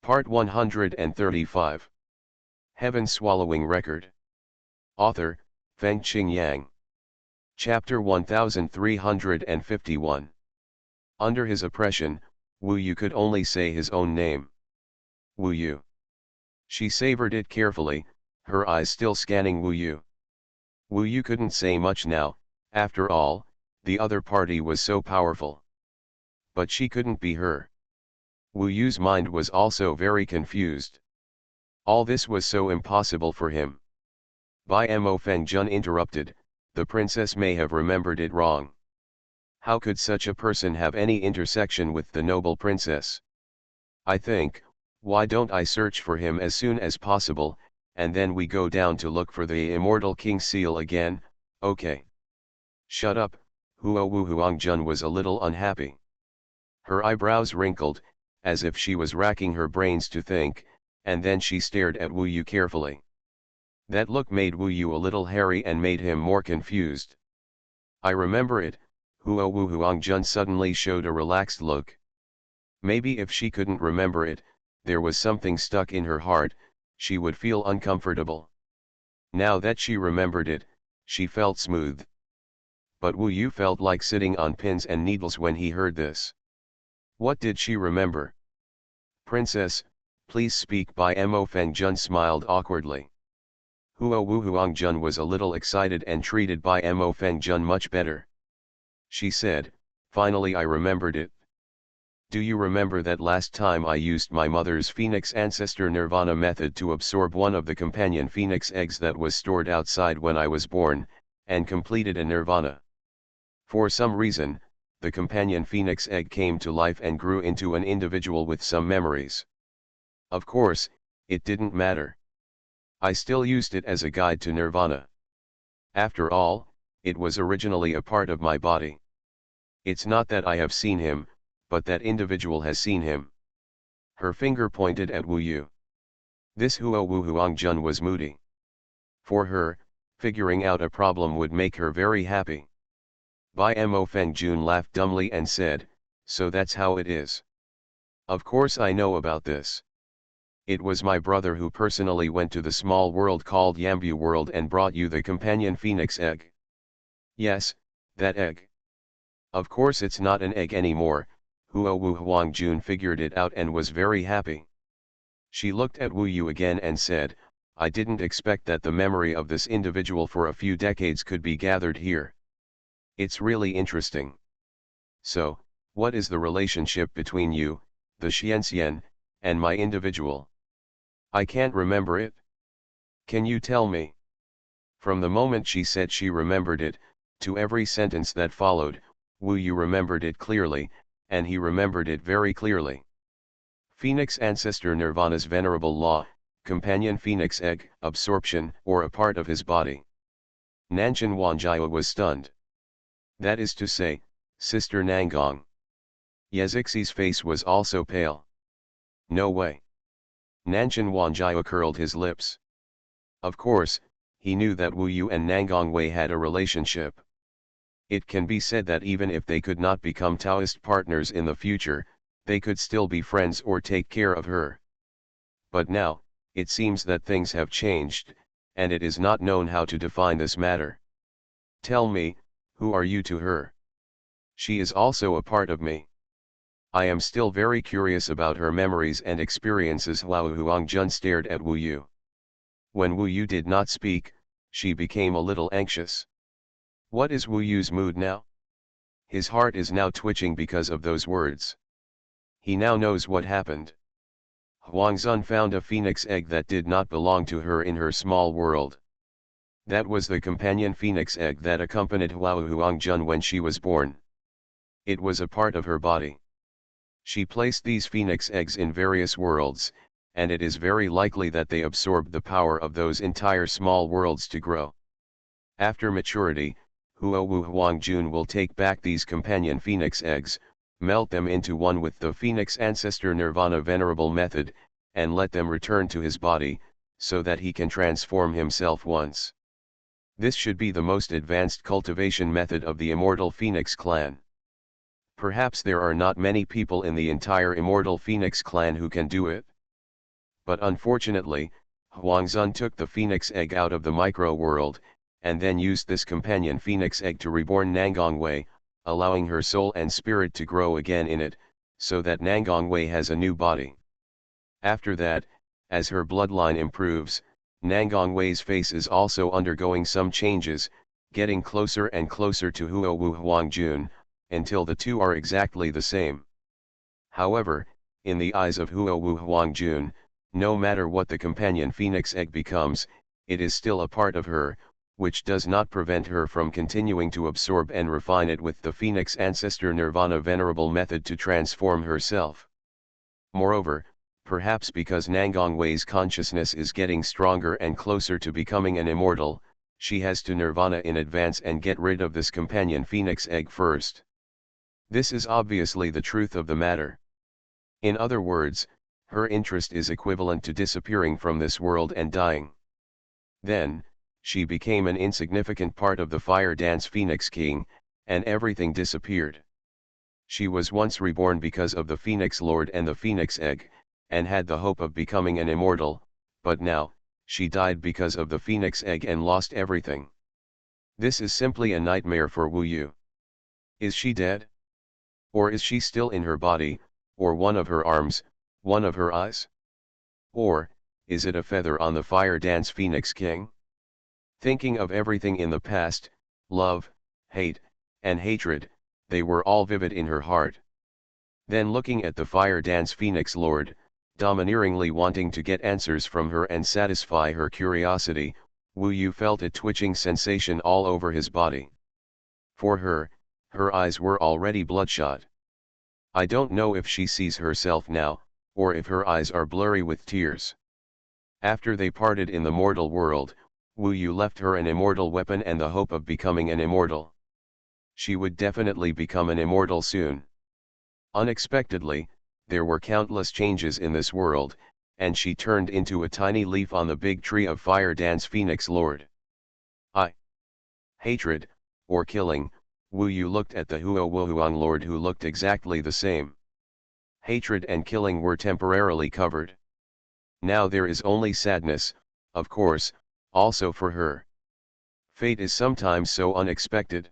Part 135. Heaven Swallowing Record. Author, Fengqing Yang. Chapter 1351. Under his oppression, Wu Yu could only say his own name. Wu Yu. She savored it carefully, her eyes still scanning Wu Yu. Wu Yu couldn't say much now, after all, the other party was so powerful. But she couldn't be her. Wu Yu's mind was also very confused. All this was so impossible for him. Bai Mo Feng Jun interrupted, the princess may have remembered it wrong. How could such a person have any intersection with the noble princess? I think, why don't I search for him as soon as possible, and then we go down to look for the immortal king seal again, okay? Shut up, Huo Wu Huangjun was a little unhappy. Her eyebrows wrinkled, as if she was racking her brains to think, and then she stared at Wu Yu carefully. That look made Wu Yu a little hairy and made him more confused. I remember it, Huo Wu Huangjun suddenly showed a relaxed look. Maybe if she couldn't remember it, there was something stuck in her heart, she would feel uncomfortable. Now that she remembered it, she felt smooth. But Wu Yu felt like sitting on pins and needles when he heard this. What did she remember? Princess, please speak. Bai Mo Feng Jun smiled awkwardly. Huo Wu Huangjun was a little excited and treated Bai Mo Feng Jun much better. She said, finally I remembered it. Do you remember that last time I used my mother's phoenix ancestor nirvana method to absorb one of the companion phoenix eggs that was stored outside when I was born, and completed a nirvana? For some reason, the companion phoenix egg came to life and grew into an individual with some memories. Of course, it didn't matter. I still used it as a guide to nirvana. After all, it was originally a part of my body. It's not that I have seen him, but that individual has seen him. Her finger pointed at Wu Yu. This Huo Wu Huangjun was moody. For her, figuring out a problem would make her very happy. Bai Mo Feng Jun laughed dumbly and said, so that's how it is. Of course I know about this. It was my brother who personally went to the small world called Yambu World and brought you the companion phoenix egg. Yes, that egg. Of course it's not an egg anymore, Huo Wu Huangjun figured it out and was very happy. She looked at Wu Yu again and said, I didn't expect that the memory of this individual for a few decades could be gathered here. It's really interesting. So, what is the relationship between you, the Xianxian, and my individual? I can't remember it. Can you tell me? From the moment she said she remembered it, to every sentence that followed, Wu Yu remembered it clearly, and he remembered it very clearly. Phoenix ancestor Nirvana's venerable law, companion phoenix egg, absorption, or a part of his body. Nanshan Wanjia was stunned. That is to say, Sister Nangong. Yezixi's face was also pale. No way. Nanshan Wanjia curled his lips. Of course, he knew that Wu Yu and Nangong Wei had a relationship. It can be said that even if they could not become Taoist partners in the future, they could still be friends or take care of her. But now, it seems that things have changed, and it is not known how to define this matter. Tell me, who are you to her? She is also a part of me. I am still very curious about her memories and experiences. Huo Huangjun stared at Wu Yu. When Wu Yu did not speak, she became a little anxious. What is Wu Yu's mood now? His heart is now twitching because of those words. He now knows what happened. Huangzun found a phoenix egg that did not belong to her in her small world. That was the companion phoenix egg that accompanied Huo Huangjun when she was born. It was a part of her body. She placed these phoenix eggs in various worlds, and it is very likely that they absorbed the power of those entire small worlds to grow. After maturity, Huo Wu Huangjun will take back these companion phoenix eggs, melt them into one with the phoenix ancestor nirvana venerable method, and let them return to his body, so that he can transform himself once. This should be the most advanced cultivation method of the immortal Phoenix clan. Perhaps there are not many people in the entire immortal Phoenix clan who can do it. But unfortunately, Huangzhun took the phoenix egg out of the micro-world, and then used this companion phoenix egg to reborn Nangongwei, allowing her soul and spirit to grow again in it, so that Nangongwei has a new body. After that, as her bloodline improves, Nangongwei's face is also undergoing some changes, getting closer and closer to Huowu Huangjun, until the two are exactly the same. However, in the eyes of Huowu Huangjun, no matter what the companion phoenix egg becomes, it is still a part of her, which does not prevent her from continuing to absorb and refine it with the phoenix ancestor nirvana venerable method to transform herself. Moreover, perhaps because Nangongwei's consciousness is getting stronger and closer to becoming an immortal, she has to nirvana in advance and get rid of this companion phoenix egg first. This is obviously the truth of the matter. In other words, her interest is equivalent to disappearing from this world and dying. Then, she became an insignificant part of the Fire Dance Phoenix King, and everything disappeared. She was once reborn because of the Phoenix Lord and the Phoenix Egg, and had the hope of becoming an immortal, but now, she died because of the Phoenix Egg and lost everything. This is simply a nightmare for Wu Yu. Is she dead? Or is she still in her body, or one of her arms, one of her eyes? Or, is it a feather on the Fire Dance Phoenix King? Thinking of everything in the past, love, hate, and hatred, they were all vivid in her heart. Then looking at the Fire Dance Phoenix Lord, domineeringly wanting to get answers from her and satisfy her curiosity, Wu Yu felt a twitching sensation all over his body. For her, her eyes were already bloodshot. I don't know if she sees herself now, or if her eyes are blurry with tears. After they parted in the mortal world, Wu Yu left her an immortal weapon and the hope of becoming an immortal. She would definitely become an immortal soon. Unexpectedly, there were countless changes in this world, and she turned into a tiny leaf on the big tree of Fire Dance Phoenix Lord. Hatred, or killing, Wu Yu looked at the Huowu Lord who looked exactly the same. Hatred and killing were temporarily covered. Now there is only sadness, of course, also for her. Fate is sometimes so unexpected.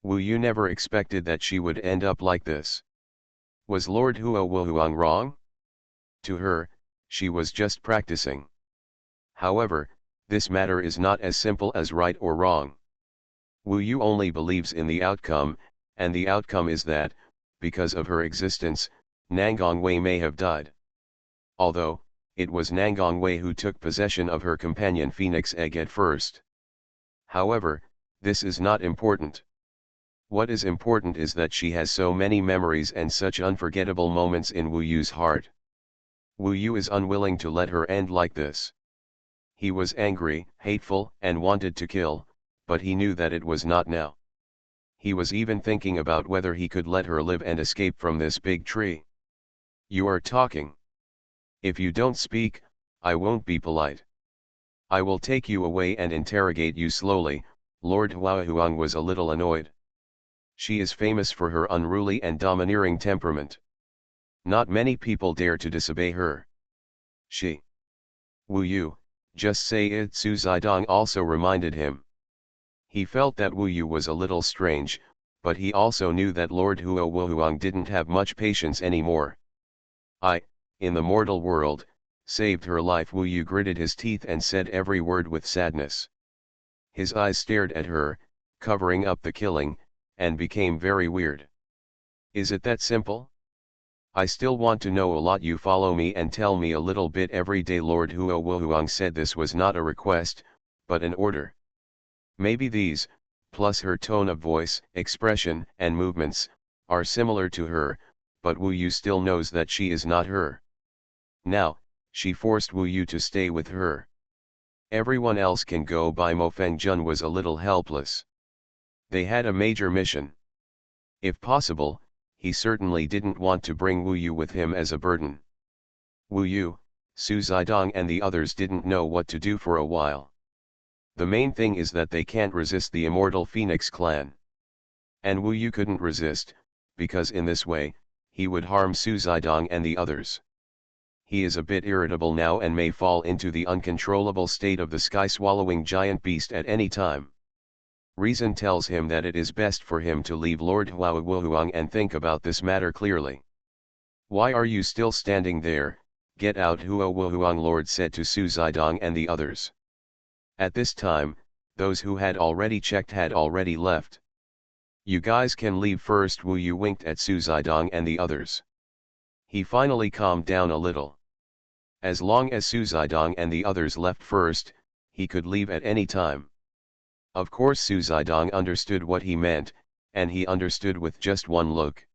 Wu Yu never expected that she would end up like this. Was Lord Huowu wrong? To her, she was just practicing. However, this matter is not as simple as right or wrong. Wu Yu only believes in the outcome, and the outcome is that, because of her existence, Nangongwei may have died. Although, it was Nangongwei who took possession of her companion phoenix egg at first. However, this is not important. What is important is that she has so many memories and such unforgettable moments in Wu Yu's heart. Wu Yu is unwilling to let her end like this. He was angry, hateful, and wanted to kill, but he knew that it was not now. He was even thinking about whether he could let her live and escape from this big tree. You are talking. If you don't speak, I won't be polite. I will take you away and interrogate you slowly. Lord Huahuang was a little annoyed. She is famous for her unruly and domineering temperament. Not many people dare to disobey her. She. Wu Yu, just say it. Su Zidong also reminded him. He felt that Wu Yu was a little strange, but he also knew that Lord Huowu didn't have much patience anymore. In the mortal world, saved her life. Wu Yu gritted his teeth and said every word with sadness. His eyes stared at her, covering up the killing, and became very weird. Is it that simple? I still want to know a lot. You follow me and tell me a little bit every day. Lord Huowu said this was not a request, but an order. Maybe these, plus her tone of voice, expression, and movements, are similar to her, but Wu Yu still knows that she is not her. Now, she forced Wu Yu to stay with her. Everyone else can go by. Mo Fengjun was a little helpless. They had a major mission. If possible, he certainly didn't want to bring Wu Yu with him as a burden. Wu Yu, Su Zidong and the others didn't know what to do for a while. The main thing is that they can't resist the immortal Phoenix clan. And Wu Yu couldn't resist, because in this way, he would harm Su Zidong and the others. he is a bit irritable now and may fall into the uncontrollable state of the sky-swallowing giant beast at any time. Reason tells him that it is best for him to leave Lord Huang and think about this matter clearly. Why are you still standing there? Get out, Huang Lord said to Su Zidong and the others. At this time, those who had already checked had already left. You guys can leave first, Wu Yu winked at Su Zidong and the others. He finally calmed down a little. As long as Su Zidong and the others left first, he could leave at any time. Of course Su Zidong understood what he meant, and he understood with just one look.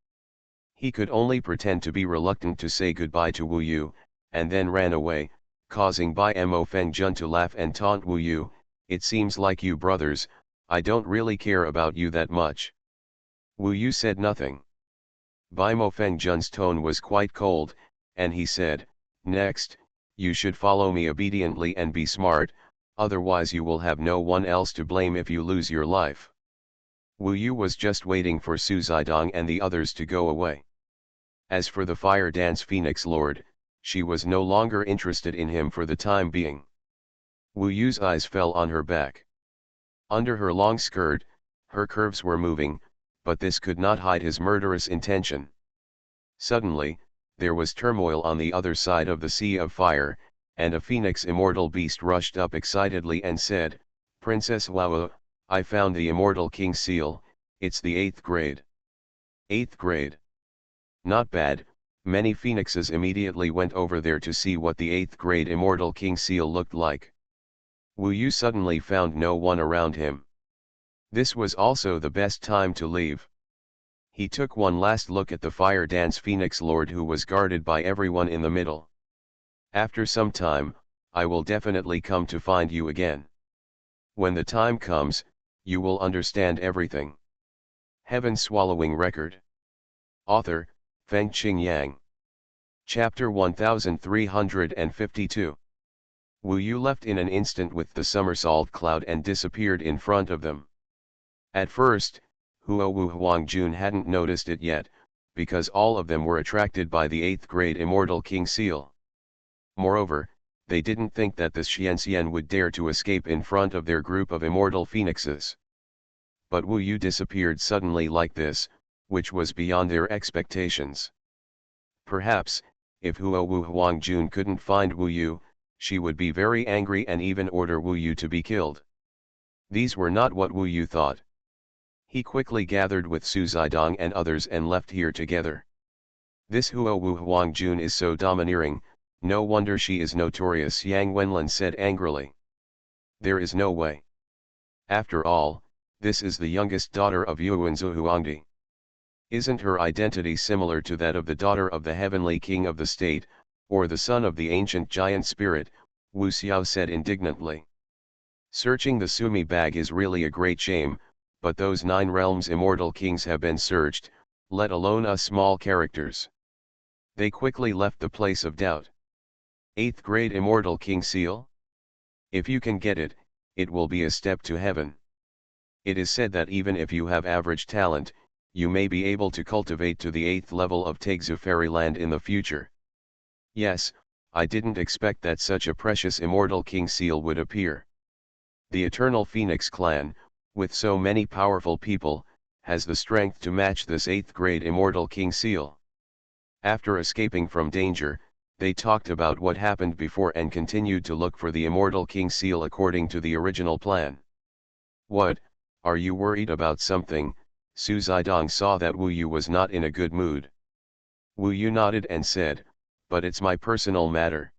He could only pretend to be reluctant to say goodbye to Wu Yu, and then ran away, causing Bai Mo Fengjun to laugh and taunt Wu Yu. It seems like you brothers, I don't really care about you that much. Wu Yu said nothing. Bai Mo Fengjun's tone was quite cold, and he said, next, you should follow me obediently and be smart, otherwise you will have no one else to blame if you lose your life. Wu Yu was just waiting for Su Zidong and the others to go away. As for the Fire Dance Phoenix Lord, she was no longer interested in him for the time being. Wu Yu's eyes fell on her back. Under her long skirt, her curves were moving, but this could not hide his murderous intention. Suddenly, there was turmoil on the other side of the Sea of Fire, and a phoenix immortal beast rushed up excitedly and said, Princess Lao, I found the Immortal King Seal, it's the 8th grade. 8th grade. Not bad. Many phoenixes immediately went over there to see what the 8th grade Immortal King Seal looked like. Wu Yu suddenly found no one around him. This was also the best time to leave. He took one last look at the Fire Dance Phoenix Lord who was guarded by everyone in the middle. After some time, I will definitely come to find you again. When the time comes, you will understand everything. Heaven Swallowing Record. Author, Fengqing Yang. Chapter 1352. Wu Yu left in an instant with the somersault cloud and disappeared in front of them. At first, Huangjun hadn't noticed it yet, because all of them were attracted by the 8th grade Immortal King Seal. Moreover, they didn't think that the Xianxian would dare to escape in front of their group of immortal phoenixes. But Wu Yu disappeared suddenly like this, which was beyond their expectations. Perhaps, if Huangjun couldn't find Wu Yu, she would be very angry and even order Wu Yu to be killed. These were not what Wu Yu thought. He quickly gathered with Su Zidong and others and left here together. This Huangjun is so domineering, no wonder she is notorious, Yang Wenlin said angrily. There is no way. After all, this is the youngest daughter of Yuanzhu Huangdi. Isn't her identity similar to that of the daughter of the heavenly king of the state, or the son of the ancient giant spirit? Wu Xiao said indignantly. Searching the Sumi bag is really a great shame, but those 9 realms immortal kings have been searched, let alone us small characters. They quickly left the place of doubt. 8th grade Immortal King Seal? If you can get it, it will be a step to heaven. It is said that even if you have average talent, you may be able to cultivate to the 8th level of Taixu Fairyland in the future. Yes, I didn't expect that such a precious Immortal King Seal would appear. The Eternal Phoenix clan, with so many powerful people, has the strength to match this 8th grade Immortal King Seal. After escaping from danger, they talked about what happened before and continued to look for the Immortal King Seal according to the original plan. What, are you worried about something? Su Zidong saw that Wu Yu was not in a good mood. Wu Yu nodded and said, but it's my personal matter.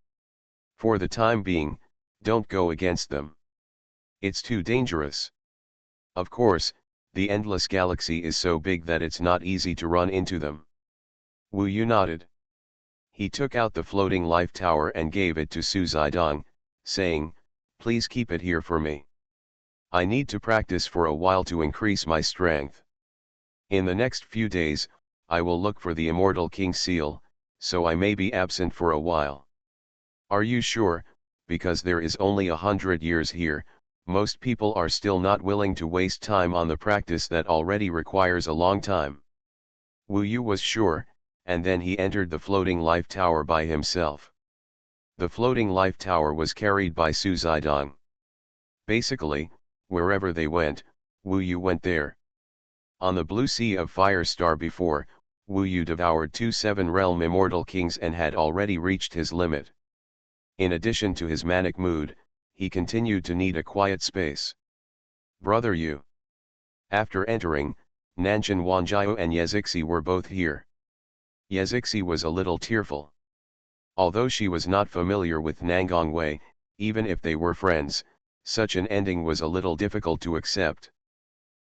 For the time being, don't go against them. It's too dangerous. Of course, the endless galaxy is so big that it's not easy to run into them. Wu Yu nodded. He took out the floating life tower and gave it to Su Zidong, saying, please keep it here for me. I need to practice for a while to increase my strength. In the next few days, I will look for the Immortal King Seal, so I may be absent for a while. Are you sure? Because there is only 100 years here, most people are still not willing to waste time on the practice that already requires a long time. Wu Yu was sure, and then he entered the floating life tower by himself. The floating life tower was carried by Su Zidong. Basically, wherever they went, Wu Yu went there. On the blue sea of Fire Star before, Wu Yu devoured 2 7-realm immortal kings and had already reached his limit. In addition to his manic mood, he continued to need a quiet space. Brother Yu. After entering, Nanshan Wanjiao and Yezixi were both here. Yezixi was a little tearful. Although she was not familiar with Nangong Wei, even if they were friends, such an ending was a little difficult to accept.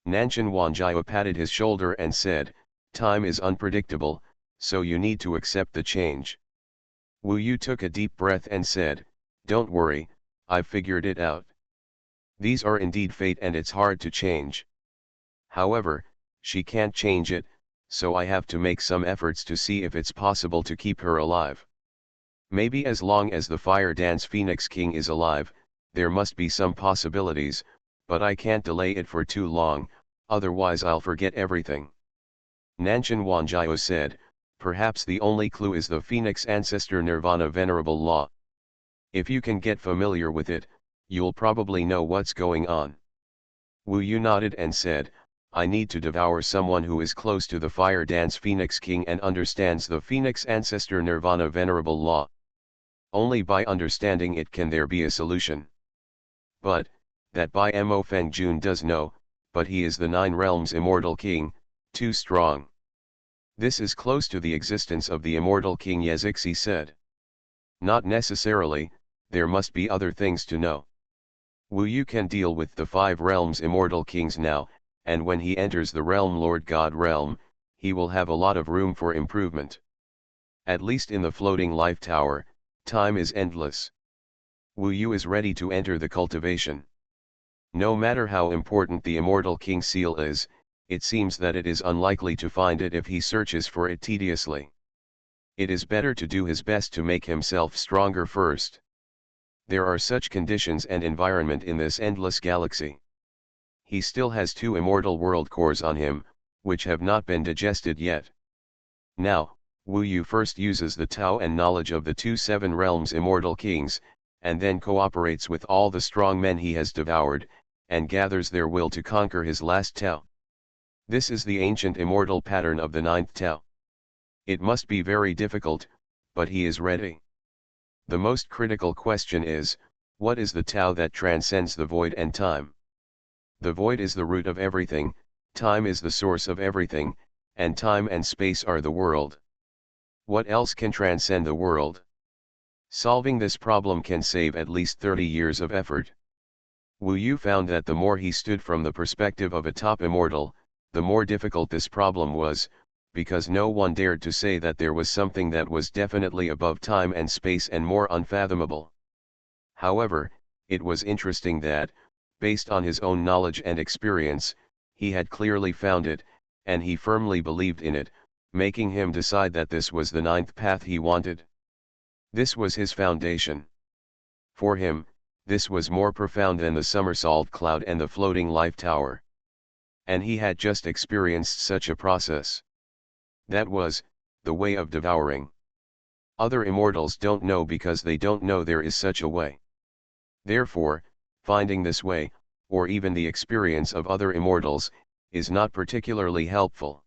Nanshan Wanjiao patted his shoulder and said, "Time is unpredictable, so you need to accept the change." Wu Yu took a deep breath and said, "Don't worry, I've figured it out. These are indeed fate and it's hard to change. However, she can't change it, so I have to make some efforts to see if it's possible to keep her alive. Maybe as long as the Fire Dance Phoenix King is alive, there must be some possibilities, but I can't delay it for too long, otherwise I'll forget everything." Nanshan Wanjiao said, "Perhaps the only clue is the Phoenix Ancestor Nirvana Venerable Law. If you can get familiar with it, you'll probably know what's going on." Wu Yu nodded and said, "I need to devour someone who is close to the Fire Dance Phoenix King and understands the Phoenix Ancestor Nirvana Venerable Law. Only by understanding it can there be a solution. But, that Bai Mo Feng Jun does know, but he is the 9 realms immortal king, too strong." "This is close to the existence of the immortal king," Yezixi said. "Not necessarily, there must be other things to know. Wu Yu can deal with the 5 realms immortal kings now, and when he enters the realm Lord God realm, he will have a lot of room for improvement. At least in the floating life tower, time is endless. Wu Yu is ready to enter the cultivation. No matter how important the immortal king seal is, it seems that it is unlikely to find it if he searches for it tediously. It is better to do his best to make himself stronger first. There are such conditions and environment in this endless galaxy. He still has 2 immortal world cores on him, which have not been digested yet. Now, Wu Yu first uses the Tao and knowledge of the 2 7 realms immortal kings, and then cooperates with all the strong men he has devoured, and gathers their will to conquer his last Tao. This is the ancient immortal pattern of the 9th Tao. It must be very difficult, but he is ready. The most critical question is, what is the Tao that transcends the void and time? The void is the root of everything, time is the source of everything, and time and space are the world. What else can transcend the world? Solving this problem can save at least 30 years of effort. Wu Yu found that the more he stood from the perspective of a top immortal, the more difficult this problem was, because no one dared to say that there was something that was definitely above time and space and more unfathomable. However, it was interesting that, based on his own knowledge and experience, he had clearly found it, and he firmly believed in it, making him decide that this was the 9th path he wanted. This was his foundation. For him, this was more profound than the somersault cloud and the floating life tower. And he had just experienced such a process. That was, the way of devouring. Other immortals don't know because they don't know there is such a way. Therefore, finding this way, or even the experience of other immortals, is not particularly helpful.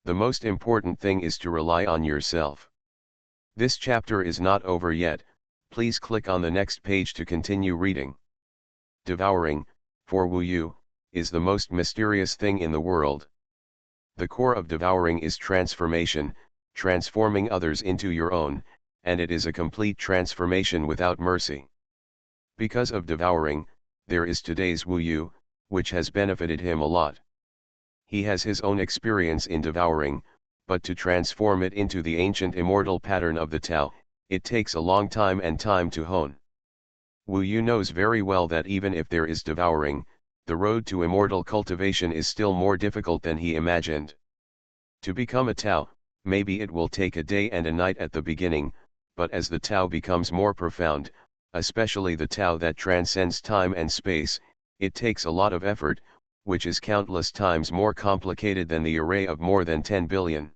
The most important thing is to rely on yourself. This chapter is not over yet, please click on the next page to continue reading. Devouring, for Wu Yu, is the most mysterious thing in the world. The core of devouring is transformation, transforming others into your own, and it is a complete transformation without mercy. Because of devouring, there is today's Wu Yu, which has benefited him a lot. He has his own experience in devouring, but to transform it into the ancient immortal pattern of the Tao, it takes a long time and time to hone. Wu Yu knows very well that even if there is devouring, the road to immortal cultivation is still more difficult than he imagined. To become a Tao, maybe it will take a day and a night at the beginning, but as the Tao becomes more profound, especially the Tao that transcends time and space, it takes a lot of effort, which is countless times more complicated than the array of more than 10 billion.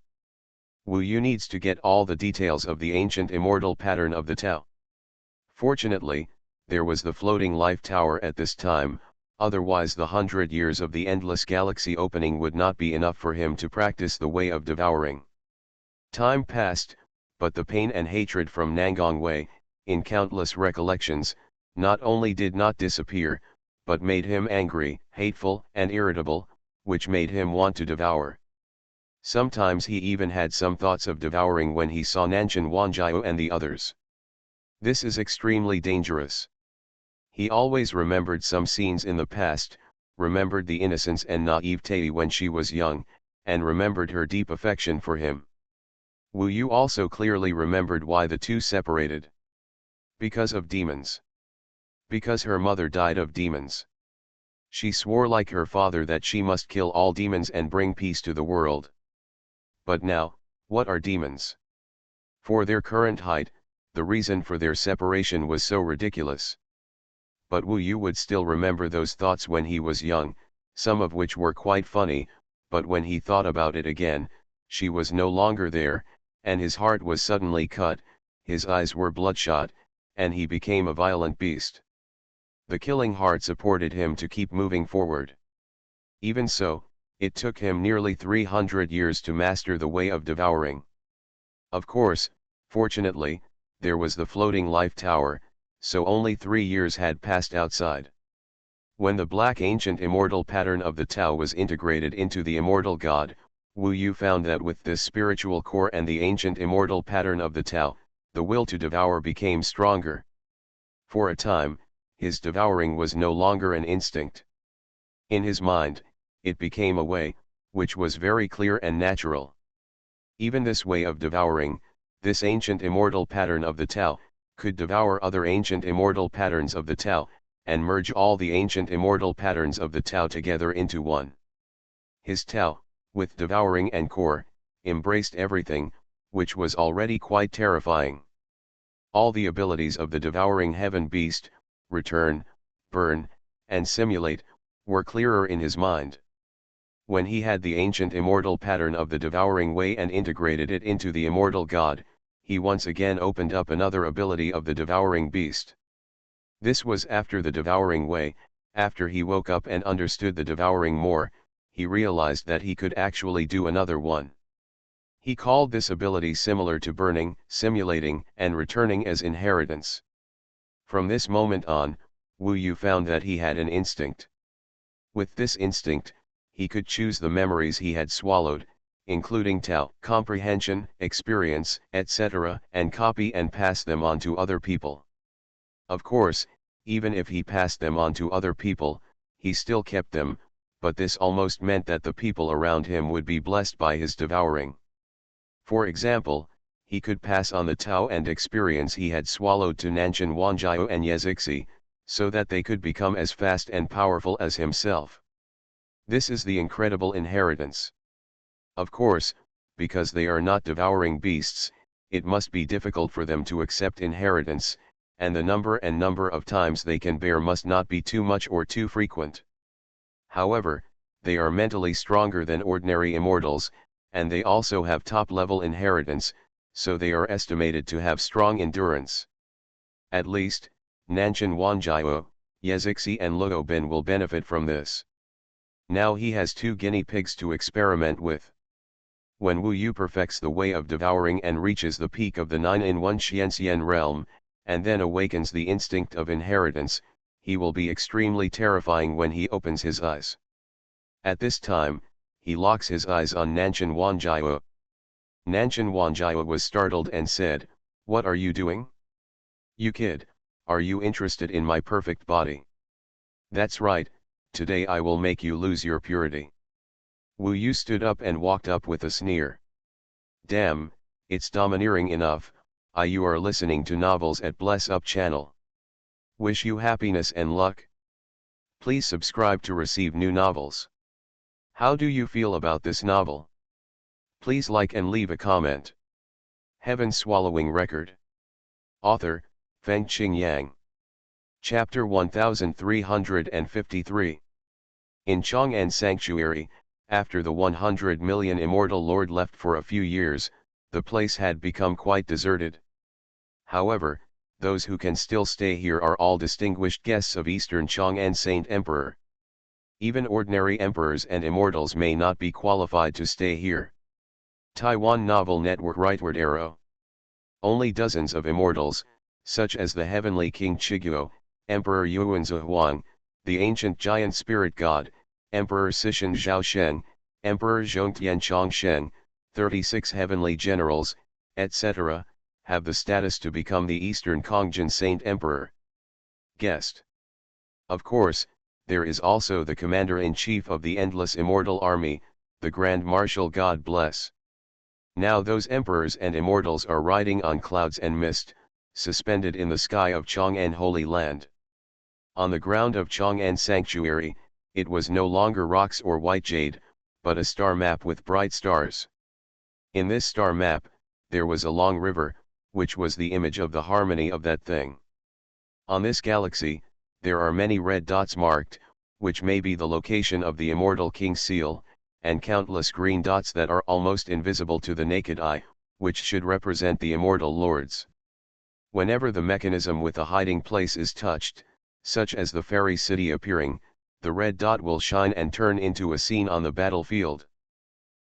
Wu Yu needs to get all the details of the ancient immortal pattern of the Tao. Fortunately, there was the floating life tower at this time, otherwise the 100 years of the endless galaxy opening would not be enough for him to practice the way of devouring. Time passed, but the pain and hatred from Nangong Wei, in countless recollections, not only did not disappear, but made him angry, hateful, and irritable, which made him want to devour. Sometimes he even had some thoughts of devouring when he saw Nanshan Wanjiao and the others. This is extremely dangerous. He always remembered some scenes in the past, remembered the innocence and naivete when she was young, and remembered her deep affection for him. Wu Yu also clearly remembered why the two separated. Because of demons. Because her mother died of demons. She swore like her father that she must kill all demons and bring peace to the world. But now, what are demons? For their current height, the reason for their separation was so ridiculous. But Wu Yu would still remember those thoughts when he was young, some of which were quite funny, but when he thought about it again, she was no longer there, and his heart was suddenly cut, his eyes were bloodshot, and he became a violent beast. The killing heart supported him to keep moving forward. Even so, it took him nearly 300 years to master the way of devouring. Of course, fortunately, there was the floating life tower, so only 3 years had passed outside. When the black ancient immortal pattern of the Tao was integrated into the immortal God, Wu Yu found that with this spiritual core and the ancient immortal pattern of the Tao, the will to devour became stronger. For a time, his devouring was no longer an instinct. In his mind, it became a way, which was very clear and natural. Even this way of devouring, this ancient immortal pattern of the Tao, could devour other ancient immortal patterns of the Tao, and merge all the ancient immortal patterns of the Tao together into one. His Tao, with devouring and core, embraced everything, which was already quite terrifying. All the abilities of the devouring heaven beast, return, burn, and simulate, were clearer in his mind. When he had the ancient immortal pattern of the devouring way and integrated it into the immortal God, he once again opened up another ability of the devouring beast. This was after the devouring way. After he woke up and understood the devouring more, he realized that he could actually do another one. He called this ability similar to burning, simulating, and returning as inheritance. From this moment on, Wu Yu found that he had an instinct. With this instinct, he could choose the memories he had swallowed, including Tao, comprehension, experience, etc., and copy and pass them on to other people. Of course, even if he passed them on to other people, he still kept them, but this almost meant that the people around him would be blessed by his devouring. For example, he could pass on the Tao and experience he had swallowed to Nanshan Wanjiao and Yezixi, so that they could become as fast and powerful as himself. This is the incredible inheritance. Of course, because they are not devouring beasts, it must be difficult for them to accept inheritance, and the number of times they can bear must not be too much or too frequent. However, they are mentally stronger than ordinary immortals, and they also have top-level inheritance, so they are estimated to have strong endurance. At least, Nanshan Wanjiao, Yezixi and Luobin will benefit from this. Now he has 2 guinea pigs to experiment with. When Wu Yu perfects the way of devouring and reaches the peak of the 9-in-1 Xianxian realm, and then awakens the instinct of inheritance, he will be extremely terrifying when he opens his eyes. At this time, he locks his eyes on Nanshan Wanjiao. Nanshan Wanjiao was startled and said, "What are you doing? You kid, are you interested in my perfect body? That's right, today I will make you lose your purity." Wu Yu stood up and walked up with a sneer. "Damn, it's domineering enough. You are listening to novels at Bless Up channel. Wish you happiness and luck. Please subscribe to receive new novels. How do you feel about this novel? Please like and leave a comment. Heaven Swallowing Record. Author, Fengqing Yang. Chapter 1353. In Chang'an Sanctuary, after the 100 million immortal lord left for a few years, the place had become quite deserted. However, those who can still stay here are all distinguished guests of Eastern Chang'an Saint Emperor. Even ordinary emperors and immortals may not be qualified to stay here. Taiwan Novel Network Rightward Arrow. Only dozens of immortals, such as the heavenly King Chiguo, Emperor Yuan Xuanhuan, the ancient giant spirit god, Emperor Sishan Zhaosheng, Emperor Zhongtian Chongsheng, 36 heavenly generals, etc., have the status to become the Eastern Kongjin Saint Emperor. Guest. Of course, there is also the Commander-in-Chief of the Endless Immortal Army, the Grand Marshal God bless. Now those emperors and immortals are riding on clouds and mist, suspended in the sky of Chang'an Holy Land. On the ground of Chang'an Sanctuary, it was no longer rocks or white jade, but a star map with bright stars. In this star map, there was a long river, which was the image of the harmony of that thing. On this galaxy, there are many red dots marked, which may be the location of the immortal King Seal, and countless green dots that are almost invisible to the naked eye, which should represent the immortal lords. Whenever the mechanism with a hiding place is touched, such as the fairy city appearing, the red dot will shine and turn into a scene on the battlefield.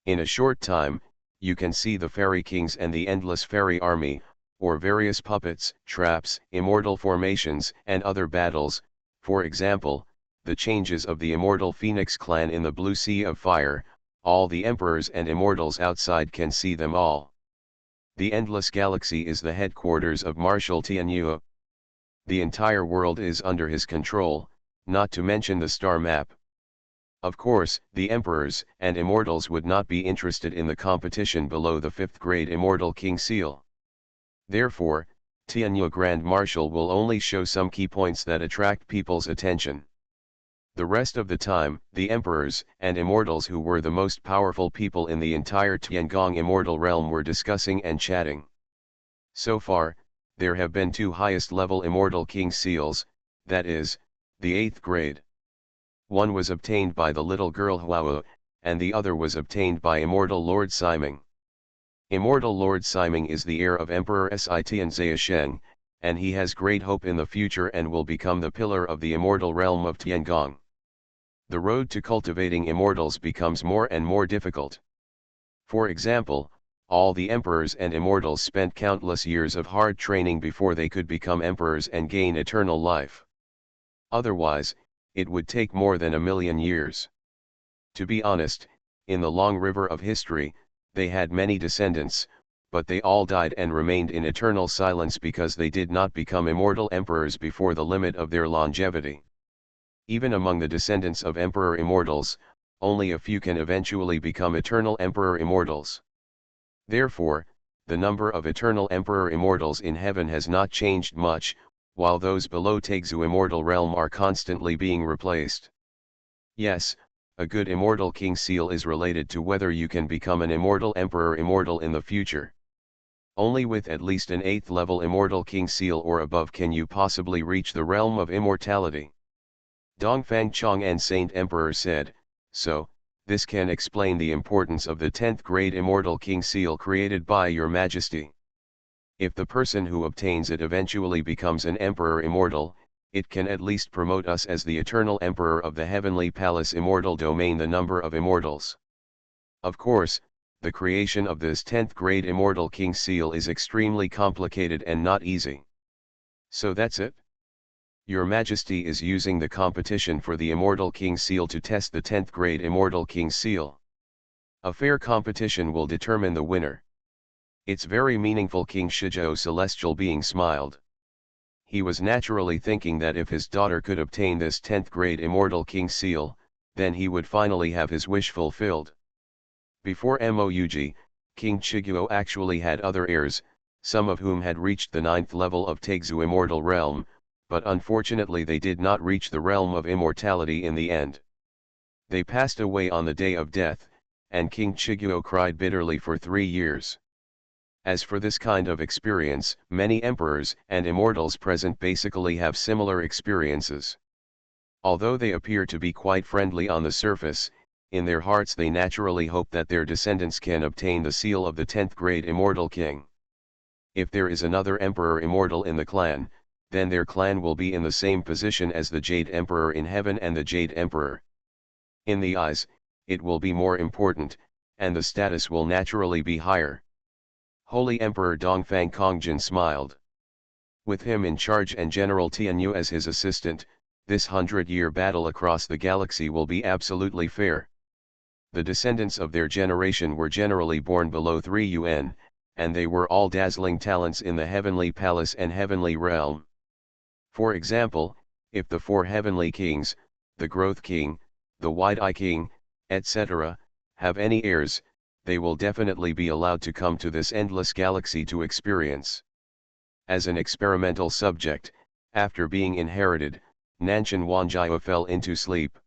In a short time, you can see the fairy kings and the endless fairy army, or various puppets, traps, immortal formations, and other battles, for example, the changes of the immortal Phoenix clan in the Blue Sea of Fire. All the emperors and immortals outside can see them all. The endless galaxy is the headquarters of Marshal Tianyue. The entire world is under his control, not to mention the star map. Of course, the emperors and immortals would not be interested in the competition below the 5th grade immortal King Seal. Therefore, Tianyue Grand Marshal will only show some key points that attract people's attention. The rest of the time, the emperors and immortals who were the most powerful people in the entire Tiangong immortal realm were discussing and chatting. So far, there have been 2 highest-level immortal King Seals, that is, the 8th grade. One was obtained by the little girl Huao, and the other was obtained by immortal Lord Siming. Immortal Lord Siming is the heir of Emperor Sitian Zaosheng, and he has great hope in the future and will become the pillar of the immortal realm of Tiangong. The road to cultivating immortals becomes more and more difficult. For example, all the emperors and immortals spent countless years of hard training before they could become emperors and gain eternal life. Otherwise, it would take more than 1,000,000 years. To be honest, in the long river of history, they had many descendants, but they all died and remained in eternal silence because they did not become immortal emperors before the limit of their longevity. Even among the descendants of emperor immortals, only a few can eventually become eternal emperor immortals. Therefore, the number of eternal emperor immortals in heaven has not changed much, while those below Taixu immortal realm are constantly being replaced. Yes, a good immortal King Seal is related to whether you can become an immortal emperor immortal in the future. Only with at least an 8th level immortal King Seal or above can you possibly reach the realm of immortality. Dongfang Chang'an Saint Emperor said, so, this can explain the importance of the 10th grade immortal King Seal created by Your Majesty. If the person who obtains it eventually becomes an emperor immortal, it can at least promote us as the eternal emperor of the heavenly palace immortal domain, the number of immortals. Of course, the creation of this 10th grade immortal King Seal is extremely complicated and not easy. So that's it. Your Majesty is using the competition for the immortal King Seal to test the 10th grade immortal King Seal. A fair competition will determine the winner. It's very meaningful. King Shizhou celestial being smiled. He was naturally thinking that if his daughter could obtain this 10th grade immortal King Seal, then he would finally have his wish fulfilled. Before Moug, King Chiguo actually had other heirs, some of whom had reached the 9th level of Taixu immortal realm, but unfortunately they did not reach the realm of immortality in the end. They passed away on the day of death, and King Chiguo cried bitterly for 3 years. As for this kind of experience, many emperors and immortals present basically have similar experiences. Although they appear to be quite friendly on the surface, in their hearts they naturally hope that their descendants can obtain the seal of the 10th grade immortal king. If there is another emperor immortal in the clan, then their clan will be in the same position as the Jade Emperor in heaven and the Jade Emperor. In the eyes, it will be more important, and the status will naturally be higher. Holy Emperor Dongfang Kongjin smiled. With him in charge and General Tianyu as his assistant, this 100-year battle across the galaxy will be absolutely fair. The descendants of their generation were generally born below 3 UN, and they were all dazzling talents in the heavenly palace and heavenly realm. For example, if the 4 heavenly kings, the Growth King, the Wide-Eye King, etc., have any heirs, they will definitely be allowed to come to this endless galaxy to experience. As an experimental subject, after being inherited, Nanshan Wanjiao fell into sleep.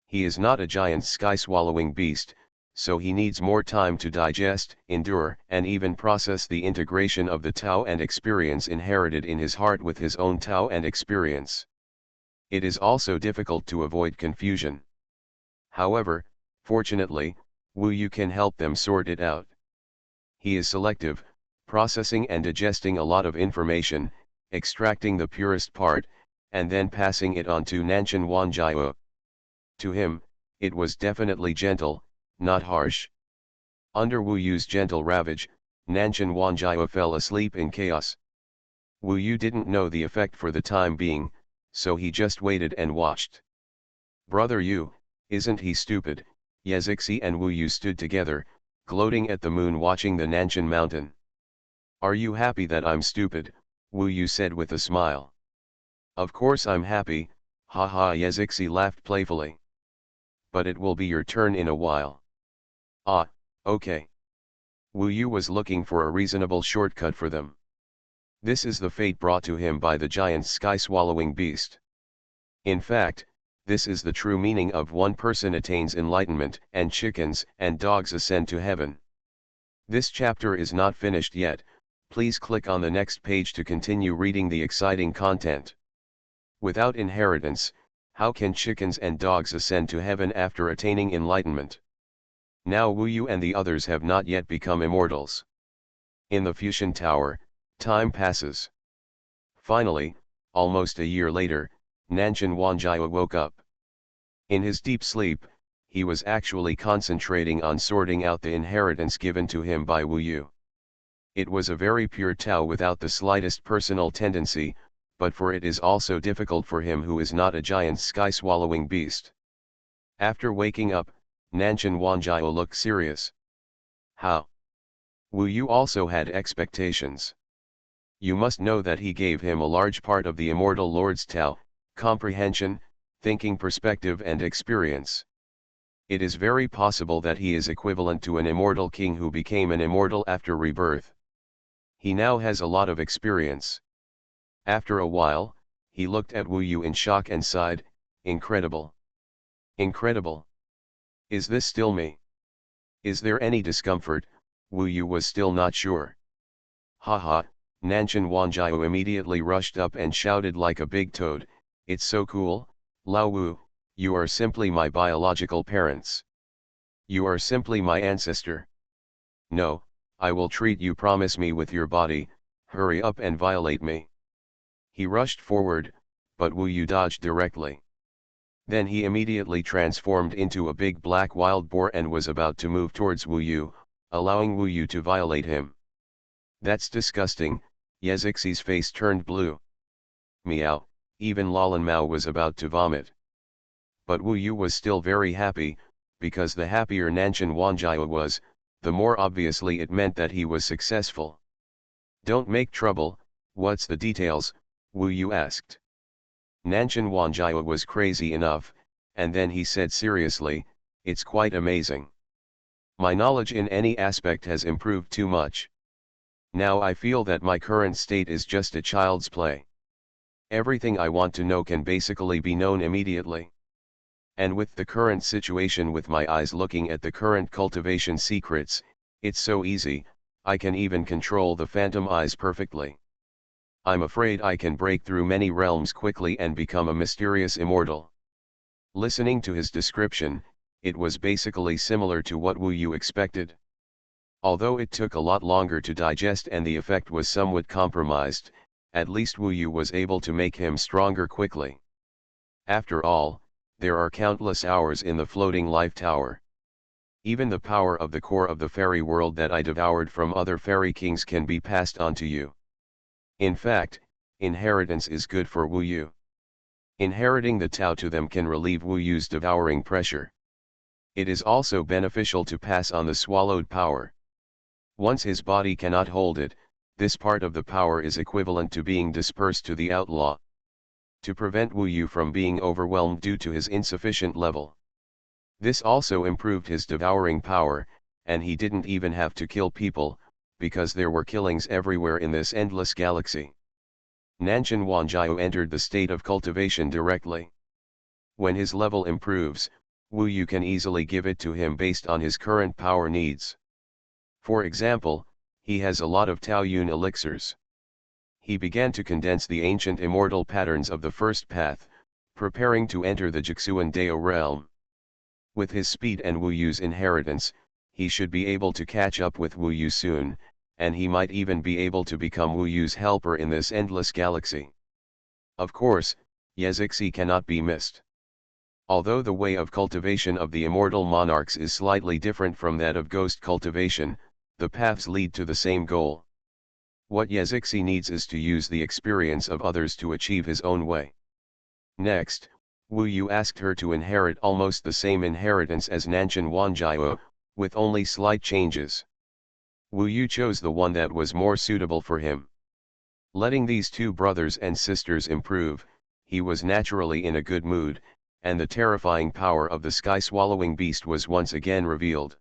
He is not a giant sky-swallowing beast, so he needs more time to digest, endure, and even process the integration of the Tao and experience inherited in his heart with his own Tao and experience. It is also difficult to avoid confusion. However, fortunately, Wu Yu can help them sort it out. He is selective, processing and digesting a lot of information, extracting the purest part, and then passing it on to Nanshan Wanjiao. To him, it was definitely gentle, not harsh. Under Wu Yu's gentle ravage, Nanshan Wanjiao fell asleep in chaos. Wu Yu didn't know the effect for the time being, so he just waited and watched. Brother Yu, isn't he stupid? Yezixi and Wu Yu stood together, gloating at the moon watching the Nanshan mountain. Are you happy that I'm stupid? Wu Yu said with a smile. Of course I'm happy, haha, Yezixi laughed playfully. But it will be your turn in a while. Ah, okay. Wu Yu was looking for a reasonable shortcut for them. This is the fate brought to him by the giant sky-swallowing beast. In fact, this is the true meaning of one person attains enlightenment and chickens and dogs ascend to heaven. This chapter is not finished yet, please click on the next page to continue reading the exciting content. Without inheritance, how can chickens and dogs ascend to heaven after attaining enlightenment? Now Wu Yu and the others have not yet become immortals. In the Fusion Tower, time passes. Finally, almost a year later, Nanshan Wanjiao woke up. In his deep sleep, he was actually concentrating on sorting out the inheritance given to him by Wu Yu. It was a very pure Tao without the slightest personal tendency, but for it is also difficult for him who is not a giant sky-swallowing beast. After waking up, Nanshan Wanjiao looked serious. How? Wu Yu also had expectations. You must know that he gave him a large part of the Immortal Lord's Tao, comprehension, thinking perspective and experience. It is very possible that he is equivalent to an immortal king who became an immortal after rebirth. He now has a lot of experience. After a while, he looked at Wu Yu in shock and sighed, incredible. Incredible. Is this still me? Is there any discomfort? Wu Yu was still not sure. Haha, Nanshan Wanjiao immediately rushed up and shouted like a big toad, it's so cool, Lao Wu, you are simply my biological parents. You are simply my ancestor. No, I will treat you, promise me with your body, hurry up and violate me. He rushed forward, but Wu Yu dodged directly. Then he immediately transformed into a big black wild boar and was about to move towards Wu Yu, allowing Wu Yu to violate him. That's disgusting, Yezixi's face turned blue. Meow, even Lalan Mao was about to vomit. But Wu Yu was still very happy, because the happier Nanshan Wanjiao was, the more obviously it meant that he was successful. Don't make trouble, what's the details? Wu Yu asked. Nanshan Wanjiao was crazy enough, and then he said seriously, it's quite amazing. My knowledge in any aspect has improved too much. Now I feel that my current state is just a child's play. Everything I want to know can basically be known immediately. And with the current situation, with my eyes looking at the current cultivation secrets, it's so easy, I can even control the phantom eyes perfectly. I'm afraid I can break through many realms quickly and become a mysterious immortal. Listening to his description, it was basically similar to what Wu Yu expected. Although it took a lot longer to digest and the effect was somewhat compromised, at least Wu Yu was able to make him stronger quickly. After all, there are countless hours in the floating life tower. Even the power of the core of the fairy world that I devoured from other fairy kings can be passed on to you. In fact, inheritance is good for Wu Yu. Inheriting the Tao to them can relieve Wu Yu's devouring pressure. It is also beneficial to pass on the swallowed power. Once his body cannot hold it, this part of the power is equivalent to being dispersed to the outlaw. To prevent Wu Yu from being overwhelmed due to his insufficient level. This also improved his devouring power, and he didn't even have to kill people, because there were killings everywhere in this endless galaxy. Nanshan Wanjiao entered the state of cultivation directly. When his level improves, Wu Yu can easily give it to him based on his current power needs. For example, he has a lot of Tao Yun elixirs. He began to condense the ancient immortal patterns of the first path, preparing to enter the Jixuan Dao realm. With his speed and Wu Yu's inheritance, he should be able to catch up with Wu Yu soon, and he might even be able to become Wu Yu's helper in this endless galaxy. Of course, Yazixi cannot be missed. Although the way of cultivation of the immortal monarchs is slightly different from that of ghost cultivation, the paths lead to the same goal. What Yazixi needs is to use the experience of others to achieve his own way. Next, Wu Yu asked her to inherit almost the same inheritance as Nanshan Wanjiao, with only slight changes. Wu Yu chose the one that was more suitable for him. Letting these two brothers and sisters improve, he was naturally in a good mood, and the terrifying power of the sky-swallowing beast was once again revealed.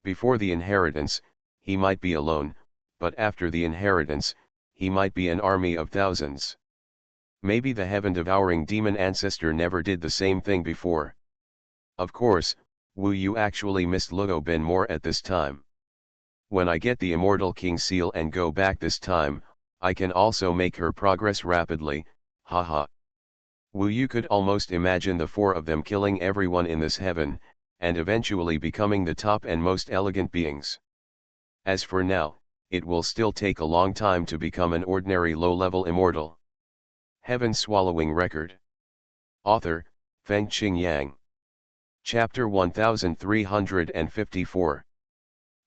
Before the inheritance, he might be alone, but after the inheritance, he might be an army of thousands. Maybe the heaven-devouring demon ancestor never did the same thing before. Of course, Wu Yu actually missed Luo Ben more at this time. When I get the Immortal King seal and go back this time, I can also make her progress rapidly, haha. Wu Yu could almost imagine the four of them killing everyone in this heaven, and eventually becoming the top and most elegant beings. As for now, it will still take a long time to become an ordinary low-level immortal. Heaven Swallowing Record. Author, Feng Qing Yang. Chapter 1354.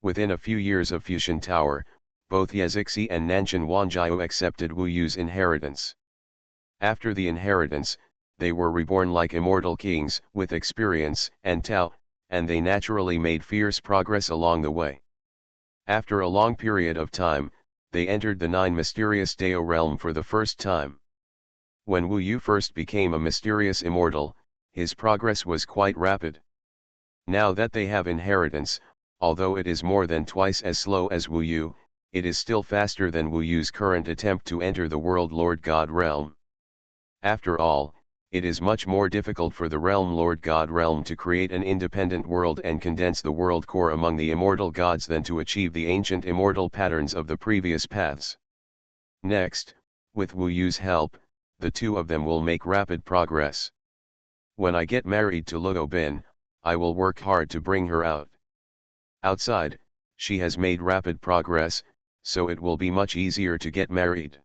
Within a few years of Fusion Tower, both Yazixi and Nanshan Wanjiao accepted Wu Yu's inheritance. After the inheritance, they were reborn like immortal kings, with experience and Tao, and they naturally made fierce progress along the way. After a long period of time, they entered the 9 mysterious Dao realm for the first time. When Wu Yu first became a mysterious immortal, his progress was quite rapid. Now that they have inheritance, although it is more than twice as slow as Wu Yu, it is still faster than Wu Yu's current attempt to enter the World Lord God realm. After all, it is much more difficult for the Realm Lord God realm to create an independent world and condense the world core among the immortal gods than to achieve the ancient immortal patterns of the previous paths. Next, with Wu Yu's help, the two of them will make rapid progress. When I get married to Luo Ben, I will work hard to bring her out. Outside, she has made rapid progress, so it will be much easier to get married.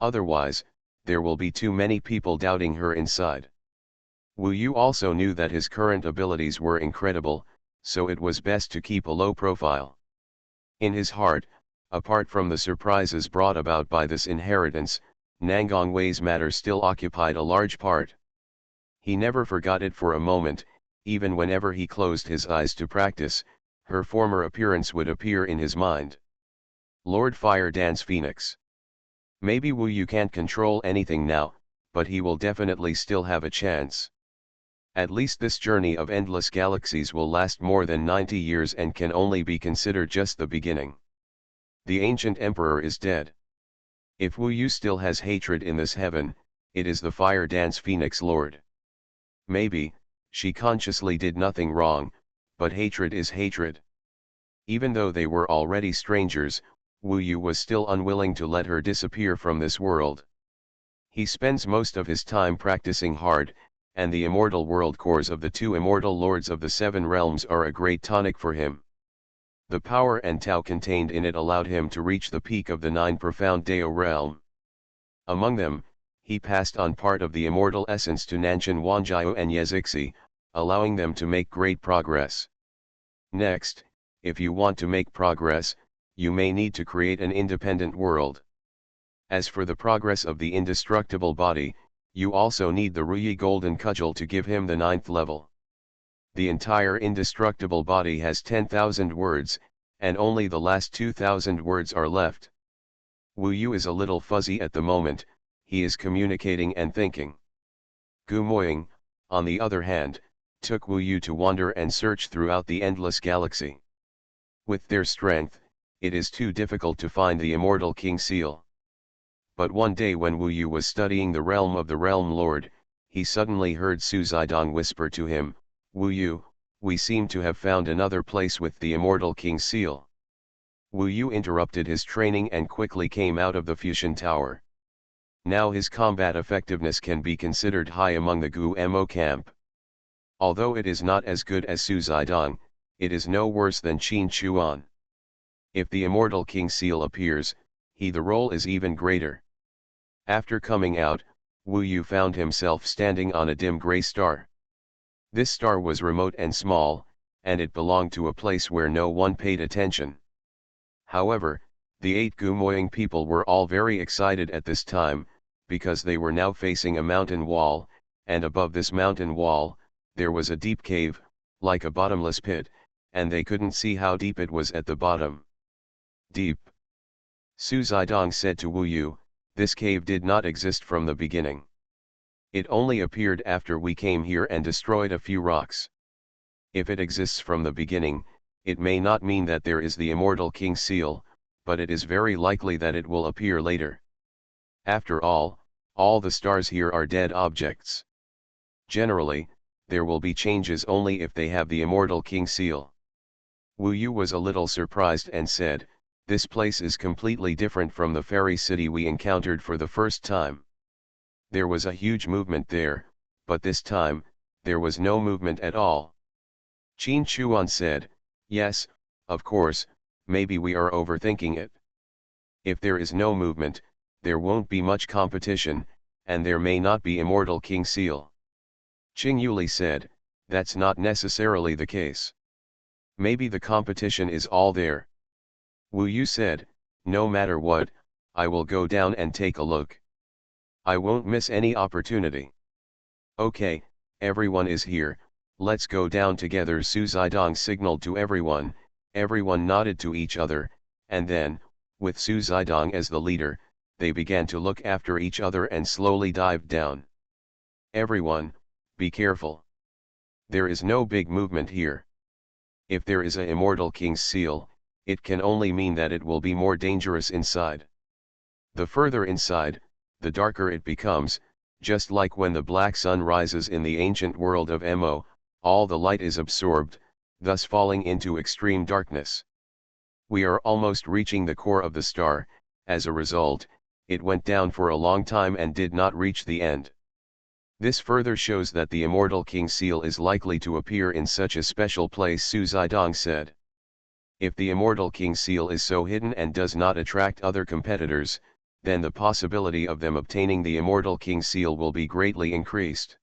Otherwise, there will be too many people doubting her inside. Wu Yu also knew that his current abilities were incredible, so it was best to keep a low profile. In his heart, apart from the surprises brought about by this inheritance, Nangong Wei's matter still occupied a large part. He never forgot it for a moment, even whenever he closed his eyes to practice, her former appearance would appear in his mind. Lord Fire Dance Phoenix. Maybe Wu Yu can't control anything now, but he will definitely still have a chance. At least this journey of endless galaxies will last more than 90 years and can only be considered just the beginning. The ancient emperor is dead. If Wu Yu still has hatred in this heaven, it is the Fire Dance Phoenix Lord. Maybe, she consciously did nothing wrong, but hatred is hatred. Even though they were already strangers, Wu Yu was still unwilling to let her disappear from this world. He spends most of his time practicing hard, and the immortal world cores of the two immortal lords of the 7 realms are a great tonic for him. The power and Tao contained in it allowed him to reach the peak of the 9 profound Dao realm. Among them, he passed on part of the immortal essence to Nanshan Wanjiao and Yezixi, allowing them to make great progress. Next, if you want to make progress, you may need to create an independent world. As for the progress of the indestructible body, you also need the Ruyi golden cudgel to give him the 9th level. The entire indestructible body has 10,000 words, and only the last 2,000 words are left. Wu Yu is a little fuzzy at the moment, he is communicating and thinking. Gu Moying, on the other hand, took Wu Yu to wander and search throughout the endless galaxy. With their strength, it is too difficult to find the immortal King Seal. But one day when Wu Yu was studying the realm of the Realm Lord, he suddenly heard Su Zidong whisper to him, "Wu Yu, we seem to have found another place with the immortal King Seal." Wu Yu interrupted his training and quickly came out of the Fusion Tower. Now his combat effectiveness can be considered high among the Gu Mo camp. Although it is not as good as Su Zidong, it is no worse than Qin Chuan. If the immortal King Seal appears, the role is even greater. After coming out, Wu Yu found himself standing on a dim gray star. This star was remote and small, and it belonged to a place where no one paid attention. However, the 8 Gumoying people were all very excited at this time, because they were now facing a mountain wall, and above this mountain wall, there was a deep cave, like a bottomless pit, and they couldn't see how deep it was at the bottom. Deep. Su Zidong said to Wu Yu, "This cave did not exist from the beginning. It only appeared after we came here and destroyed a few rocks. If it exists from the beginning, it may not mean that there is the immortal King Seal, but it is very likely that it will appear later. After all the stars here are dead objects. Generally, there will be changes only if they have the immortal King Seal." Wu Yu was a little surprised and said, "This place is completely different from the fairy city we encountered for the first time. There was a huge movement there, but this time, there was no movement at all." Qin Chuan said, "Yes, of course, maybe we are overthinking it. If there is no movement, there won't be much competition, and there may not be immortal King Seal." Qing Yuli said, "That's not necessarily the case. Maybe the competition is all there." Wu Yu said, "No matter what, I will go down and take a look. I won't miss any opportunity." "Okay, everyone is here, let's go down together." Su Zidong signaled to everyone, everyone nodded to each other, and then, with Su Zidong as the leader, they began to look after each other and slowly dived down. "Everyone, be careful. There is no big movement here. If there is a immortal King's Seal, it can only mean that it will be more dangerous inside. The further inside, the darker it becomes, just like when the black sun rises in the ancient world of Mo, all the light is absorbed, thus falling into extreme darkness. We are almost reaching the core of the star. As a result, it went down for a long time and did not reach the end. This further shows that the immortal King Seal is likely to appear in such a special place," Su Zidong said. "If the immortal King Seal is so hidden and does not attract other competitors, then the possibility of them obtaining the immortal King Seal will be greatly increased.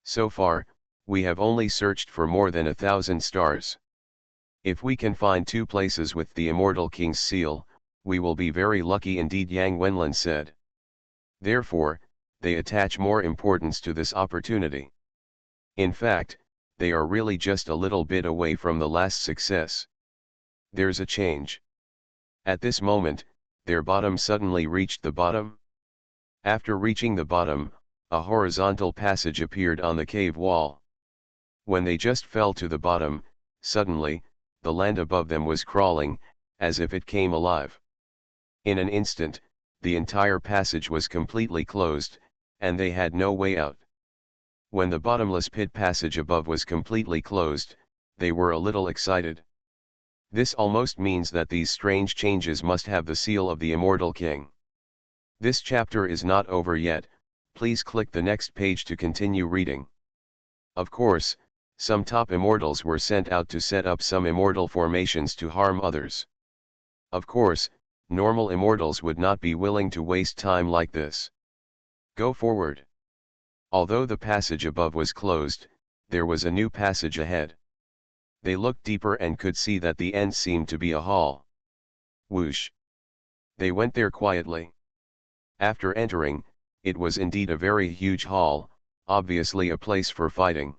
So far, we have only searched for more than 1,000 stars. If we can find 2 places with the immortal King's Seal, we will be very lucky indeed," Yang Wenlin said. Therefore, they attach more importance to this opportunity. In fact, they are really just a little bit away from the last success. There's a change. At this moment, their bottom suddenly reached the bottom. After reaching the bottom, a horizontal passage appeared on the cave wall. When they just fell to the bottom, suddenly, the land above them was crawling, as if it came alive. In an instant, the entire passage was completely closed, and they had no way out. When the bottomless pit passage above was completely closed, they were a little excited. This almost means that these strange changes must have the seal of the Immortal King. This chapter is not over yet, please click the next page to continue reading. Of course, Some top immortals were sent out to set up some immortal formations to harm others. Of course, normal immortals would not be willing to waste time like this. Go forward. Although the passage above was closed, there was a new passage ahead. They looked deeper and could see that the end seemed to be a hall. Whoosh! They went there quietly. After entering, it was indeed a very huge hall, obviously a place for fighting.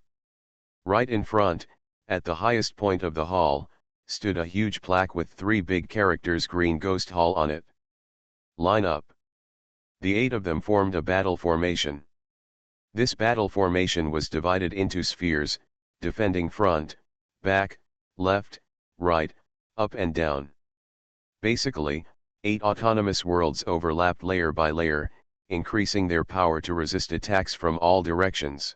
Right in front, at the highest point of the hall, stood a huge plaque with 3 big characters Green Ghost Hall on it. Line up. The 8 of them formed a battle formation. This battle formation was divided into spheres, defending front, back, left, right, up and down. Basically, 8 autonomous worlds overlapped layer by layer, increasing their power to resist attacks from all directions.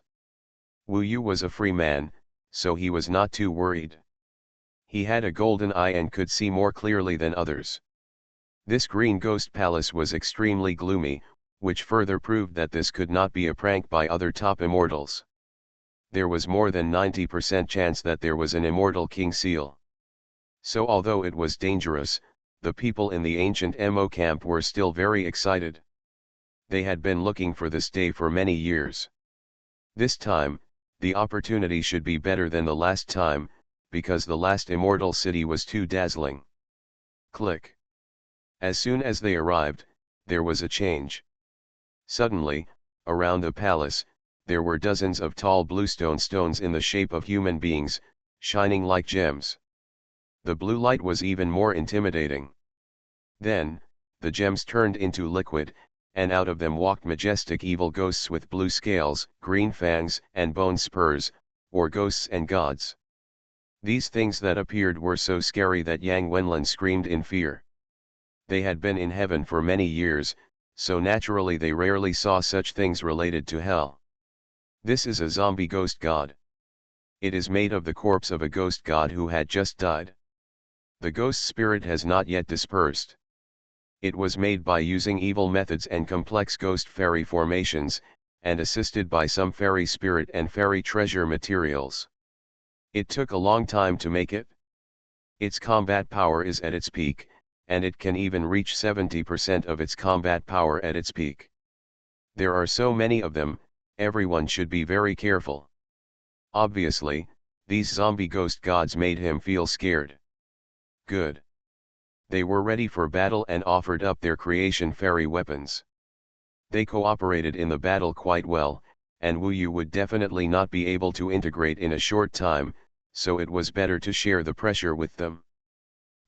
Wu Yu was a free man, so he was not too worried. He had a golden eye and could see more clearly than others. This green ghost palace was extremely gloomy, which further proved that this could not be a prank by other top immortals. There was more than 90% chance that there was an immortal king seal. So although it was dangerous, the people in the ancient Mo camp were still very excited. They had been looking for this day for many years. This time, the opportunity should be better than the last time, because the last immortal city was too dazzling. Click. As soon as they arrived, there was a change. Suddenly, around the palace, there were dozens of tall bluestone stones in the shape of human beings, shining like gems. The blue light was even more intimidating. Then, the gems turned into liquid, and out of them walked majestic evil ghosts with blue scales, green fangs, and bone spurs, or ghosts and gods. These things that appeared were so scary that Yang Wenlin screamed in fear. They had been in heaven for many years, so naturally they rarely saw such things related to hell. This is a zombie ghost god. It is made of the corpse of a ghost god who had just died. The ghost spirit has not yet dispersed. It was made by using evil methods and complex ghost fairy formations, and assisted by some fairy spirit and fairy treasure materials. It took a long time to make it. Its combat power is at its peak, and it can even reach 70% of its combat power at its peak. There are so many of them, everyone should be very careful. Obviously, these zombie ghost gods made him feel scared. Good. They were ready for battle and offered up their creation fairy weapons. They cooperated in the battle quite well, and Wu Yu would definitely not be able to integrate in a short time, so it was better to share the pressure with them.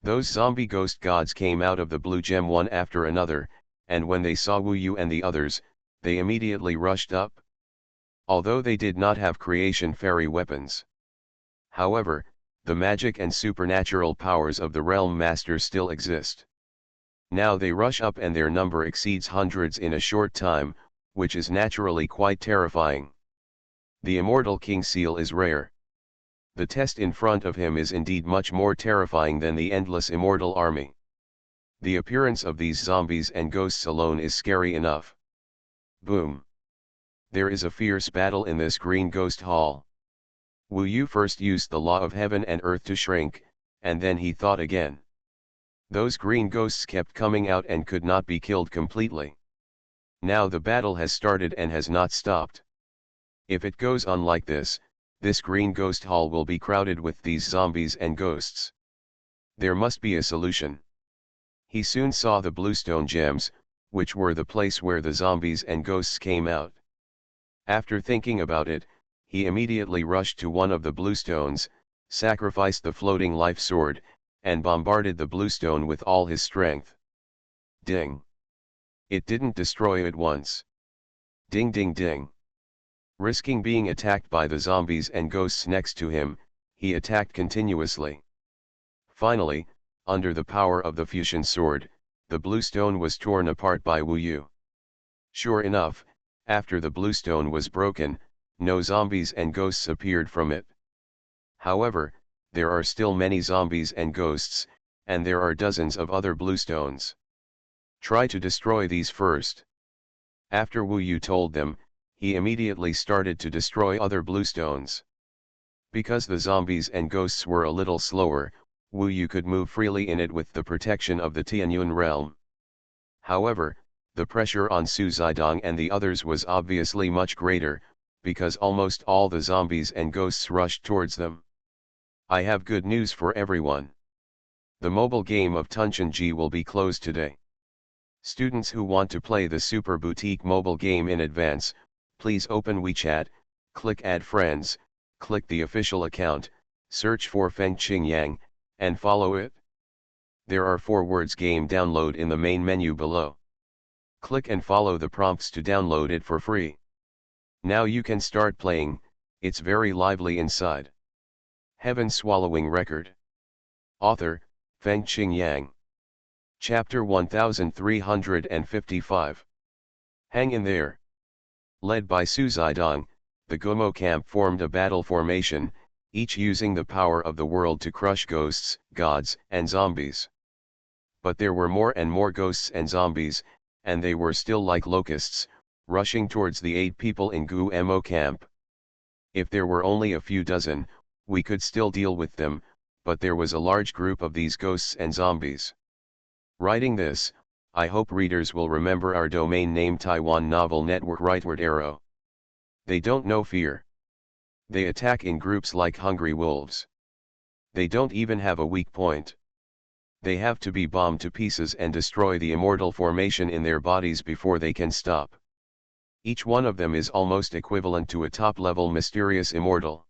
Those zombie ghost gods came out of the blue gem one after another, and when they saw Wu Yu and the others, they immediately rushed up. Although they did not have creation fairy weapons. However, the magic and supernatural powers of the realm master still exist. Now they rush up and their number exceeds hundreds in a short time, which is naturally quite terrifying. The immortal king seal is rare. The test in front of him is indeed much more terrifying than the endless immortal army. The appearance of these zombies and ghosts alone is scary enough. Boom. There is a fierce battle in this green ghost hall. Wu Yu first used the law of heaven and earth to shrink, and then he thought again. Those green ghosts kept coming out and could not be killed completely. Now the battle has started and has not stopped. If it goes on like this green ghost hall will be crowded with these zombies and ghosts. There must be a solution. He soon saw the bluestone gems, which were the place where the zombies and ghosts came out. After thinking about it, he immediately rushed to one of the bluestones, sacrificed the floating life sword, and bombarded the bluestone with all his strength. Ding! It didn't destroy it once. Ding ding ding! Risking being attacked by the zombies and ghosts next to him, he attacked continuously. Finally, under the power of the fusion sword, the bluestone was torn apart by Wu Yu. Sure enough, after the bluestone was broken, no zombies and ghosts appeared from it. However, there are still many zombies and ghosts, and there are dozens of other bluestones. Try to destroy these first. After Wu Yu told them, he immediately started to destroy other bluestones. Because the zombies and ghosts were a little slower, Wu Yu could move freely in it with the protection of the Tianyun realm. However, the pressure on Su Zidong and the others was obviously much greater, because almost all the zombies and ghosts rushed towards them. I have good news for everyone. The mobile game of Tunchenji will be closed today. Students who want to play the Super Boutique mobile game in advance, please open WeChat, click Add Friends, click the official account, search for Fengqing Yang, and follow it. There are 4 words game download in the main menu below. Click and follow the prompts to download it for free. Now you can start playing, it's very lively inside. Heaven Swallowing Record. Author, Fengqing Yang. Chapter 1355. Hang in there. Led by Su Zidong, the Gomo camp formed a battle formation, each using the power of the world to crush ghosts, gods, and zombies. But there were more and more ghosts and zombies, and they were still like locusts, rushing towards the 8 people in Gumo camp. If there were only a few dozen, we could still deal with them, but there was a large group of these ghosts and zombies. Writing this, I hope readers will remember our domain name Taiwan Novel Network Rightward Arrow. They don't know fear. They attack in groups like hungry wolves. They don't even have a weak point. They have to be bombed to pieces and destroy the immortal formation in their bodies before they can stop. Each one of them is almost equivalent to a top-level mysterious immortal.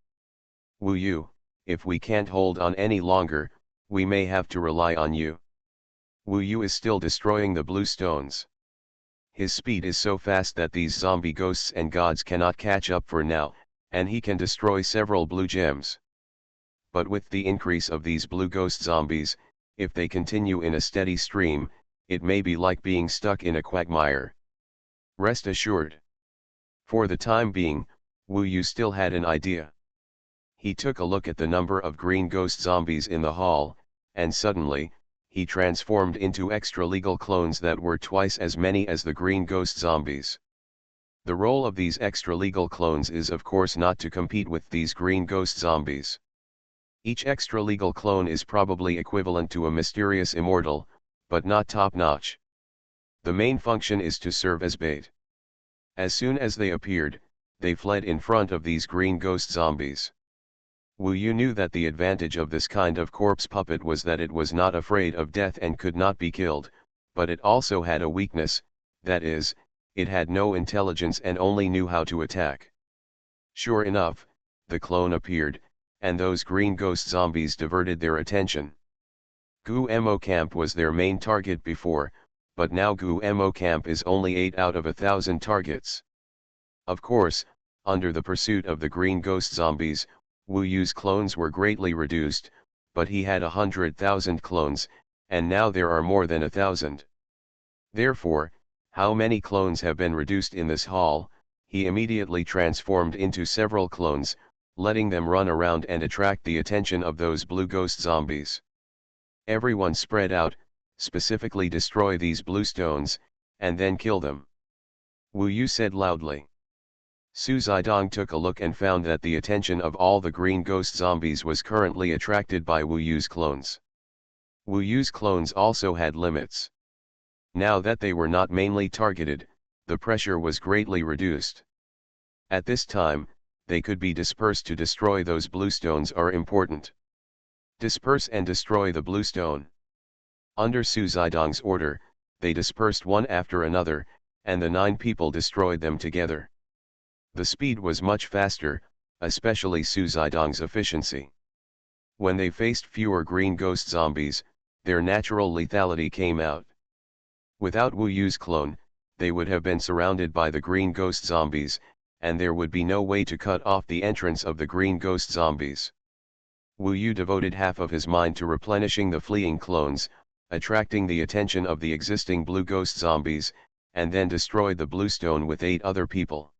Wu Yu, if we can't hold on any longer, we may have to rely on you. Wu Yu is still destroying the blue stones. His speed is so fast that these zombie ghosts and gods cannot catch up for now, and he can destroy several blue gems. But with the increase of these blue ghost zombies, if they continue in a steady stream, it may be like being stuck in a quagmire. Rest assured. For the time being, Wu Yu still had an idea. He took a look at the number of green ghost zombies in the hall, and suddenly, he transformed into extra-legal clones that were twice as many as the green ghost zombies. The role of these extra-legal clones is of course not to compete with these green ghost zombies. Each extra-legal clone is probably equivalent to a mysterious immortal, but not top-notch. The main function is to serve as bait. As soon as they appeared, they fled in front of these green ghost zombies. Wu Yu knew that the advantage of this kind of corpse puppet was that it was not afraid of death and could not be killed, but it also had a weakness, that is, it had no intelligence and only knew how to attack. Sure enough, the clone appeared, and those green ghost zombies diverted their attention. Gumo camp was their main target before, but now Gumo camp is only 8 out of 1,000 targets. Of course, under the pursuit of the green ghost zombies, Wu Yu's clones were greatly reduced, but he had 100,000 clones, and now there are more than 1,000. Therefore, how many clones have been reduced in this hall? He immediately transformed into several clones, letting them run around and attract the attention of those blue ghost zombies. Everyone spread out, specifically destroy these blue stones, and then kill them. Wu Yu said loudly. Su Zidong took a look and found that the attention of all the green ghost zombies was currently attracted by Wu Yu's clones. Wu Yu's clones also had limits. Now that they were not mainly targeted, the pressure was greatly reduced. At this time, they could be dispersed to destroy those blue stones are important. Disperse and destroy the blue stone. Under Su Zidong's order, they dispersed one after another, and the 9 people destroyed them together. The speed was much faster, especially Su Zidong's efficiency. When they faced fewer green ghost zombies, their natural lethality came out. Without Wu Yu's clone, they would have been surrounded by the green ghost zombies, and there would be no way to cut off the entrance of the green ghost zombies. Wu Yu devoted half of his mind to replenishing the fleeing clones, attracting the attention of the existing blue ghost zombies, and then destroyed the blue stone with 8 other people.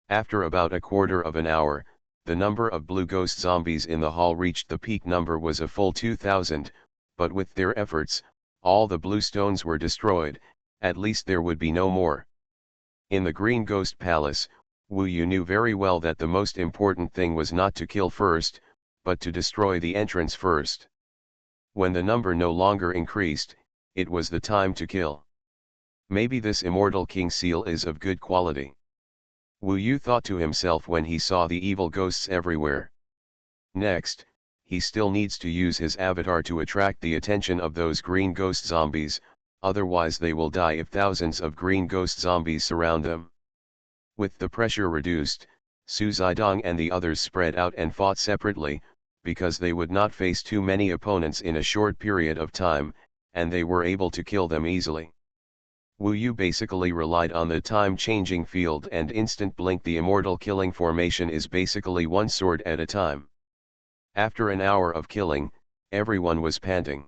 After about a quarter of an hour, the number of blue ghost zombies in the hall reached the peak number was a full 2,000, but with their efforts, all the blue stones were destroyed, at least there would be no more. In the Green Ghost Palace, Wu Yu knew very well that the most important thing was not to kill first, but to destroy the entrance first. When the number no longer increased, it was the time to kill. Maybe this immortal king seal is of good quality. Wu Yu thought to himself when he saw the evil ghosts everywhere. Next, he still needs to use his avatar to attract the attention of those green ghost zombies, otherwise they will die if thousands of green ghost zombies surround them. With the pressure reduced, Su Zidong and the others spread out and fought separately, because they would not face too many opponents in a short period of time, and they were able to kill them easily. Wu Yu basically relied on the time-changing field and instant blink. The immortal killing formation is basically one sword at a time. After an hour of killing, everyone was panting.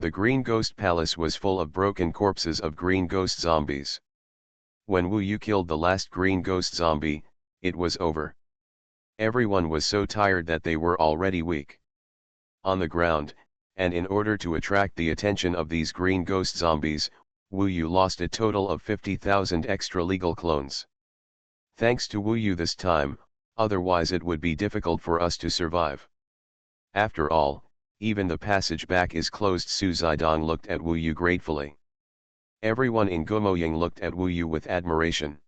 The Green Ghost Palace was full of broken corpses of green ghost zombies. When Wu Yu killed the last green ghost zombie, it was over. Everyone was so tired that they were already weak. On the ground, and in order to attract the attention of these green ghost zombies, Wu Yu lost a total of 50,000 extra legal clones. Thanks to Wu Yu this time, otherwise it would be difficult for us to survive. After all, even the passage back is closed. Su Zidong looked at Wu Yu gratefully. Everyone in Gumoying looked at Wu Yu with admiration.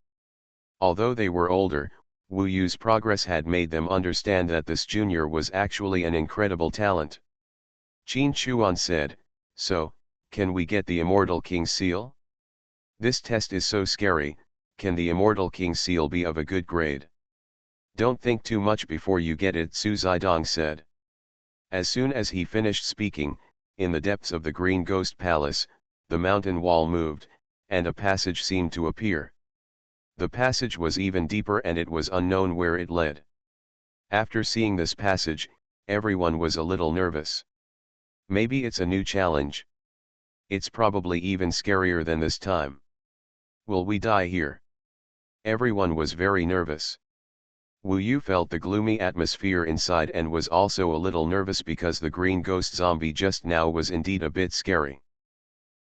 Although they were older, Wu Yu's progress had made them understand that this junior was actually an incredible talent. Qin Chuan said, "So, can we get the Immortal King Seal? This test is so scary, can the Immortal King Seal be of a good grade?" "Don't think too much before you get it," Su Zidong said. As soon as he finished speaking, in the depths of the Green Ghost Palace, the mountain wall moved, and a passage seemed to appear. The passage was even deeper and it was unknown where it led. After seeing this passage, everyone was a little nervous. Maybe it's a new challenge. It's probably even scarier than this time. Will we die here? Everyone was very nervous. Wu Yu felt the gloomy atmosphere inside and was also a little nervous because the green ghost zombie just now was indeed a bit scary.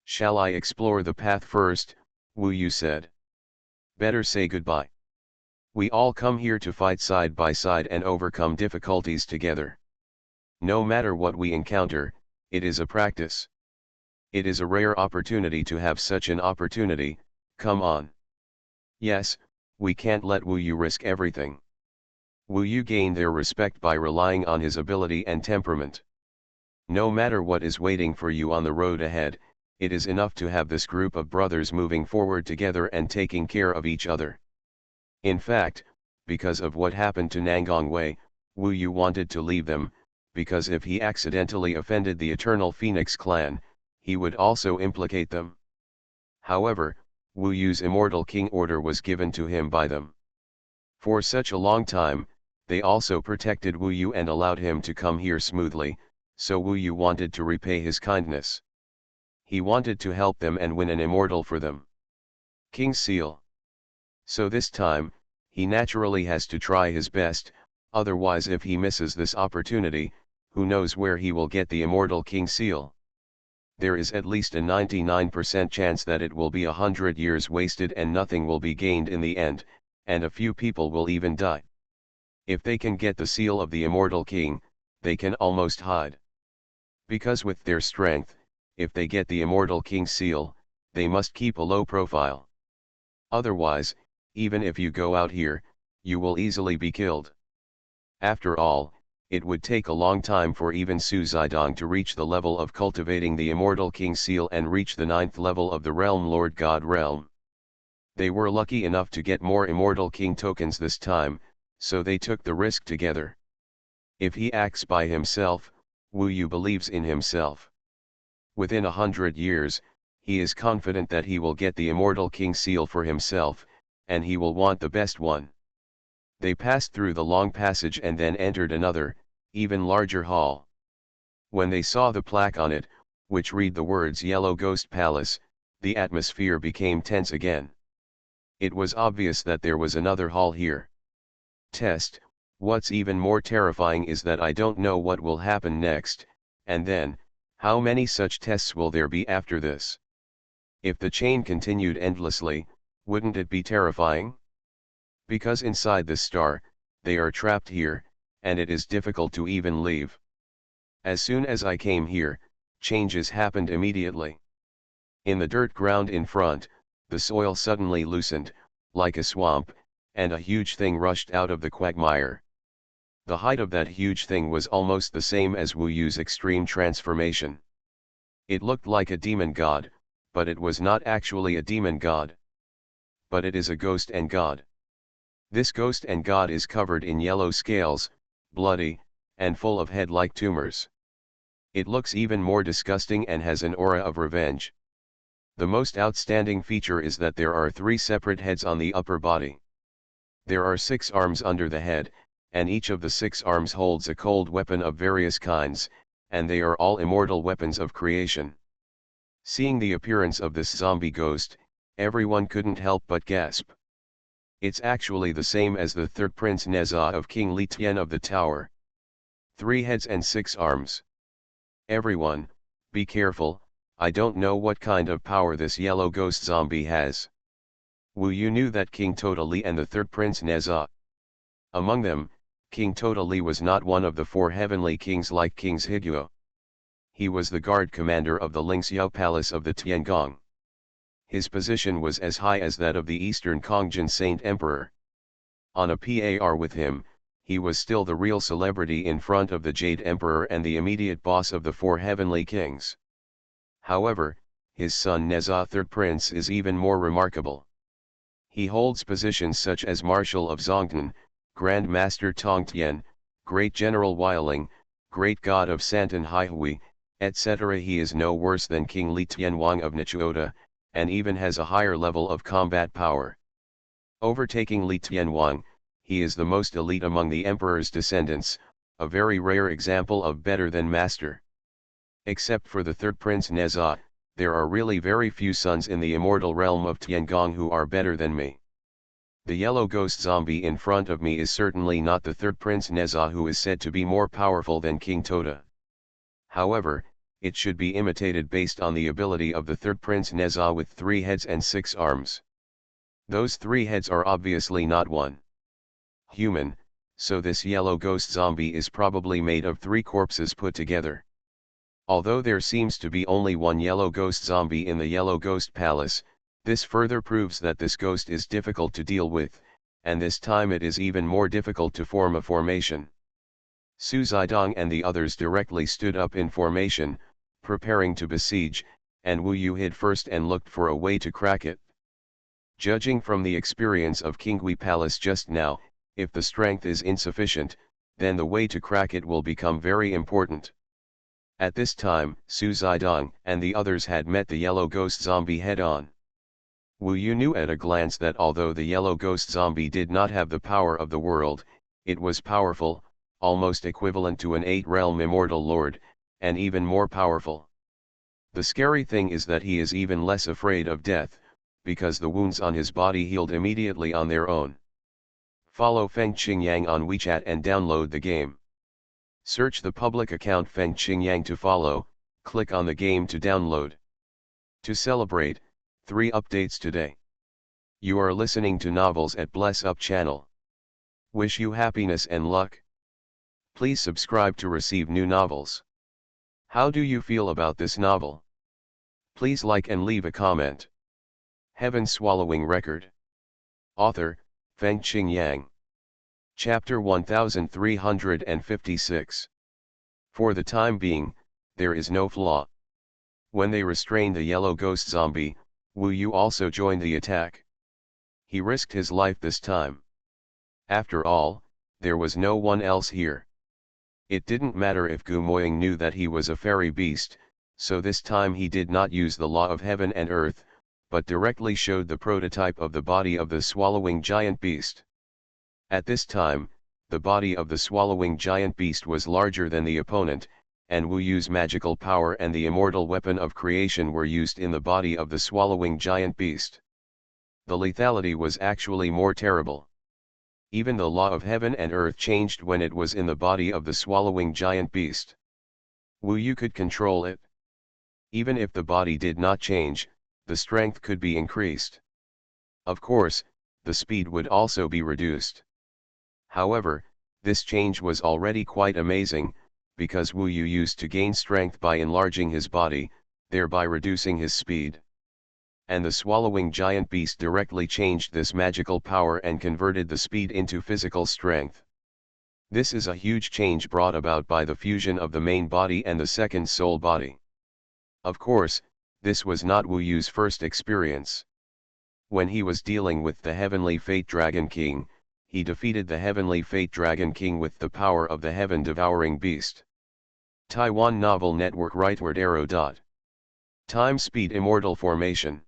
"Shall I explore the path first?" Wu Yu said. "Better say goodbye. We all come here to fight side by side and overcome difficulties together. No matter what we encounter, it is a practice. It is a rare opportunity to have such an opportunity, come on." Yes, we can't let Wu Yu risk everything. Wu Yu gained their respect by relying on his ability and temperament. No matter what is waiting for you on the road ahead, it is enough to have this group of brothers moving forward together and taking care of each other. In fact, because of what happened to Nangang Wei, Wu Yu wanted to leave them, because if he accidentally offended the Eternal Phoenix clan, he would also implicate them. However, Wu Yu's Immortal King order was given to him by them. For such a long time, they also protected Wu Yu and allowed him to come here smoothly, so Wu Yu wanted to repay his kindness. He wanted to help them and win an immortal for them. King Seal. So this time, he naturally has to try his best, otherwise if he misses this opportunity, who knows where he will get the Immortal King Seal. There is at least a 99% chance that it will be 100 years wasted and nothing will be gained in the end, and a few people will even die. If they can get the seal of the Immortal King, they can almost hide. Because with their strength, if they get the Immortal King seal, they must keep a low profile. Otherwise, even if you go out here, you will easily be killed. After all, it would take a long time for even Su Zidong to reach the level of cultivating the Immortal King seal and reach the 9th level of the Realm Lord God realm. They were lucky enough to get more Immortal King tokens this time, so they took the risk together. If he acts by himself, Wu Yu believes in himself. Within 100 years, he is confident that he will get the Immortal King seal for himself, and he will want the best one. They passed through the long passage and then entered another, even larger hall. When they saw the plaque on it, which read the words Yellow Ghost Palace, the atmosphere became tense again. It was obvious that there was another hall here. Test. What's even more terrifying is that I don't know what will happen next, and then, how many such tests will there be after this? If the chain continued endlessly, wouldn't it be terrifying? Because inside this star, they are trapped here, and it is difficult to even leave. As soon as I came here, changes happened immediately. In the dirt ground in front, the soil suddenly loosened, like a swamp, and a huge thing rushed out of the quagmire. The height of that huge thing was almost the same as Wu Yu's extreme transformation. It looked like a demon god, but it was not actually a demon god. But it is a ghost and god. This ghost and god is covered in yellow scales, bloody, and full of head-like tumors. It looks even more disgusting and has an aura of revenge. The most outstanding feature is that there are 3 separate heads on the upper body. There are 6 arms under the head, and each of the 6 arms holds a cold weapon of various kinds, and they are all immortal weapons of creation. Seeing the appearance of this zombie ghost, everyone couldn't help but gasp. It's actually the same as the third Prince Neza of King Li Tian of the Tower. 3 heads and 6 arms. Everyone, be careful, I don't know what kind of power this yellow ghost zombie has. Wu Yu knew that King Totally and the third Prince Neza. Among them, King Totally was not one of the 4 heavenly kings like Kings Higuo. He was the guard commander of the Lingxiao Palace of the Tiangong. His position was as high as that of the Eastern Kongjin Saint Emperor. On a par with him, he was still the real celebrity in front of the Jade Emperor and the immediate boss of the 4 heavenly kings. However, his son Neza Third Prince is even more remarkable. He holds positions such as Marshal of Zongtan, Grand Master Tongtian, Great General Weiling, Great God of Santan Haihui, etc. He is no worse than King Li Tianwang of Nichuota, and even has a higher level of combat power. Overtaking Li Tianwang, he is the most elite among the emperor's descendants, a very rare example of better than master. Except for the third Prince Neza, there are really very few sons in the immortal realm of Tiangong who are better than me. The yellow ghost zombie in front of me is certainly not the third Prince Neza, who is said to be more powerful than King Tota. However, it should be imitated based on the ability of the third Prince Neza with 3 heads and 6 arms. Those 3 heads are obviously not one human, so this yellow ghost zombie is probably made of 3 corpses put together. Although there seems to be only one yellow ghost zombie in the Yellow Ghost Palace, this further proves that this ghost is difficult to deal with, and this time it is even more difficult to form a formation. Su Zidong and the others directly stood up in formation, preparing to besiege, and Wu Yu hid first and looked for a way to crack it. Judging from the experience of Qinghui Palace just now, if the strength is insufficient, then the way to crack it will become very important. At this time, Su Zidong and the others had met the yellow ghost zombie head-on. Wu Yu knew at a glance that although the yellow ghost zombie did not have the power of the world, it was powerful, almost equivalent to an 8-realm immortal lord, and even more powerful. The scary thing is that he is even less afraid of death, because the wounds on his body healed immediately on their own. Follow Feng Qingyang on WeChat and download the game. Search the public account Feng Qingyang to follow, click on the game to download. To celebrate, 3 updates today. You are listening to Novels at Bless Up channel. Wish you happiness and luck. Please subscribe to receive new novels. How do you feel about this novel? Please like and leave a comment. Heaven Swallowing Record. Author, Feng Qingyang. Chapter 1356. For the time being, there is no flaw. When they restrained the yellow ghost zombie, Wu Yu also joined the attack. He risked his life this time. After all, there was no one else here. It didn't matter if Gu Moying knew that he was a fairy beast, so this time he did not use the law of heaven and earth, but directly showed the prototype of the body of the swallowing giant beast. At this time, the body of the swallowing giant beast was larger than the opponent, and Wu Yu's magical power and the immortal weapon of creation were used in the body of the swallowing giant beast. The lethality was actually more terrible. Even the law of heaven and earth changed when it was in the body of the swallowing giant beast. Wu Yu could control it. Even if the body did not change, the strength could be increased. Of course, the speed would also be reduced. However, this change was already quite amazing, because Wu Yu used to gain strength by enlarging his body, thereby reducing his speed. And the swallowing giant beast directly changed this magical power and converted the speed into physical strength. This is a huge change brought about by the fusion of the main body and the second soul body. Of course, this was not Wu Yu's first experience. When he was dealing with the Heavenly Fate Dragon King, he defeated the Heavenly Fate Dragon King with the power of the Heaven-Devouring Beast. Taiwan Novel Network Rightward Arrow. Time Speed Immortal Formation.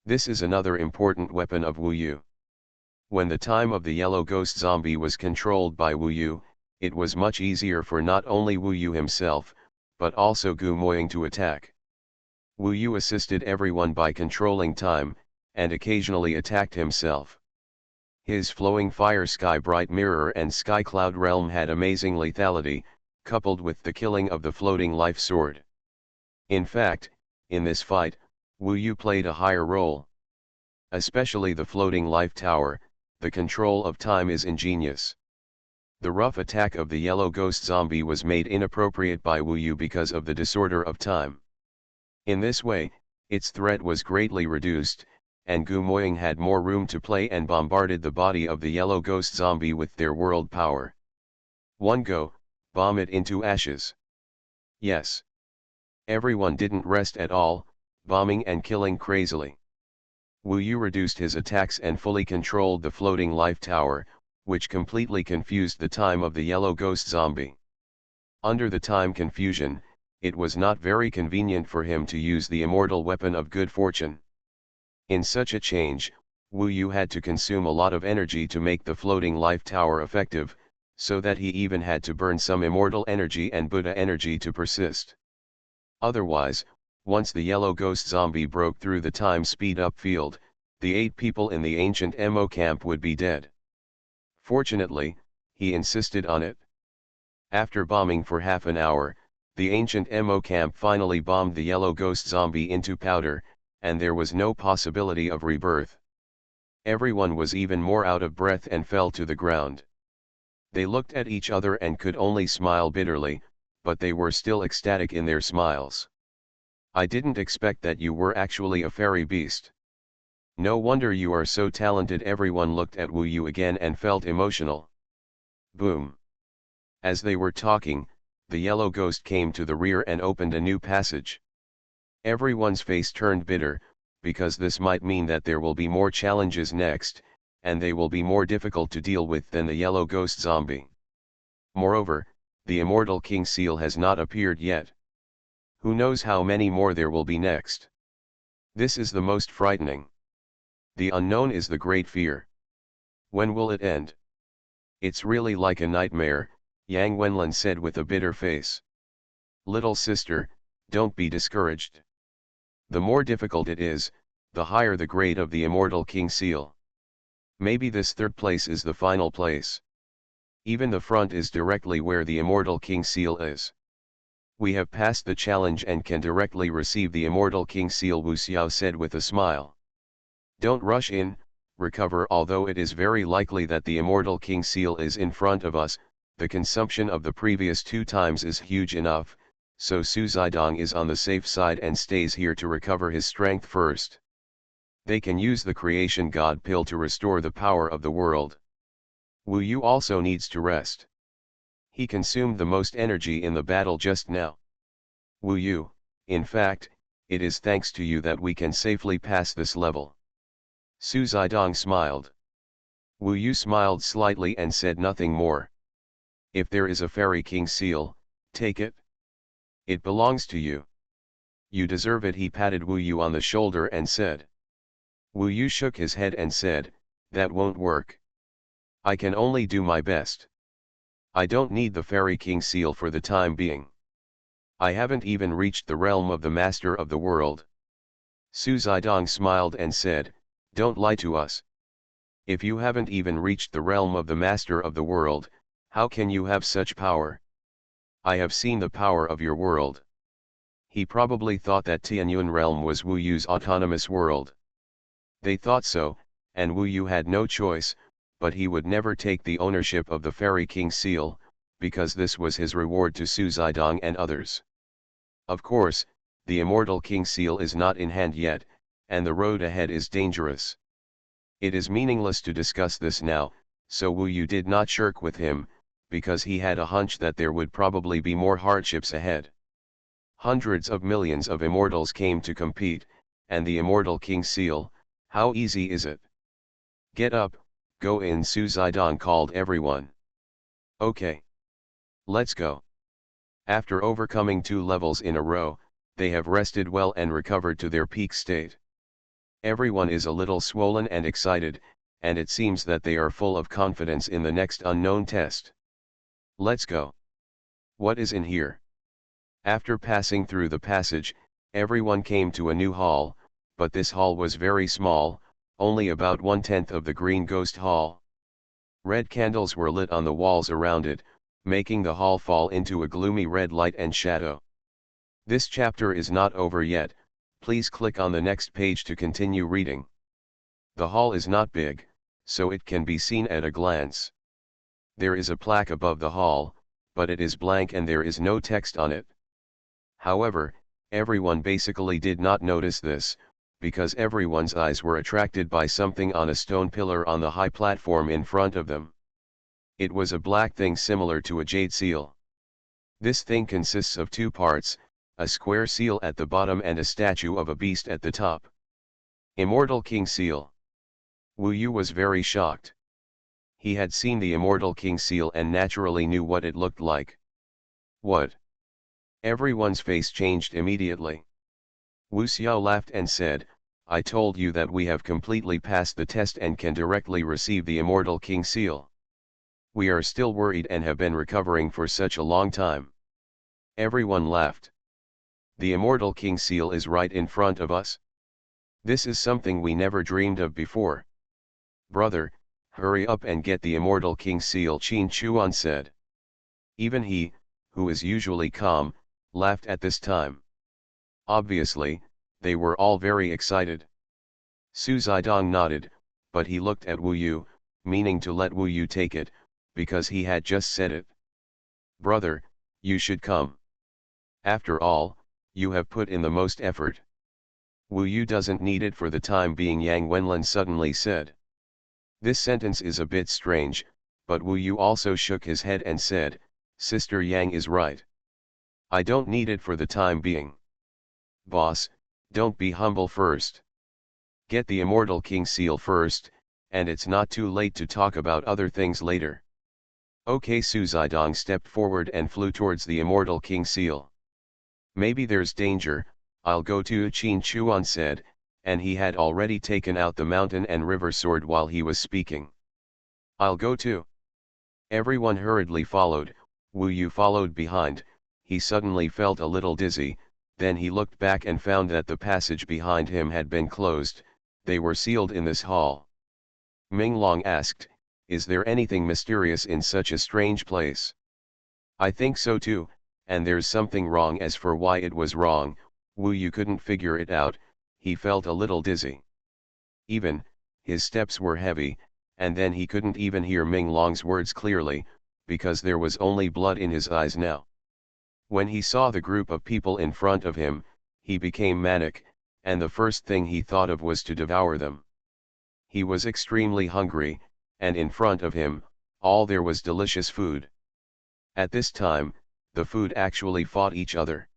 This is another important weapon of Wu Yu. When the time of the Yellow Ghost Zombie was controlled by Wu Yu, it was much easier for not only Wu Yu himself, but also Gu Moying to attack. Wu Yu assisted everyone by controlling time, and occasionally attacked himself. His flowing fire sky bright mirror and sky cloud realm had amazing lethality, coupled with the killing of the floating life sword. In fact, in this fight, Wu Yu played a higher role. Especially the floating life tower, the control of time is ingenious. The rough attack of the yellow ghost zombie was made inappropriate by Wu Yu because of the disorder of time. In this way, its threat was greatly reduced, and Gu Moying had more room to play and bombarded the body of the yellow ghost zombie with their world power. One go, bomb it into ashes. Yes. Everyone didn't rest at all, bombing and killing crazily. Wu Yu reduced his attacks and fully controlled the floating life tower, which completely confused the time of the yellow ghost zombie. Under the time confusion, it was not very convenient for him to use the immortal weapon of good fortune. In such a change, Wu Yu had to consume a lot of energy to make the floating life tower effective, so that he even had to burn some immortal energy and Buddha energy to persist. Otherwise, once the yellow ghost zombie broke through the time speed-up field, the 8 people in the ancient Mo camp would be dead. Fortunately, he insisted on it. After bombing for half an hour, the ancient Mo camp finally bombed the yellow ghost zombie into powder, and there was no possibility of rebirth. Everyone was even more out of breath and fell to the ground. They looked at each other and could only smile bitterly, but they were still ecstatic in their smiles. I didn't expect that you were actually a fairy beast. No wonder you are so talented. Everyone looked at Wu Yu again and felt emotional. Boom. As they were talking, the yellow ghost came to the rear and opened a new passage. Everyone's face turned bitter, because this might mean that there will be more challenges next, and they will be more difficult to deal with than the yellow ghost zombie. Moreover, the immortal king seal has not appeared yet. Who knows how many more there will be next? This is the most frightening. The unknown is the great fear. When will it end? It's really like a nightmare, Yang Wenlin said with a bitter face. Little sister, don't be discouraged. The more difficult it is, the higher the grade of the immortal king seal. Maybe this 3rd place is the final place. Even the front is directly where the immortal king seal is. We have passed the challenge and can directly receive the immortal king seal, Wu Xiao said with a smile. Don't rush in, recover. Although it is very likely that the immortal king seal is in front of us, the consumption of the previous 2 times is huge enough, so Su Zidong is on the safe side and stays here to recover his strength first. They can use the creation god pill to restore the power of the world. Wu Yu also needs to rest. He consumed the most energy in the battle just now. Wu Yu, in fact, it is thanks to you that we can safely pass this level. Su Zidong smiled. Wu Yu smiled slightly and said nothing more. If there is a fairy king seal, take it. It belongs to you. You deserve it. He patted Wu Yu on the shoulder and said. Wu Yu shook his head and said, that won't work. I can only do my best. I don't need the fairy king seal for the time being. I haven't even reached the realm of the master of the world. Su Zidong smiled and said, don't lie to us. If you haven't even reached the realm of the master of the world, how can you have such power? I have seen the power of your world. He probably thought that Tianyun realm was Wu Yu's autonomous world. They thought so, and Wu Yu had no choice, but he would never take the ownership of the Fairy King seal, because this was his reward to Su Zidong and others. Of course, the immortal King seal is not in hand yet, and the road ahead is dangerous. It is meaningless to discuss this now, so Wu Yu did not shirk with him, because he had a hunch that there would probably be more hardships ahead. Hundreds of millions of immortals came to compete, and the immortal King seal, how easy is it? Get up, go in, Su Zidong called everyone. Okay. Let's go. After overcoming 2 levels in a row, they have rested well and recovered to their peak state. Everyone is a little swollen and excited, and it seems that they are full of confidence in the next unknown test. Let's go. What is in here? After passing through the passage, everyone came to a new hall, but this hall was very small, only about 1/10 of the green ghost hall. Red candles were lit on the walls around it, making the hall fall into a gloomy red light and shadow. This chapter is not over yet, please click on the next page to continue reading. The hall is not big, so it can be seen at a glance. There is a plaque above the hall, but it is blank and there is no text on it. However, everyone basically did not notice this, because everyone's eyes were attracted by something on a stone pillar on the high platform in front of them. It was a black thing similar to a jade seal. This thing consists of 2 parts, a square seal at the bottom and a statue of a beast at the top. Immortal King Seal. Wu Yu was very shocked. He had seen the Immortal King Seal and naturally knew what it looked like. What? Everyone's face changed immediately. Wu Xiao laughed and said, I told you that we have completely passed the test and can directly receive the Immortal King Seal. We are still worried and have been recovering for such a long time. Everyone laughed. The Immortal King Seal is right in front of us. This is something we never dreamed of before. Brother, hurry up and get the Immortal King Seal, Qin Chuan said. Even he, who is usually calm, laughed at this time. Obviously, they were all very excited. Su Zidong nodded, but he looked at Wu Yu, meaning to let Wu Yu take it, because he had just said it. Brother, you should come. After all, you have put in the most effort. Wu Yu doesn't need it for the time being, Yang Wenlin suddenly said. This sentence is a bit strange, but Wu Yu also shook his head and said, Sister Yang is right. I don't need it for the time being. Boss, don't be humble first. Get the Immortal King Seal first, and it's not too late to talk about other things later. Okay, Su Zidong stepped forward and flew towards the Immortal King Seal. Maybe there's danger, I'll go to, Qin Chuan said, and he had already taken out the mountain and river sword while he was speaking. I'll go too. Everyone hurriedly followed. Wu Yu followed behind. He suddenly felt a little dizzy, then he looked back and found that the passage behind him had been closed. They were sealed in this hall. Ming Long asked, is there anything mysterious in such a strange place? I think so too, and there's something wrong. As for why it was wrong, Wu Yu couldn't figure it out. He felt a little dizzy. His steps were heavy, and then he couldn't even hear Ming Long's words clearly, because there was only blood in his eyes now. When he saw the group of people in front of him, he became manic, and the first thing he thought of was to devour them. He was extremely hungry, and in front of him, all there was delicious food. At this time, the food actually fought each other.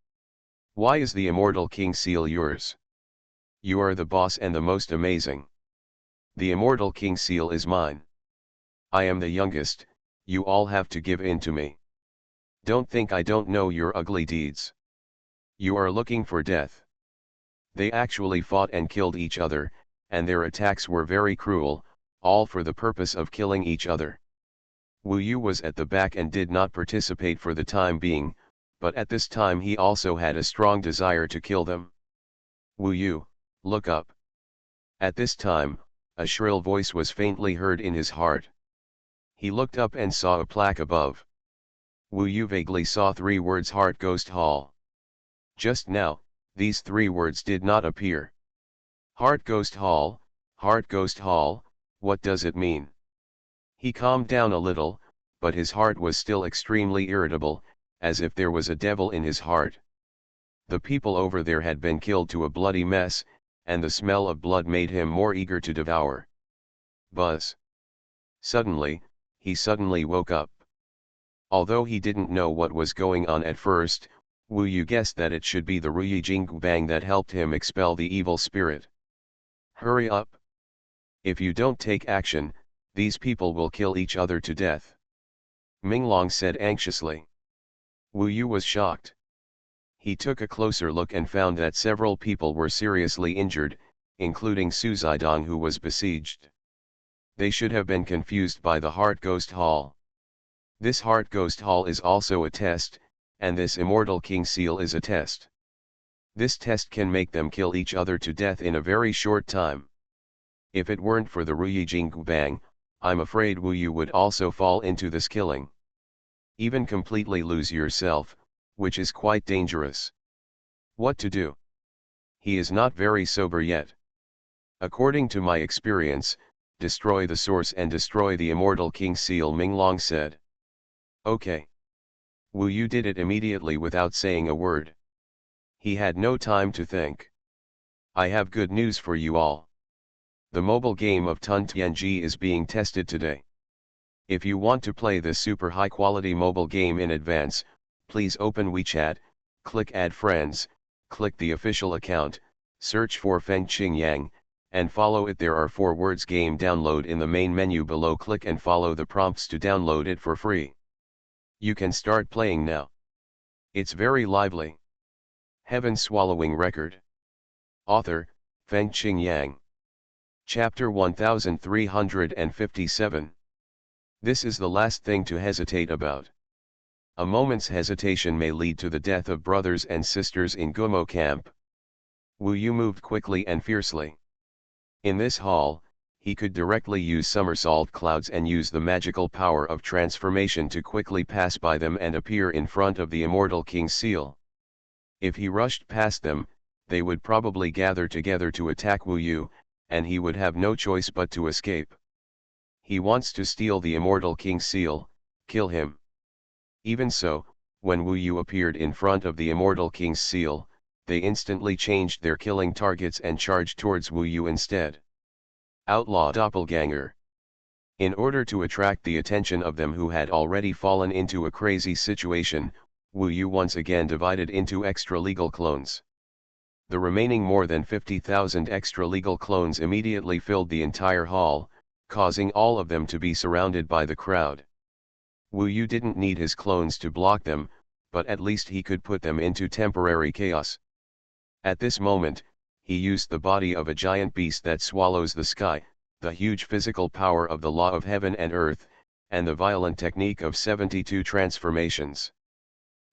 Why is the Immortal King Seal yours? You are the boss and the most amazing. The Immortal King Seal is mine. I am the youngest, you all have to give in to me. Don't think I don't know your ugly deeds. You are looking for death. They actually fought and killed each other, and their attacks were very cruel, all for the purpose of killing each other. Wu Yu was at the back and did not participate for the time being, but at this time he also had a strong desire to kill them. Wu Yu, look up. At this time, a shrill voice was faintly heard in his heart. He looked up and saw a plaque above. Wu Yu vaguely saw 3 words Heart Ghost Hall. Just now, these 3 words did not appear. Heart Ghost Hall, Heart Ghost Hall, What does it mean? He calmed down a little, but his heart was still extremely irritable, as if there was a devil in his heart. The people over there had been killed to a bloody mess, and the smell of blood made him more eager to devour. Buzz. Suddenly, he suddenly woke up. Although he didn't know what was going on at first, Wu Yu guessed that it should be the Ruyi Jingbang that helped him expel the evil spirit. Hurry up! If you don't take action, these people will kill each other to death. Minglong said anxiously. Wu Yu was shocked. He took a closer look and found that several people were seriously injured, including Su Zidong, who was besieged. They should have been confused by the Heart Ghost Hall. This Heart Ghost Hall is also a test, and this Immortal King Seal is a test. This test can make them kill each other to death in a very short time. If it weren't for the Ruyi Jingbang, I'm afraid Wu Yu would also fall into this killing. Even completely lose yourself, which is quite dangerous. What to do? He is not very sober yet. According to my experience, destroy the source and destroy the Immortal King Seal, Minglong said. Okay. Wu Yu did it immediately without saying a word. He had no time to think. I have good news for you all. The mobile game of Tun Tianji is being tested today. If you want to play this super high quality mobile game in advance, please open WeChat, click Add Friends, click the official account, search for Feng Qingyang, and follow it. There are 4 words game download in the main menu below. Click and follow the prompts to download it for free. You can start playing now. It's very lively. Heaven Swallowing Record. Author, Feng Qingyang. Chapter 1357. This is the last thing to hesitate about. A moment's hesitation may lead to the death of brothers and sisters in Gumo camp. Wu Yu moved quickly and fiercely. In this hall, he could directly use somersault clouds and use the magical power of transformation to quickly pass by them and appear in front of the Immortal King Seal. If he rushed past them, they would probably gather together to attack Wu Yu, and he would have no choice but to escape. He wants to steal the Immortal King Seal, kill him. Even so, when Wu Yu appeared in front of the Immortal King's Seal, they instantly changed their killing targets and charged towards Wu Yu instead. Outlaw Doppelganger. In order to attract the attention of them who had already fallen into a crazy situation, Wu Yu once again divided into extra-legal clones. The remaining more than 50,000 extra-legal clones immediately filled the entire hall, causing all of them to be surrounded by the crowd. Wu Yu didn't need his clones to block them, but at least he could put them into temporary chaos. At this moment, he used the body of a giant beast that swallows the sky, the huge physical power of the law of heaven and earth, and the violent technique of 72 transformations.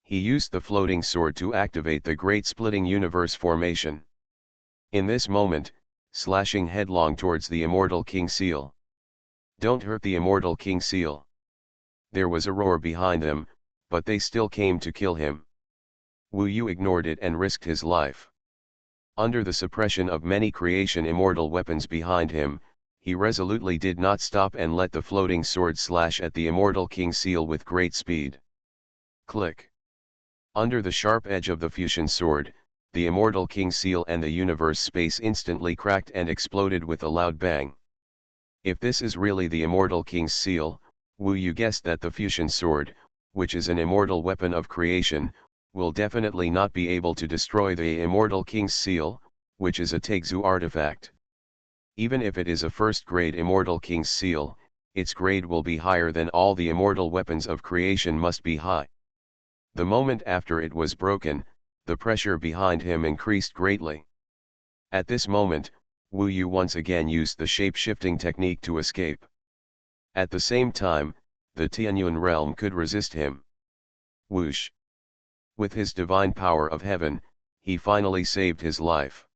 He used the floating sword to activate the great splitting universe formation. In this moment, slashing headlong towards the Immortal King Seal. Don't hurt the Immortal King Seal. There was a roar behind them, but they still came to kill him. Wu Yu ignored it and risked his life. Under the suppression of many creation immortal weapons behind him, he resolutely did not stop and let the floating sword slash at the Immortal King Seal with great speed. Click. Under the sharp edge of the fusion sword, the Immortal King Seal and the universe space instantly cracked and exploded with a loud bang. If this is really the Immortal King's Seal, Wu Yu guessed that the fusion sword, which is an immortal weapon of creation, will definitely not be able to destroy the Immortal King's Seal, which is a Taixu artifact. Even if it is a first-grade Immortal King's Seal, its grade will be higher than all the immortal weapons of creation must be high. The moment after it was broken, the pressure behind him increased greatly. At this moment, Wu Yu once again used the shape-shifting technique to escape. At the same time, the Tianyun realm could resist him. Whoosh! With his divine power of heaven, he finally saved his life.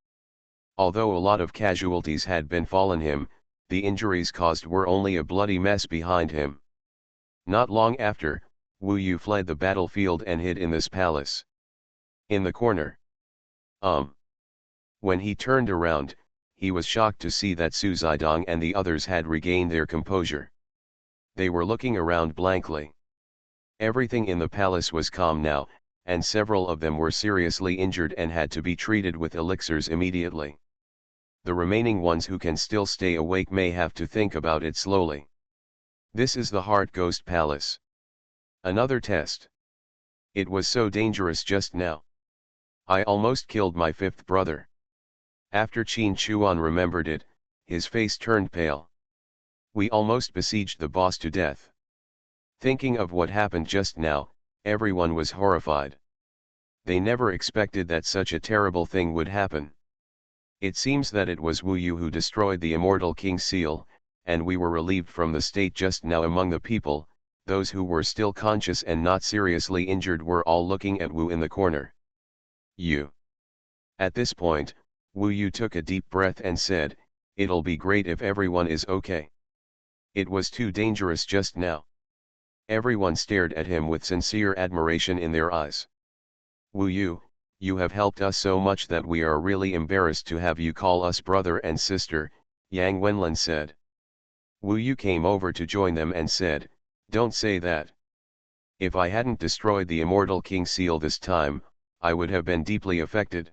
Although a lot of casualties had befallen him, the injuries caused were only a bloody mess behind him. Not long after, Wu Yu fled the battlefield and hid in this palace. In the corner. When he turned around, he was shocked to see that Su Zidong and the others had regained their composure. They were looking around blankly. Everything in the palace was calm now, and several of them were seriously injured and had to be treated with elixirs immediately. The remaining ones who can still stay awake may have to think about it slowly. This is the Heart Ghost Palace. Another test. It was so dangerous just now. I almost killed my fifth brother. After Xuanhuan remembered it, his face turned pale. We almost besieged the boss to death. Thinking of what happened just now, everyone was horrified. They never expected that such a terrible thing would happen. It seems that it was Wu Yu who destroyed the Immortal King Seal, and we were relieved from the state just now. Among the people, those who were still conscious and not seriously injured were all looking at Wu in the corner. You. At this point, Wu Yu took a deep breath and said, "It'll be great if everyone is okay." It was too dangerous just now. Everyone stared at him with sincere admiration in their eyes. Wu Yu, you have helped us so much that we are really embarrassed to have you call us brother and sister, Yang Wenlin said. Wu Yu came over to join them and said, "Don't say that. If I hadn't destroyed the Immortal King Seal this time, I would have been deeply affected.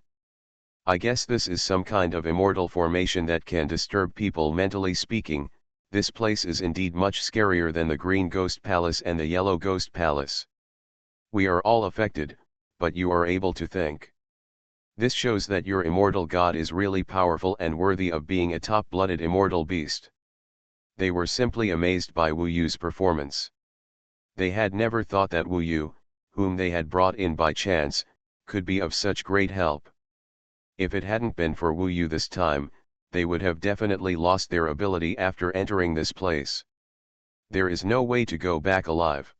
I guess this is some kind of immortal formation that can disturb people mentally speaking. This place is indeed much scarier than the Green Ghost Palace and the Yellow Ghost Palace. We are all affected, but you are able to think. This shows that your immortal god is really powerful and worthy of being a top-blooded immortal beast." They were simply amazed by Wu Yu's performance. They had never thought that Wu Yu, whom they had brought in by chance, could be of such great help. If it hadn't been for Wu Yu this time, they would have definitely lost their ability after entering this place. There is no way to go back alive.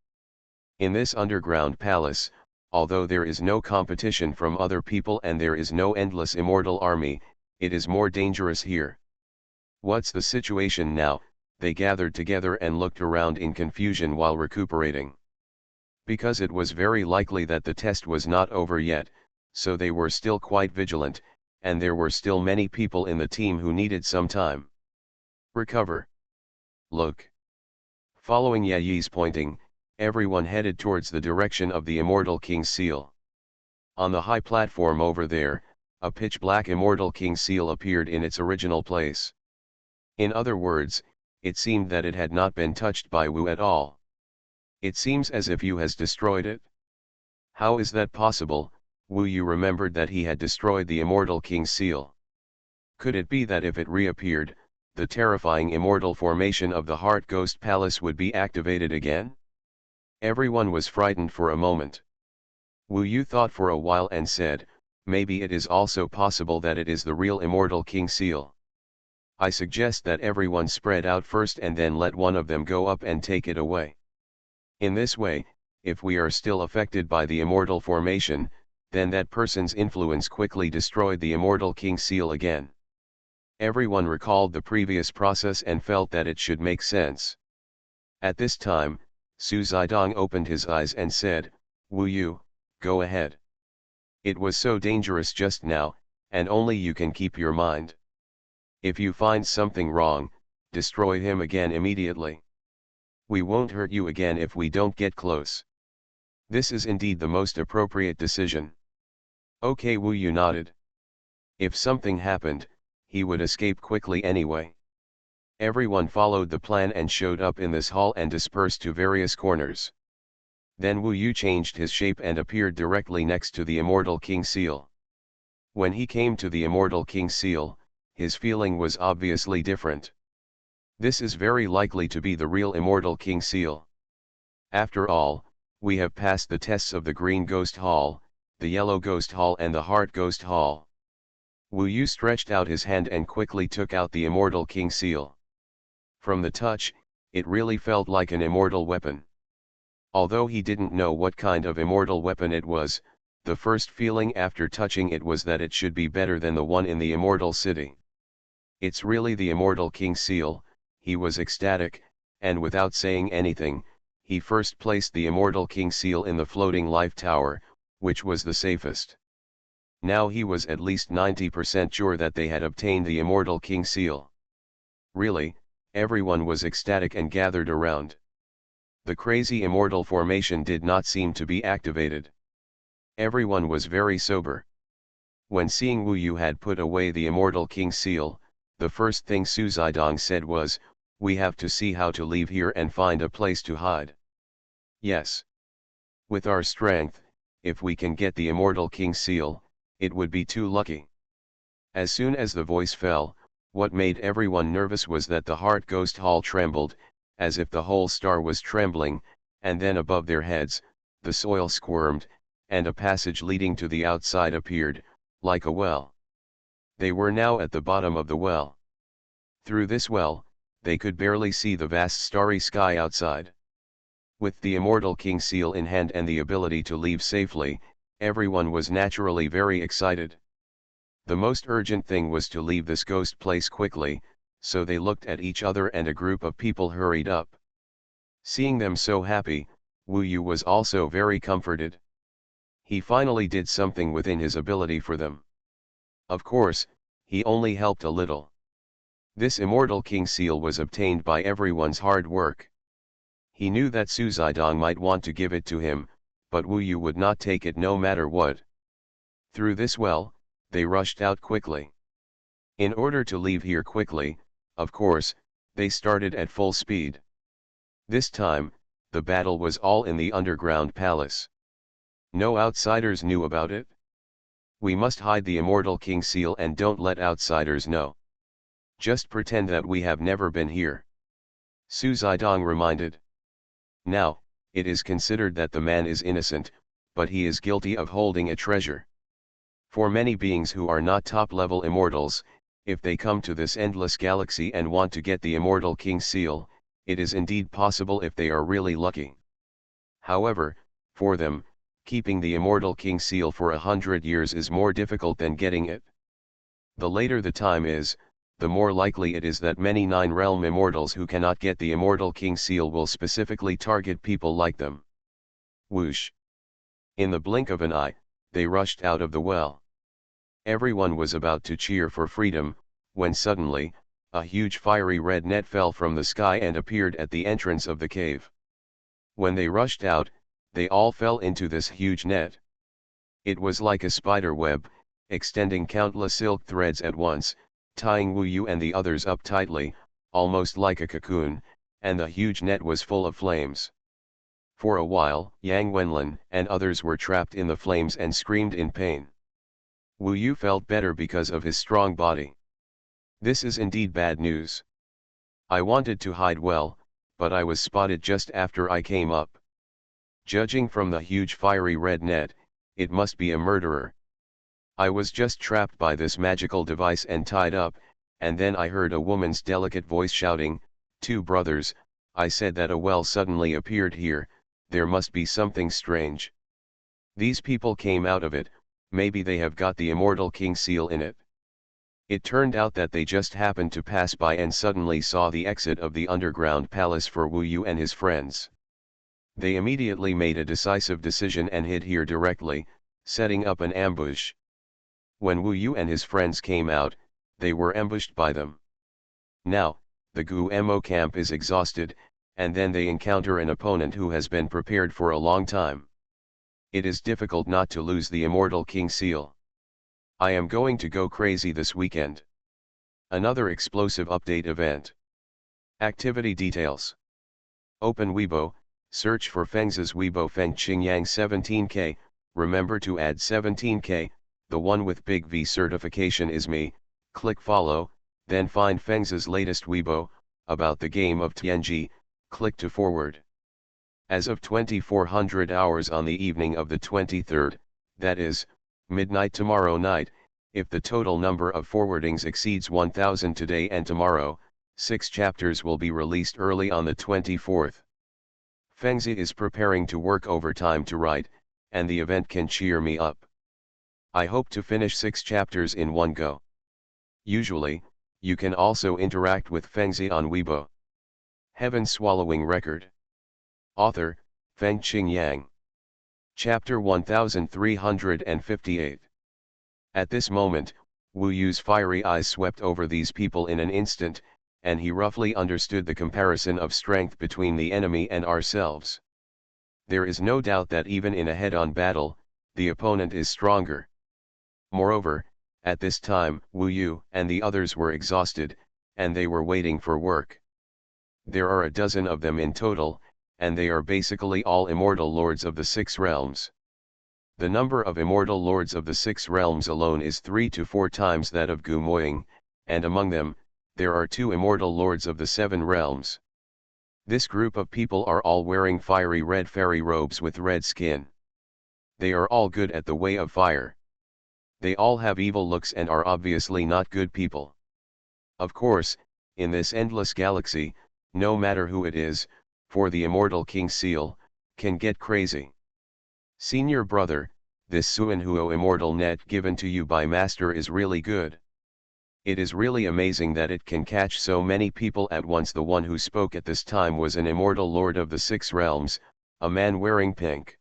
In this underground palace, although there is no competition from other people and there is no endless immortal army, it is more dangerous here. What's the situation now? They gathered together and looked around in confusion while recuperating. Because it was very likely that the test was not over yet, so they were still quite vigilant, and there were still many people in the team who needed some time. Recover. Look. Following Yayi's pointing, everyone headed towards the direction of the Immortal King Seal. On the high platform over there, a pitch-black Immortal King Seal appeared in its original place. In other words, it seemed that it had not been touched by Wu at all. It seems as if Yu has destroyed it. How is that possible? Wu Yu remembered that he had destroyed the Immortal King Seal. Could it be that if it reappeared, the terrifying immortal formation of the Heart Ghost Palace would be activated again? Everyone was frightened for a moment. Wu Yu thought for a while and said, "Maybe it is also possible that it is the real Immortal King Seal. I suggest that everyone spread out first and then let one of them go up and take it away. In this way, if we are still affected by the immortal formation, then that person's influence quickly destroyed the Immortal King Seal again." Everyone recalled the previous process and felt that it should make sense. At this time, Su Zidong opened his eyes and said, "Wu Yu, go ahead. It was so dangerous just now, and only you can keep your mind. If you find something wrong, destroy him again immediately. We won't hurt you again if we don't get close. This is indeed the most appropriate decision." Okay, Wu Yu nodded. If something happened, he would escape quickly anyway. Everyone followed the plan and showed up in this hall and dispersed to various corners. Then Wu Yu changed his shape and appeared directly next to the Immortal King Seal. When he came to the Immortal King Seal, his feeling was obviously different. This is very likely to be the real Immortal King Seal. After all, we have passed the tests of the Green Ghost Hall, the Yellow Ghost Hall and the Heart Ghost Hall. Wu Yu stretched out his hand and quickly took out the Immortal King Seal. From the touch, it really felt like an immortal weapon. Although he didn't know what kind of immortal weapon it was, the first feeling after touching it was that it should be better than the one in the Immortal City. It's really the Immortal King Seal. He was ecstatic, and without saying anything, he first placed the Immortal King Seal in the floating life tower, which was the safest. Now he was at least 90% sure that they had obtained the Immortal King Seal. Really, everyone was ecstatic and gathered around. The crazy immortal formation did not seem to be activated. Everyone was very sober. When seeing Wu Yu had put away the Immortal King Seal, the first thing Su Zidong said was, "We have to see how to leave here and find a place to hide." Yes. With our strength, if we can get the Immortal King Seal, it would be too lucky. As soon as the voice fell, what made everyone nervous was that the Heart Ghost Hall trembled, as if the whole star was trembling, and then above their heads, the soil squirmed, and a passage leading to the outside appeared, like a well. They were now at the bottom of the well. Through this well, they could barely see the vast starry sky outside. With the Immortal King Seal in hand and the ability to leave safely, everyone was naturally very excited. The most urgent thing was to leave this ghost place quickly, so they looked at each other and a group of people hurried up. Seeing them so happy, Wu Yu was also very comforted. He finally did something within his ability for them. Of course, he only helped a little. This Immortal King Seal was obtained by everyone's hard work. He knew that Su Zidong might want to give it to him, but Wu Yu would not take it no matter what. Through this well, they rushed out quickly. In order to leave here quickly, of course, they started at full speed. This time, the battle was all in the underground palace. No outsiders knew about it. We must hide the Immortal King Seal and don't let outsiders know. Just pretend that we have never been here. Su Zidong reminded. Now, it is considered that the man is innocent, but he is guilty of holding a treasure. For many beings who are not top-level immortals, if they come to this endless galaxy and want to get the Immortal King Seal, it is indeed possible if they are really lucky. However, for them, keeping the Immortal King Seal for 100 years is more difficult than getting it. The later the time is, the more likely it is that many Nine-Realm Immortals who cannot get the Immortal King Seal will specifically target people like them. Whoosh! In the blink of an eye, they rushed out of the well. Everyone was about to cheer for freedom, when suddenly, a huge fiery red net fell from the sky and appeared at the entrance of the cave. When they rushed out, they all fell into this huge net. It was like a spider web, extending countless silk threads at once, tying Wu Yu and the others up tightly, almost like a cocoon, and the huge net was full of flames. For a while, Yang Wenlin and others were trapped in the flames and screamed in pain. Wu Yu felt better because of his strong body. This is indeed bad news. I wanted to hide well, but I was spotted just after I came up. Judging from the huge fiery red net, it must be a murderer. I was just trapped by this magical device and tied up, and then I heard a woman's delicate voice shouting, "Two brothers," I said that a well suddenly appeared here, there must be something strange. These people came out of it, maybe they have got the Immortal King Seal in it. It turned out that they just happened to pass by and suddenly saw the exit of the underground palace for Wu Yu and his friends. They immediately made a decisive decision and hid here directly, setting up an ambush. When Wu Yu and his friends came out, they were ambushed by them. Now, the Gumo camp is exhausted, and then they encounter an opponent who has been prepared for a long time. It is difficult not to lose the Immortal King Seal. I am going to go crazy this weekend. Another explosive update event. Activity details. Open Weibo, search for Fengzi's Weibo Feng Qingyang 17K, remember to add 17K, the one with big V certification is me, click follow, then find Fengzi's latest Weibo, about the game of Tianji, click to forward. As of 2400 hours on the evening of the 23rd, that is, midnight tomorrow night, if the total number of forwardings exceeds 1000 today and tomorrow, 6 chapters will be released early on the 24th. Fengzi is preparing to work overtime to write, and the event can cheer me up. I hope to finish 6 chapters in one go. Usually, you can also interact with Fengzi on Weibo. Heaven Swallowing Record. Author, Feng Qingyang. Chapter 1358. At this moment, Wu Yu's fiery eyes swept over these people in an instant, and he roughly understood the comparison of strength between the enemy and ourselves. There is no doubt that even in a head-on battle, the opponent is stronger. Moreover, at this time, Wu Yu and the others were exhausted, and they were waiting for work. There are a dozen of them in total, and they are basically all immortal lords of the 6 realms. The number of immortal lords of the 6 realms alone is 3 to 4 times that of Gu Moying, and among them, there are 2 immortal lords of the 7 realms. This group of people are all wearing fiery red fairy robes with red skin. They are all good at the way of fire. They all have evil looks and are obviously not good people. Of course, in this endless galaxy, no matter who it is, for the immortal King Seal, can get crazy. Senior brother, this Xuanhuan immortal net given to you by Master is really good. It is really amazing that it can catch so many people at once. The one who spoke at this time was an immortal lord of the 6 realms, a man wearing pink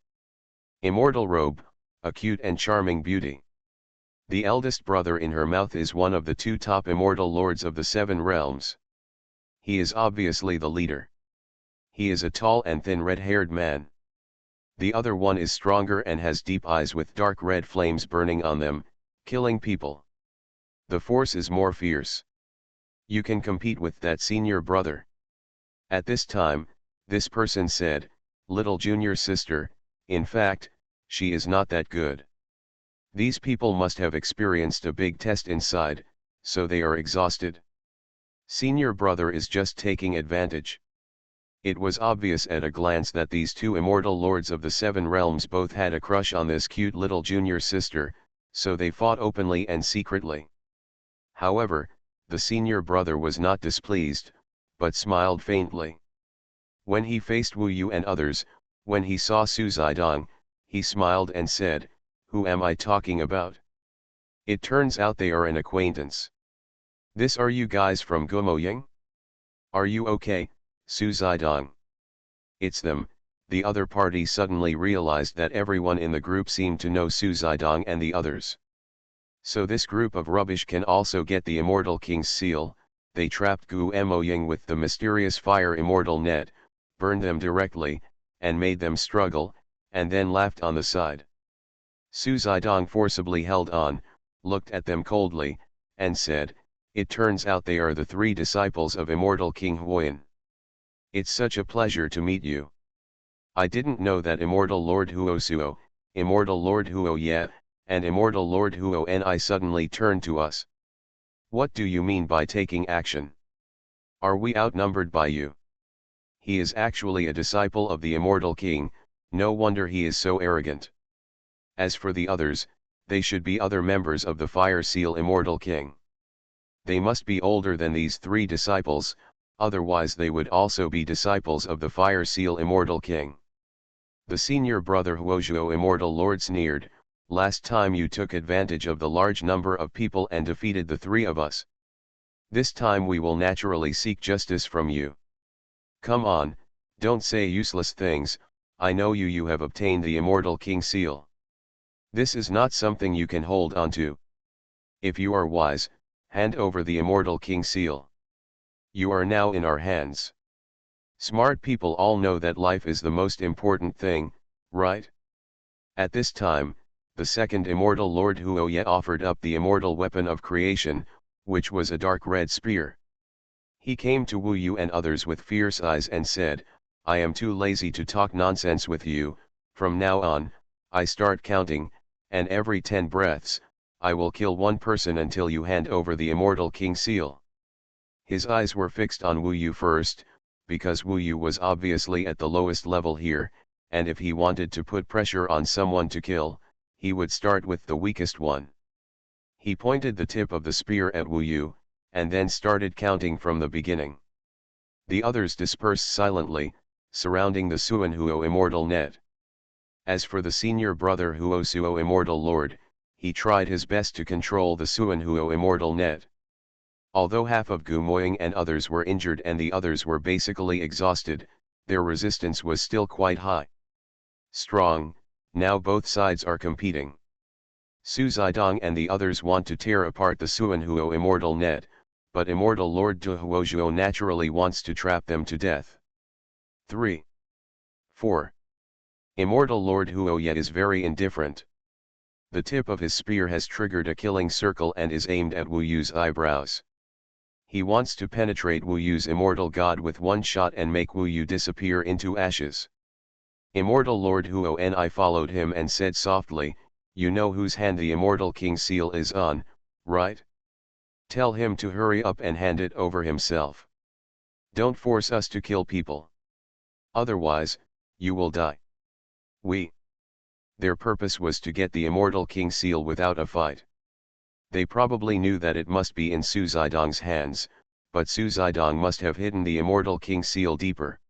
immortal robe, a cute and charming beauty. The eldest brother in her mouth is one of the 2 top immortal lords of the 7 realms. He is obviously the leader. He is a tall and thin red-haired man. The other one is stronger and has deep eyes with dark red flames burning on them, killing people. The force is more fierce. You can compete with that senior brother. At this time, this person said, little junior sister, in fact, she is not that good. These people must have experienced a big test inside, so they are exhausted. Senior brother is just taking advantage. It was obvious at a glance that these 2 immortal lords of the 7 realms both had a crush on this cute little junior sister, so they fought openly and secretly. However, the senior brother was not displeased, but smiled faintly. When he faced Wu Yu and others, when he saw Su Zidong, he smiled and said, "Who am I talking about?" It turns out they are an acquaintance. "This are you guys from Gumoying? Are you okay, Su Zidong?" "It's them." The other party suddenly realized that everyone in the group seemed to know Su Zidong and the others. So this group of rubbish can also get the Immortal King's seal. They trapped Gu Moying with the mysterious fire immortal net, burned them directly, and made them struggle, and then laughed on the side. Su Zidong forcibly held on, looked at them coldly, and said, "It turns out they are the 3 disciples of Immortal King Huoyan. It's such a pleasure to meet you. I didn't know that Immortal Lord Huosuo, Immortal Lord Huoye, and Immortal Lord Huoni suddenly turned to us. What do you mean by taking action? Are we outnumbered by you?" He is actually a disciple of the Immortal King, no wonder he is so arrogant. As for the others, they should be other members of the Fire Seal Immortal King. They must be older than these 3 disciples, otherwise they would also be disciples of the Fire Seal Immortal King. The senior brother Huozhuo Immortal Lord sneered, "Last time you took advantage of the large number of people and defeated the 3 of us. This time we will naturally seek justice from you. Come on, don't say useless things. I know you have obtained the Immortal King seal. This is not something you can hold on to. If you are wise, hand over the Immortal King seal. You are now in our hands. Smart people all know that life is the most important thing, right?" At this time, the second immortal Lord Huoye offered up the immortal weapon of creation, which was a dark red spear. He came to Wu Yu and others with fierce eyes and said, "I am too lazy to talk nonsense with you. From now on, I start counting, and every 10 breaths, I will kill 1 person until you hand over the Immortal King seal." His eyes were fixed on Wu Yu first, because Wu Yu was obviously at the lowest level here, and if he wanted to put pressure on someone to kill, he would start with the weakest one. He pointed the tip of the spear at Wu Yu, and then started counting from the beginning. The others dispersed silently, surrounding the Xuanhuo immortal net. As for the senior brother Huosuo immortal lord, he tried his best to control the Xuanhuo immortal net. Although half of Gu Moying and others were injured and the others were basically exhausted, their resistance was still quite high. Strong, now both sides are competing. Su Zidong and the others want to tear apart the Xuanhuo immortal net, but immortal Lord Du Huozhuo naturally wants to trap them to death. 3. 4. Immortal Lord Huoye is very indifferent. The tip of his spear has triggered a killing circle and is aimed at Wu Yu's eyebrows. He wants to penetrate Wu Yu's immortal god with one shot and make Wu Yu disappear into ashes. Immortal Lord Huo followed him and said softly, "You know whose hand the immortal king seal is on, right? Tell him to hurry up and hand it over himself. Don't force us to kill people. Otherwise, you will die." Their purpose was to get the immortal king seal without a fight. They probably knew that it must be in Su Zidong's hands, but Su Zidong must have hidden the immortal king seal deeper.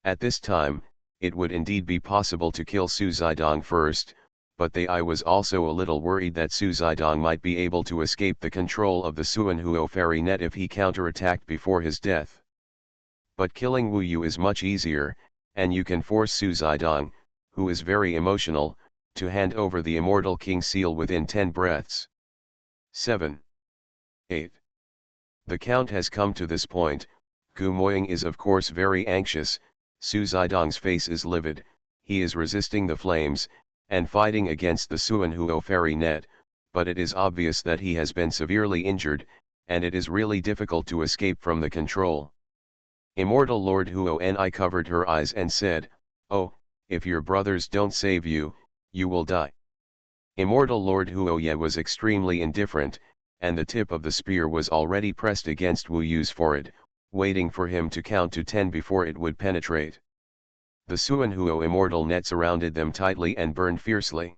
At this time, it would indeed be possible to kill Su Zidong first, but I was also a little worried that Su Zidong might be able to escape the control of the Xuanhuo fairy net if he counterattacked before his death. But killing Wu Yu is much easier, and you can force Su Zidong, who is very emotional, to hand over the immortal king seal within 10 breaths. 7. 8. The count has come to this point. Gu Moying is of course very anxious. Su Zidong's face is livid, he is resisting the flames, and fighting against the Xuanhuo fairy net, but it is obvious that he has been severely injured, and it is really difficult to escape from the control. Immortal Lord Huo covered her eyes and said, "Oh, if your brothers don't save you, you will die." Immortal Lord Huoye was extremely indifferent, and the tip of the spear was already pressed against Wu Yu's forehead, waiting for him to count to 10 before it would penetrate. The Xuanhuo immortal net surrounded them tightly and burned fiercely.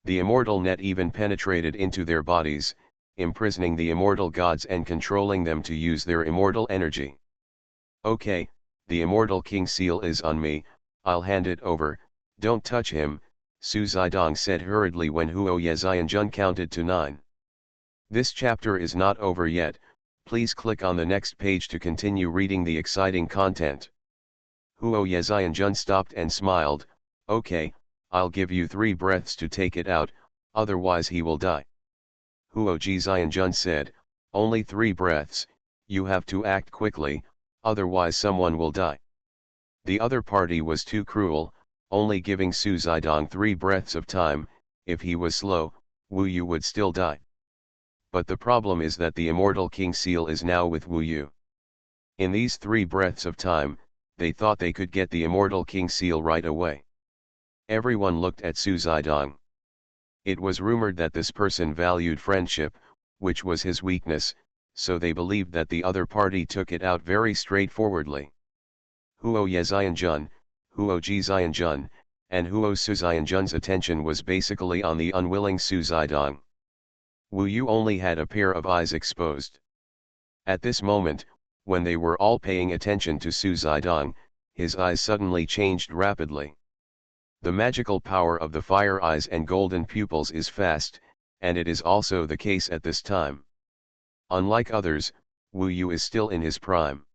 The immortal net even penetrated into their bodies, imprisoning the immortal gods and controlling them to use their immortal energy. "Okay, the immortal king seal is on me, I'll hand it over, don't touch him," Su Zidong said hurriedly when Huoye Xianjun counted to 9. This chapter is not over yet, please click on the next page to continue reading the exciting content. Huoye Xianjun stopped and smiled, "Okay, I'll give you 3 breaths to take it out, otherwise he will die." Huoji Xianjun said, "Only 3 breaths, you have to act quickly, otherwise someone will die." The other party was too cruel, only giving Su Zidong 3 breaths of time. If he was slow, Wu Yu would still die. But the problem is that the immortal king seal is now with Wu Yu. In these 3 breaths of time, they thought they could get the immortal king seal right away. Everyone looked at Su Zidong. It was rumored that this person valued friendship, which was his weakness, so they believed that the other party took it out very straightforwardly. Huoye Xianjun, Huoji Xianjun, and Huo Su Xianjun's attention was basically on the unwilling Su Zidong. Wu Yu only had a pair of eyes exposed. At this moment, when they were all paying attention to Su Zidong, his eyes suddenly changed rapidly. The magical power of the fire eyes and golden pupils is fast, and it is also the case at this time. Unlike others, Wu Yu is still in his prime.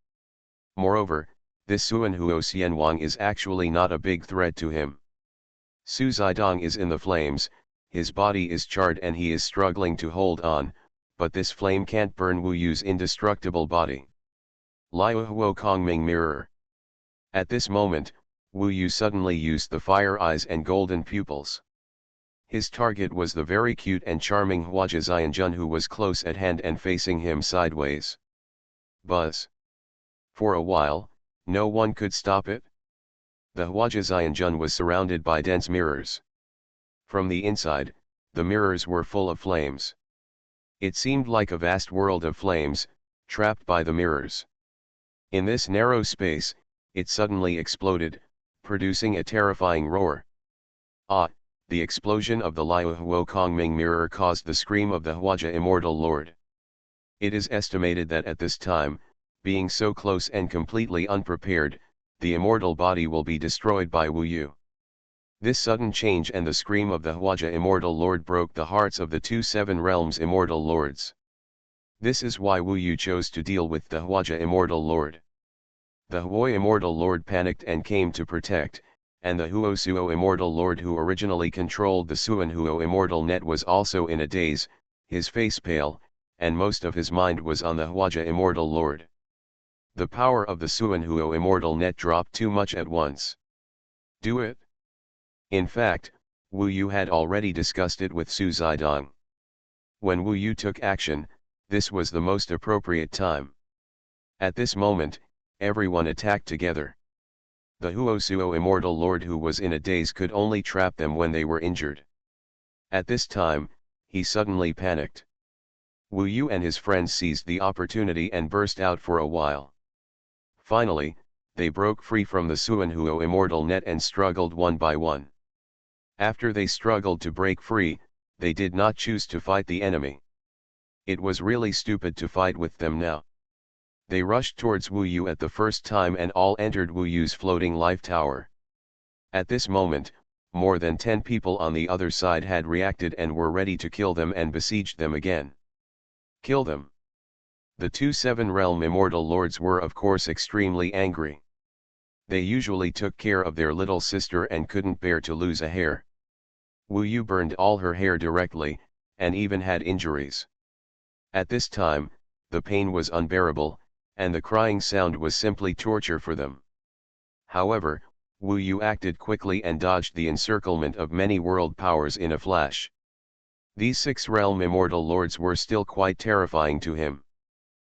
Moreover, this Xuanhuo Xianwang is actually not a big threat to him. Su Zidong is in the flames, his body is charred and he is struggling to hold on, but this flame can't burn Wu Yu's indestructible body. Liu Huo Kongming Mirror. At this moment, Wu Yu suddenly used the fire eyes and golden pupils. His target was the very cute and charming Huoji Xianjun, who was close at hand and facing him sideways. Buzz. For a while, no one could stop it. The Huoji Xianjun was surrounded by dense mirrors. From the inside, the mirrors were full of flames. It seemed like a vast world of flames, trapped by the mirrors. In this narrow space, it suddenly exploded, producing a terrifying roar. Ah! The explosion of the Liu Huo Kongming mirror caused the scream of the Huoji Immortal Lord. It is estimated that at this time, being so close and completely unprepared, the immortal body will be destroyed by Wu Yu. This sudden change and the scream of the Huoji Immortal Lord broke the hearts of the 2 Seven Realms Immortal Lords. This is why Wu Yu chose to deal with the Huoji Immortal Lord. The Huoji Immortal Lord panicked and came to protect, and the Huosuo Immortal Lord who originally controlled the Xuanhuan Immortal Net was also in a daze, his face pale, and most of his mind was on the Huaja Immortal Lord. The power of the Xuanhuan Immortal Net dropped too much at once. Do it? In fact, Wu Yu had already discussed it with Su Zidong. When Wu Yu took action, this was the most appropriate time. At this moment, everyone attacked together. The Huosuo Immortal Lord who was in a daze could only trap them when they were injured. At this time, he suddenly panicked. Wu Yu and his friends seized the opportunity and burst out for a while. Finally, they broke free from the Xuanhuan Immortal Net and struggled one by one. After they struggled to break free, they did not choose to fight the enemy. It was really stupid to fight with them now. They rushed towards Wu Yu at the first time and all entered Wu Yu's floating life tower. At this moment, more than 10 people on the other side had reacted and were ready to kill them and besieged them again. Kill them. The two Seven-Realm Immortal Lords were of course extremely angry. They usually took care of their little sister and couldn't bear to lose a hair. Wu Yu burned all her hair directly, and even had injuries. At this time, the pain was unbearable, and the crying sound was simply torture for them. However, Wu Yu acted quickly and dodged the encirclement of many world powers in a flash. These six-realm immortal lords were still quite terrifying to him.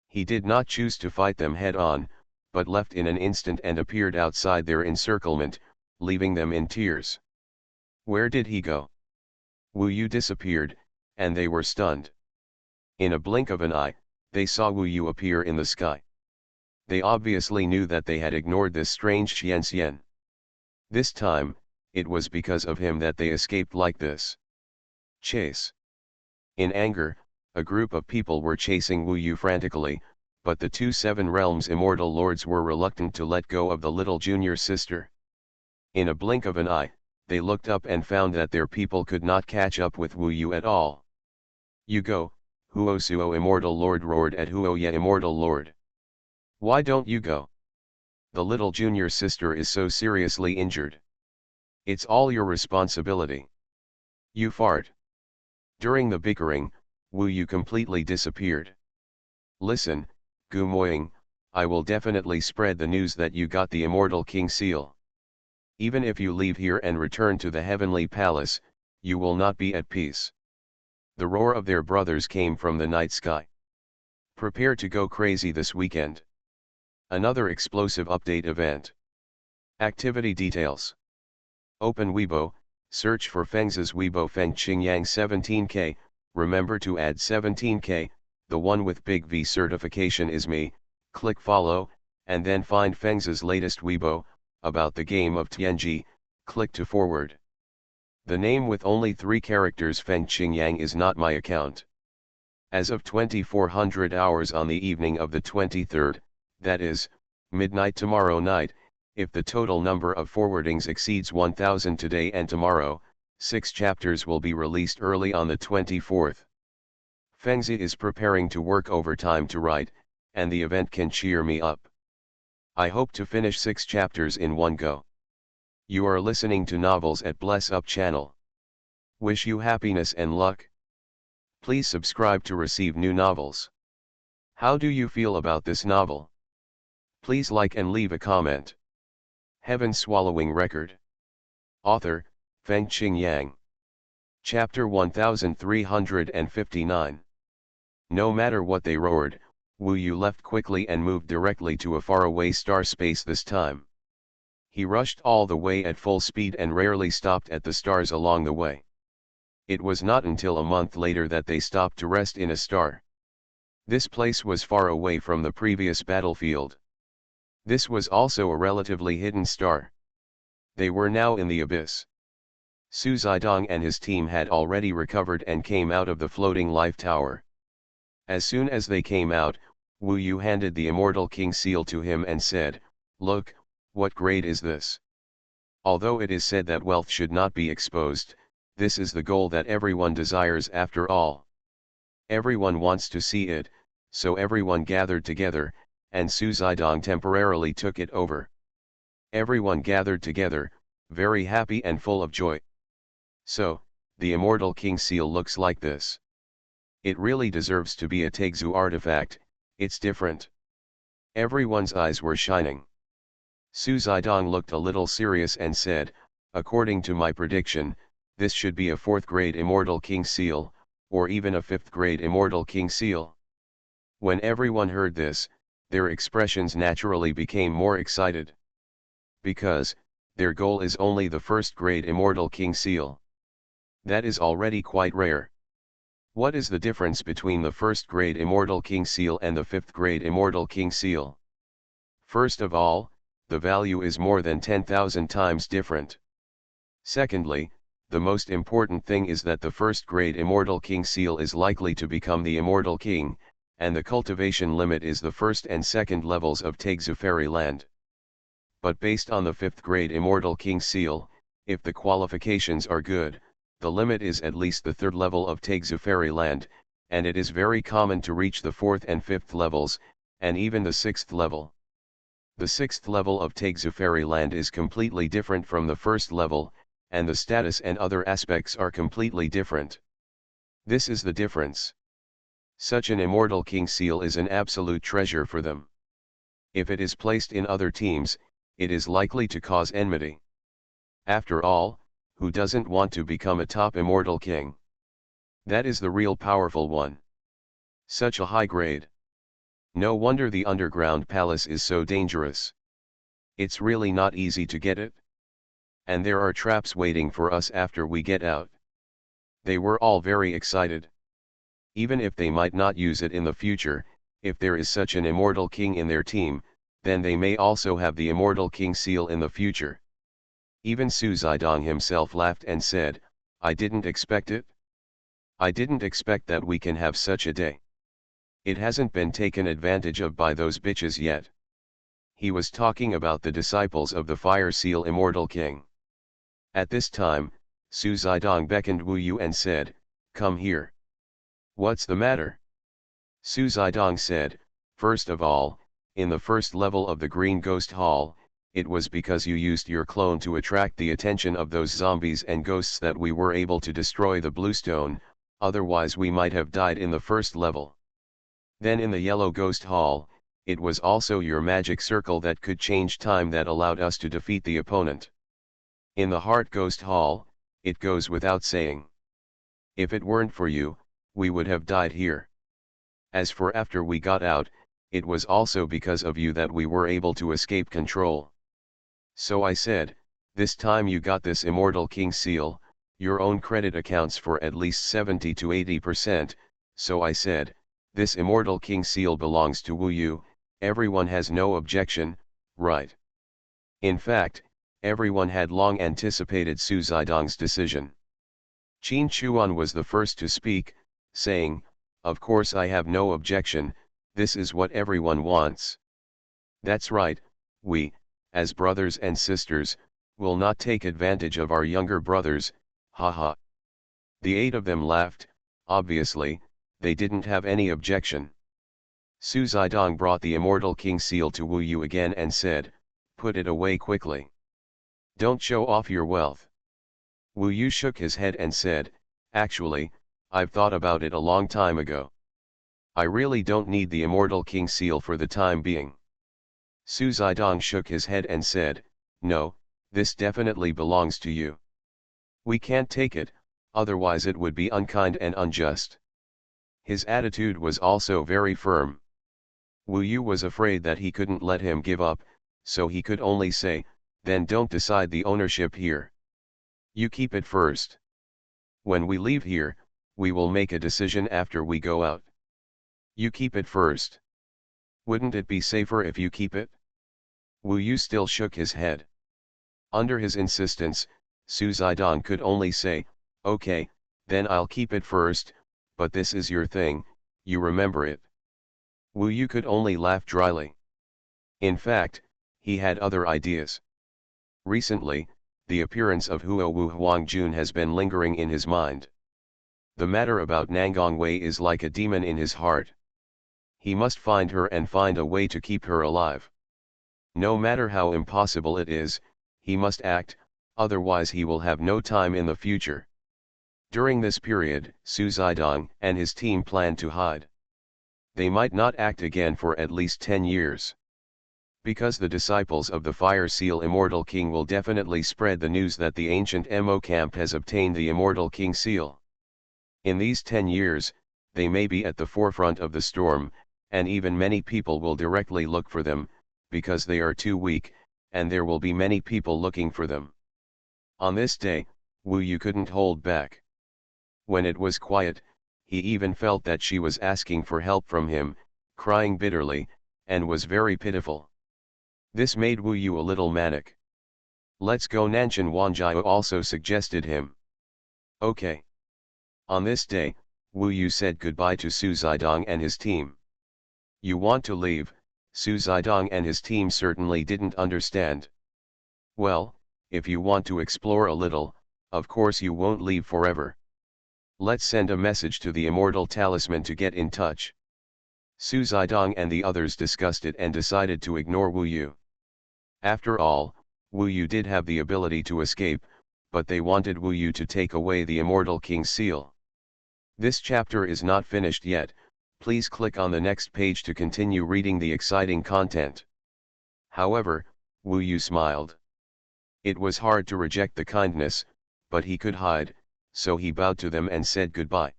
He did not choose to fight them head-on, but left in an instant and appeared outside their encirclement, leaving them in tears. Where did he go? Wu Yu disappeared, and they were stunned. In a blink of an eye, they saw Wu Yu appear in the sky. They obviously knew that they had ignored this strange Xian. This time, it was because of him that they escaped like this. Chase. In anger, a group of people were chasing Wu Yu frantically, but the two Seven Realms Immortal Lords were reluctant to let go of the little junior sister. In a blink of an eye, they looked up and found that their people could not catch up with Wu Yu at all. You go, Huosuo Immortal Lord roared at Huoya Immortal Lord. Why don't you go? The little junior sister is so seriously injured. It's all your responsibility. You fart. During the bickering, Wu Yu completely disappeared. Listen, Gu Moying, I will definitely spread the news that you got the Immortal King Seal. Even if you leave here and return to the Heavenly Palace, you will not be at peace. The roar of their brothers came from the night sky. Prepare to go crazy this weekend. Another explosive update event. Activity details. Open Weibo, search for Feng's Weibo Feng Qingyang 17K, remember to add 17K, the one with big V certification is me, click follow, and then find Feng's latest Weibo, about the game of Tianji, click to forward. The name with only 3 characters Feng Qingyang is not my account. As of 2400 hours on the evening of the 23rd, that is, midnight tomorrow night, if the total number of forwardings exceeds 1000 today and tomorrow, 6 chapters will be released early on the 24th. Fengzi is preparing to work overtime to write, and the event can cheer me up. I hope to finish 6 chapters in one go. You are listening to Novels at Bless Up channel. Wish you happiness and luck. Please subscribe to receive new novels. How do you feel about this novel? Please like and leave a comment. Heaven Swallowing Record. Author, Feng Qingyang. Chapter 1359. No matter what they roared, Wu Yu left quickly and moved directly to a faraway star space this time. He rushed all the way at full speed and rarely stopped at the stars along the way. It was not until a month later that they stopped to rest in a star. This place was far away from the previous battlefield. This was also a relatively hidden star. They were now in the abyss. Su Zidong and his team had already recovered and came out of the floating life tower. As soon as they came out, Wu Yu handed the Immortal King Seal to him and said, "Look, what grade is this?" Although it is said that wealth should not be exposed, this is the goal that everyone desires after all. Everyone wants to see it, so everyone gathered together, and Su Zidong temporarily took it over. Everyone gathered together, very happy and full of joy. So, the immortal king seal looks like this. It really deserves to be a Taixu artifact, it's different. Everyone's eyes were shining. Su Zidong looked a little serious and said, according to my prediction, this should be a 4th grade immortal king seal, or even a 5th grade immortal king seal. When everyone heard this, their expressions naturally became more excited. Because, their goal is only the 1st grade immortal king seal. That is already quite rare. What is the difference between the 1st grade immortal king seal and the 5th grade immortal king seal? First of all, the value is more than 10,000 times different. Secondly, the most important thing is that the 1st grade immortal king seal is likely to become the immortal king, and the cultivation limit is the 1st and 2nd levels of Taixu Fairyland. But based on the 5th grade immortal king seal, if the qualifications are good, the limit is at least the 3rd level of Taixu Fairyland, and it is very common to reach the 4th and 5th levels, and even the 6th level. The 6th level of Taixu Fairyland is completely different from the 1st level, and the status and other aspects are completely different. This is the difference. Such an immortal king seal is an absolute treasure for them. If it is placed in other teams, it is likely to cause enmity. After all, who doesn't want to become a top immortal king? That is the real powerful one. Such a high grade. No wonder the underground palace is so dangerous. It's really not easy to get it. And there are traps waiting for us after we get out. They were all very excited. Even if they might not use it in the future, if there is such an immortal king in their team, then they may also have the immortal king seal in the future. Even Su Zidong himself laughed and said, I didn't expect it. I didn't expect that we can have such a day. It hasn't been taken advantage of by those bitches yet. He was talking about the disciples of the Fire Seal Immortal King. At this time, Su Zidong beckoned Wu Yu and said, come here. What's the matter? Su Zidong said, first of all, in the 1st level of the Green Ghost Hall, it was because you used your clone to attract the attention of those zombies and ghosts that we were able to destroy the Bluestone, otherwise we might have died in the 1st level. Then in the Yellow Ghost Hall, it was also your magic circle that could change time that allowed us to defeat the opponent. In the Heart Ghost Hall, it goes without saying. If it weren't for you, we would have died here. As for after we got out, it was also because of you that we were able to escape control. So I said, this time you got this Immortal King seal, your own credit accounts for at least 70 to 80%, so I said, this Immortal King seal belongs to Wu Yu, everyone has no objection, right? In fact, everyone had long anticipated Su Zidong's decision. Qin Xuan was the first to speak, saying, of course I have no objection, this is what everyone wants. That's right, we, as brothers and sisters, will not take advantage of our younger brothers, haha. The 8 of them laughed, obviously, they didn't have any objection. Su Zidong brought the Immortal King seal to Wu Yu again and said, put it away quickly. Don't show off your wealth. Wu Yu shook his head and said, actually, I've thought about it a long time ago. I really don't need the Immortal King seal for the time being. Su Zidong shook his head and said, no, this definitely belongs to you. We can't take it, otherwise it would be unkind and unjust. His attitude was also very firm. Wu Yu was afraid that he couldn't let him give up, so he could only say, then don't decide the ownership here. You keep it first. When we leave here, we will make a decision after we go out. You keep it first. Wouldn't it be safer if you keep it? Wu Yu still shook his head. Under his insistence, Su Zidong could only say, okay, then I'll keep it first, but this is your thing, you remember it. Wu Yu could only laugh dryly. In fact, he had other ideas. Recently, the appearance of Huo Wu Huangjun has been lingering in his mind. The matter about Nangong Wei is like a demon in his heart. He must find her and find a way to keep her alive. No matter how impossible it is, he must act, otherwise he will have no time in the future. During this period, Su Zidong and his team plan to hide. They might not act again for at least 10 years. Because the disciples of the Fire Seal Immortal King will definitely spread the news that the ancient Mo camp has obtained the Immortal King seal. In these 10 years, they may be at the forefront of the storm, and even many people will directly look for them, because they are too weak, and there will be many people looking for them. On this day, Wu Yu couldn't hold back. When it was quiet, he even felt that she was asking for help from him, crying bitterly, and was very pitiful. This made Wu Yu a little manic. "Let's go," Nanshan Wanjiao also suggested him. Okay. On this day, Wu Yu said goodbye to Su Zidong and his team. "You want to leave?" Su Zidong and his team certainly didn't understand. "Well, if you want to explore a little, of course you won't leave forever. Let's send a message to the Immortal Talisman to get in touch." Su Zidong and the others discussed it and decided to ignore Wu Yu. After all, Wu Yu did have the ability to escape, but they wanted Wu Yu to take away the Immortal King's seal. This chapter is not finished yet, please click on the next page to continue reading the exciting content. However, Wu Yu smiled. It was hard to reject the kindness, but he could hide, so he bowed to them and said goodbye.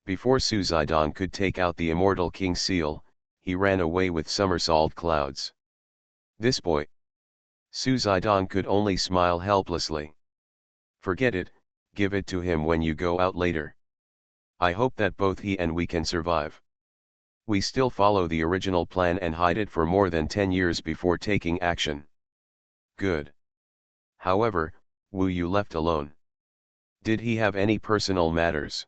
Before Su Zidong could take out the Immortal King's seal, he ran away with somersault clouds. This boy. Su Zidong could only smile helplessly. "Forget it, give it to him when you go out later. I hope that both he and we can survive. We still follow the original plan and hide it for more than 10 years before taking action." Good. However, Wu Yu left alone. Did he have any personal matters?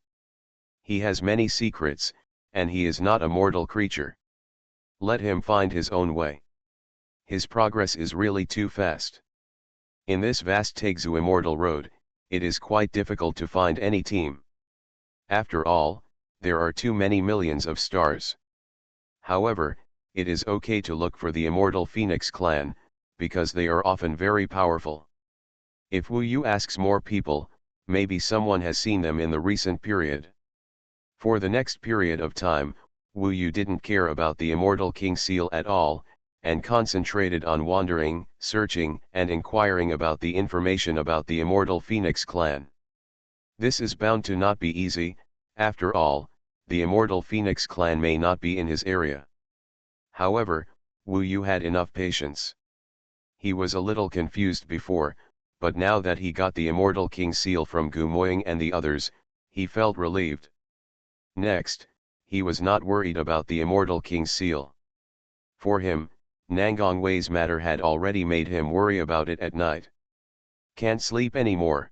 He has many secrets, and he is not a mortal creature. Let him find his own way. His progress is really too fast. In this vast Taixu Immortal Road, it is quite difficult to find any team. After all, there are too many millions of stars. However, it is okay to look for the Immortal Phoenix clan, because they are often very powerful. If Wu Yu asks more people, maybe someone has seen them in the recent period. For the next period of time, Wu Yu didn't care about the Immortal King seal at all, and concentrated on wandering, searching, and inquiring about the information about the Immortal Phoenix clan. This is bound to not be easy, after all, the Immortal Phoenix clan may not be in his area. However, Wu Yu had enough patience. He was a little confused before, but now that he got the Immortal King seal from Gu Moying and the others, he felt relieved. Next, he was not worried about the Immortal King's seal. For him, Nangong Wei's matter had already made him worry about it at night. "Can't sleep anymore.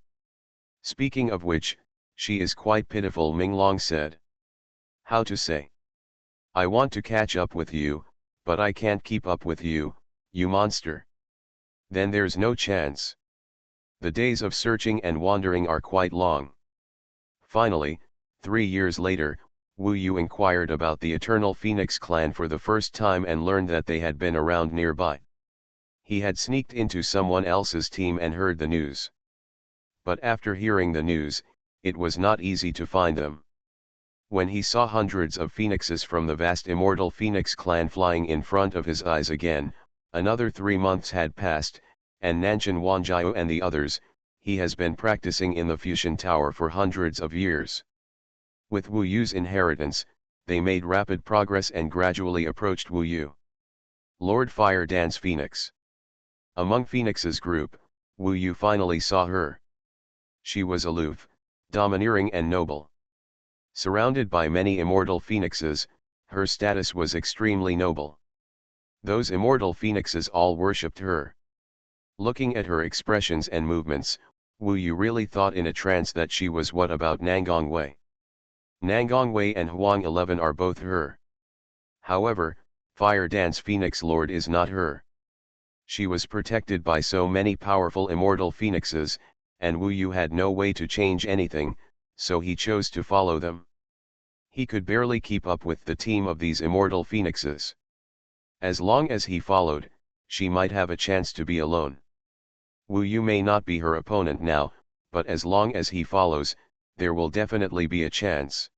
Speaking of which, she is quite pitiful," Ming Long said. "How to say? I want to catch up with you, but I can't keep up with you, you monster." "Then there's no chance. The days of searching and wandering are quite long." Finally, 3 years later, Wu Yu inquired about the Eternal Phoenix clan for the first time and learned that they had been around nearby. He had sneaked into someone else's team and heard the news. But after hearing the news, it was not easy to find them. When he saw hundreds of phoenixes from the vast Immortal Phoenix clan flying in front of his eyes again, another 3 months had passed, and Nanshan Wanjiao and the others, he has been practicing in the Fusion Tower for hundreds of years. With Wu Yu's inheritance, they made rapid progress and gradually approached Wu Yu. Lord Fire Dance Phoenix. Among Phoenix's group, Wu Yu finally saw her. She was aloof, domineering and noble. Surrounded by many immortal phoenixes, her status was extremely noble. Those immortal phoenixes all worshipped her. Looking at her expressions and movements, Wu Yu really thought in a trance that she was what about Nangong Wei. Nangong Wei and Huang 11 are both her. However, Fire Dance Phoenix Lord is not her. She was protected by so many powerful immortal phoenixes, and Wu Yu had no way to change anything, so he chose to follow them. He could barely keep up with the team of these immortal phoenixes. As long as he followed, she might have a chance to be alone. Wu Yu may not be her opponent now, but as long as he follows, there will definitely be a chance.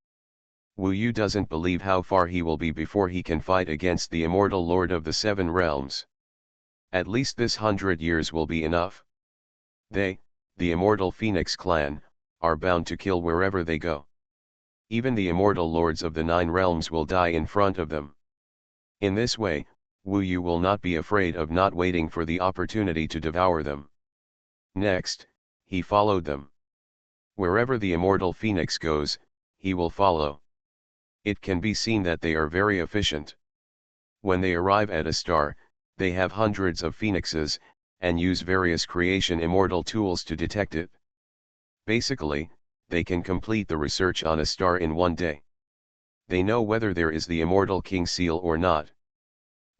Wu Yu doesn't believe how far he will be before he can fight against the immortal Lord of the Seven Realms. At least this 100 years will be enough. They, the immortal Phoenix clan, are bound to kill wherever they go. Even the immortal lords of the Nine Realms will die in front of them. In this way, Wu Yu will not be afraid of not waiting for the opportunity to devour them. Next, he followed them. Wherever the immortal Phoenix goes, he will follow. It can be seen that they are very efficient. When they arrive at a star, they have hundreds of phoenixes, and use various creation immortal tools to detect it. Basically, they can complete the research on a star in one day. They know whether there is the immortal king seal or not.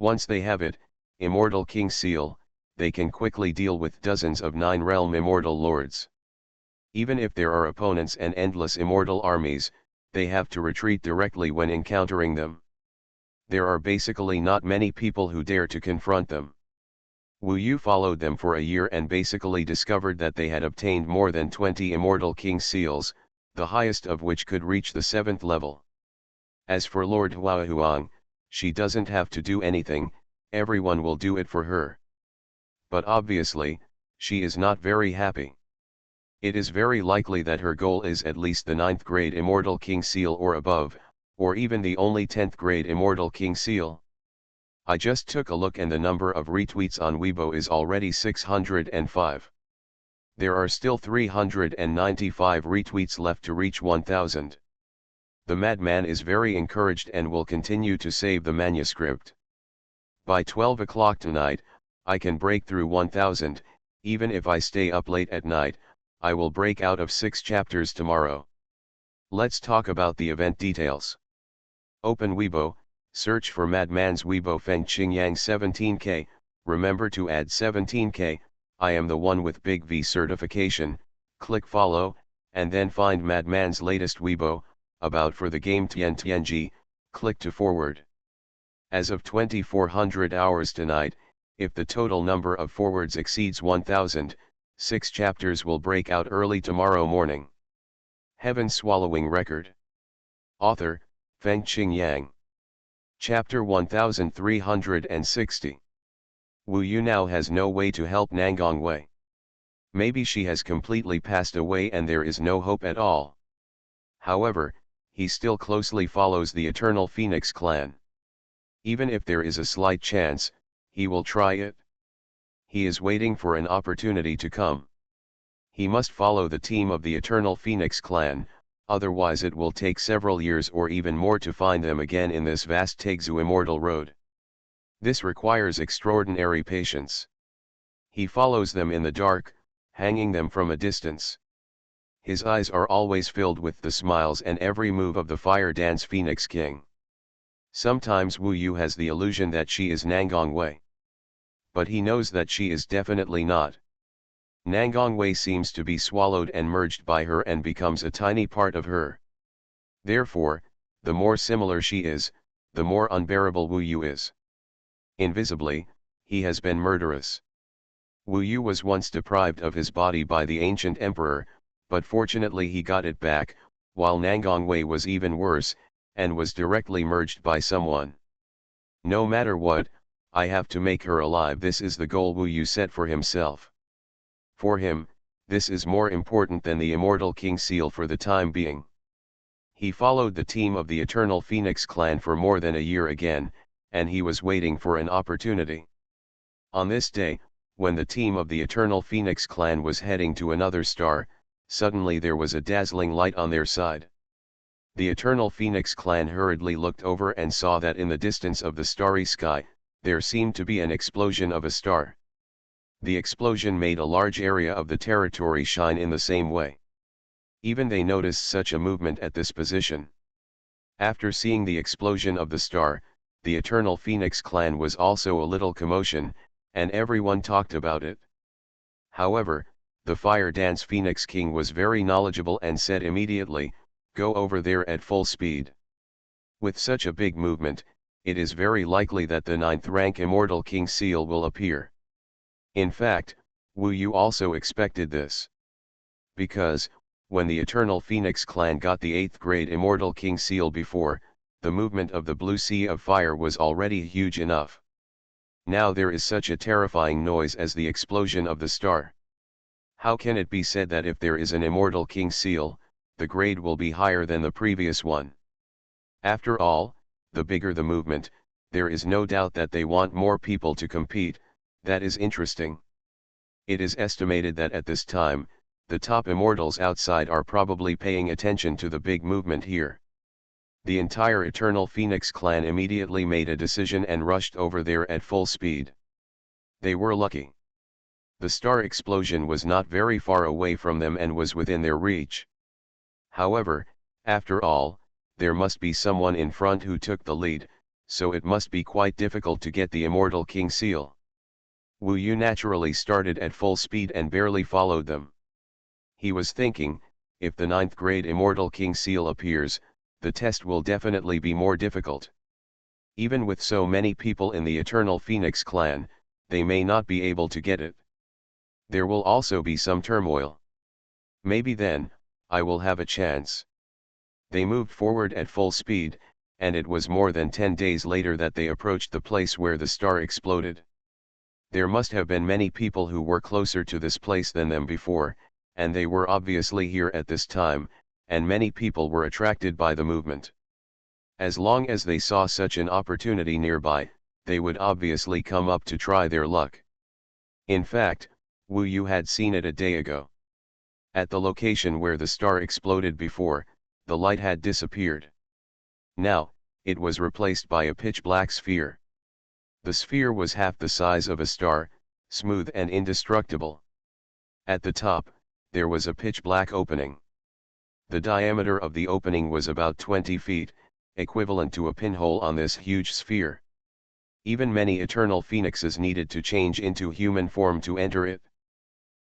Once they have it, immortal king seal, they can quickly deal with dozens of nine-realm immortal lords. Even if there are opponents and endless immortal armies, they have to retreat directly when encountering them. There are basically not many people who dare to confront them. Wu Yu followed them for a year and basically discovered that they had obtained more than 20 immortal king seals, the highest of which could reach the 7th level. As for Lord Xuanhuan, she doesn't have to do anything, everyone will do it for her. But obviously, she is not very happy. It is very likely that her goal is at least the 9th grade immortal king seal or above, or even the only 10th grade immortal king seal. I just took a look and the number of retweets on Weibo is already 605. There are still 395 retweets left to reach 1000. The madman is very encouraged and will continue to save the manuscript. By 12 o'clock tonight, I can break through 1000, even if I stay up late at night, I will break out of 6 chapters tomorrow. Let's talk about the event details. Open Weibo. Search for Madman's Weibo Feng Qingyang 17K, remember to add 17K, I am the one with Big V certification, click follow, and then find Madman's latest Weibo, about for the game Tianji, click to forward. As of 2400 hours tonight, if the total number of forwards exceeds 1000, 6 chapters will break out early tomorrow morning. Heaven Swallowing Record. Author, Feng Qingyang. Chapter 1360. Wu Yu now has no way to help Nangang Wei. Maybe she has completely passed away and there is no hope at all. However, he still closely follows the Eternal Phoenix clan. Even if there is a slight chance, he will try it. He is waiting for an opportunity to come. He must follow the team of the Eternal Phoenix clan, otherwise it will take several years or even more to find them again in this vast Taixu immortal road. This requires extraordinary patience. He follows them in the dark, hanging them from a distance. His eyes are always filled with the smiles and every move of the fire dance Phoenix King. Sometimes Wu Yu has the illusion that she is Nangang Wei. But he knows that she is definitely not. Nangang Wei seems to be swallowed and merged by her and becomes a tiny part of her. Therefore, the more similar she is, the more unbearable Wu Yu is. Invisibly, he has been murderous. Wu Yu was once deprived of his body by the ancient emperor, but fortunately he got it back, while Nangang Wei was even worse, and was directly merged by someone. No matter what, I have to make her alive. This is the goal Wu Yu set for himself. For him, this is more important than the immortal king seal for the time being. He followed the team of the Eternal Phoenix clan for more than a year again, and he was waiting for an opportunity. On this day, when the team of the Eternal Phoenix clan was heading to another star, suddenly there was a dazzling light on their side. The Eternal Phoenix clan hurriedly looked over and saw that in the distance of the starry sky, there seemed to be an explosion of a star. The explosion made a large area of the territory shine in the same way. Even they noticed such a movement at this position. After seeing the explosion of the star, the Eternal Phoenix clan was also a little commotion, and everyone talked about it. However, the Fire Dance Phoenix King was very knowledgeable and said immediately, "Go over there at full speed." With such a big movement, it is very likely that the 9th rank Immortal King Seal will appear. In fact, Wu Yu also expected this. Because, when the Eternal Phoenix clan got the 8th grade Immortal King seal before, the movement of the blue sea of fire was already huge enough. Now there is such a terrifying noise as the explosion of the star. How can it be said that if there is an Immortal King seal, the grade will be higher than the previous one? After all, the bigger the movement, there is no doubt that they want more people to compete. That is interesting. It is estimated that at this time, the top immortals outside are probably paying attention to the big movement here. The entire Eternal Phoenix clan immediately made a decision and rushed over there at full speed. They were lucky. The star explosion was not very far away from them and was within their reach. However, after all, there must be someone in front who took the lead, so it must be quite difficult to get the Immortal King seal. Wu Yu naturally started at full speed and barely followed them. He was thinking, if the 9th grade Immortal King seal appears, the test will definitely be more difficult. Even with so many people in the Eternal Phoenix clan, they may not be able to get it. There will also be some turmoil. Maybe then, I will have a chance. They moved forward at full speed, and it was more than 10 days later that they approached the place where the star exploded. There must have been many people who were closer to this place than them before, and they were obviously here at this time, and many people were attracted by the movement. As long as they saw such an opportunity nearby, they would obviously come up to try their luck. In fact, Wu Yu had seen it a day ago. At the location where the star exploded before, the light had disappeared. Now, it was replaced by a pitch-black sphere. The sphere was half the size of a star, smooth and indestructible. At the top, there was a pitch-black opening. The diameter of the opening was about 20 feet, equivalent to a pinhole on this huge sphere. Even many eternal phoenixes needed to change into human form to enter it.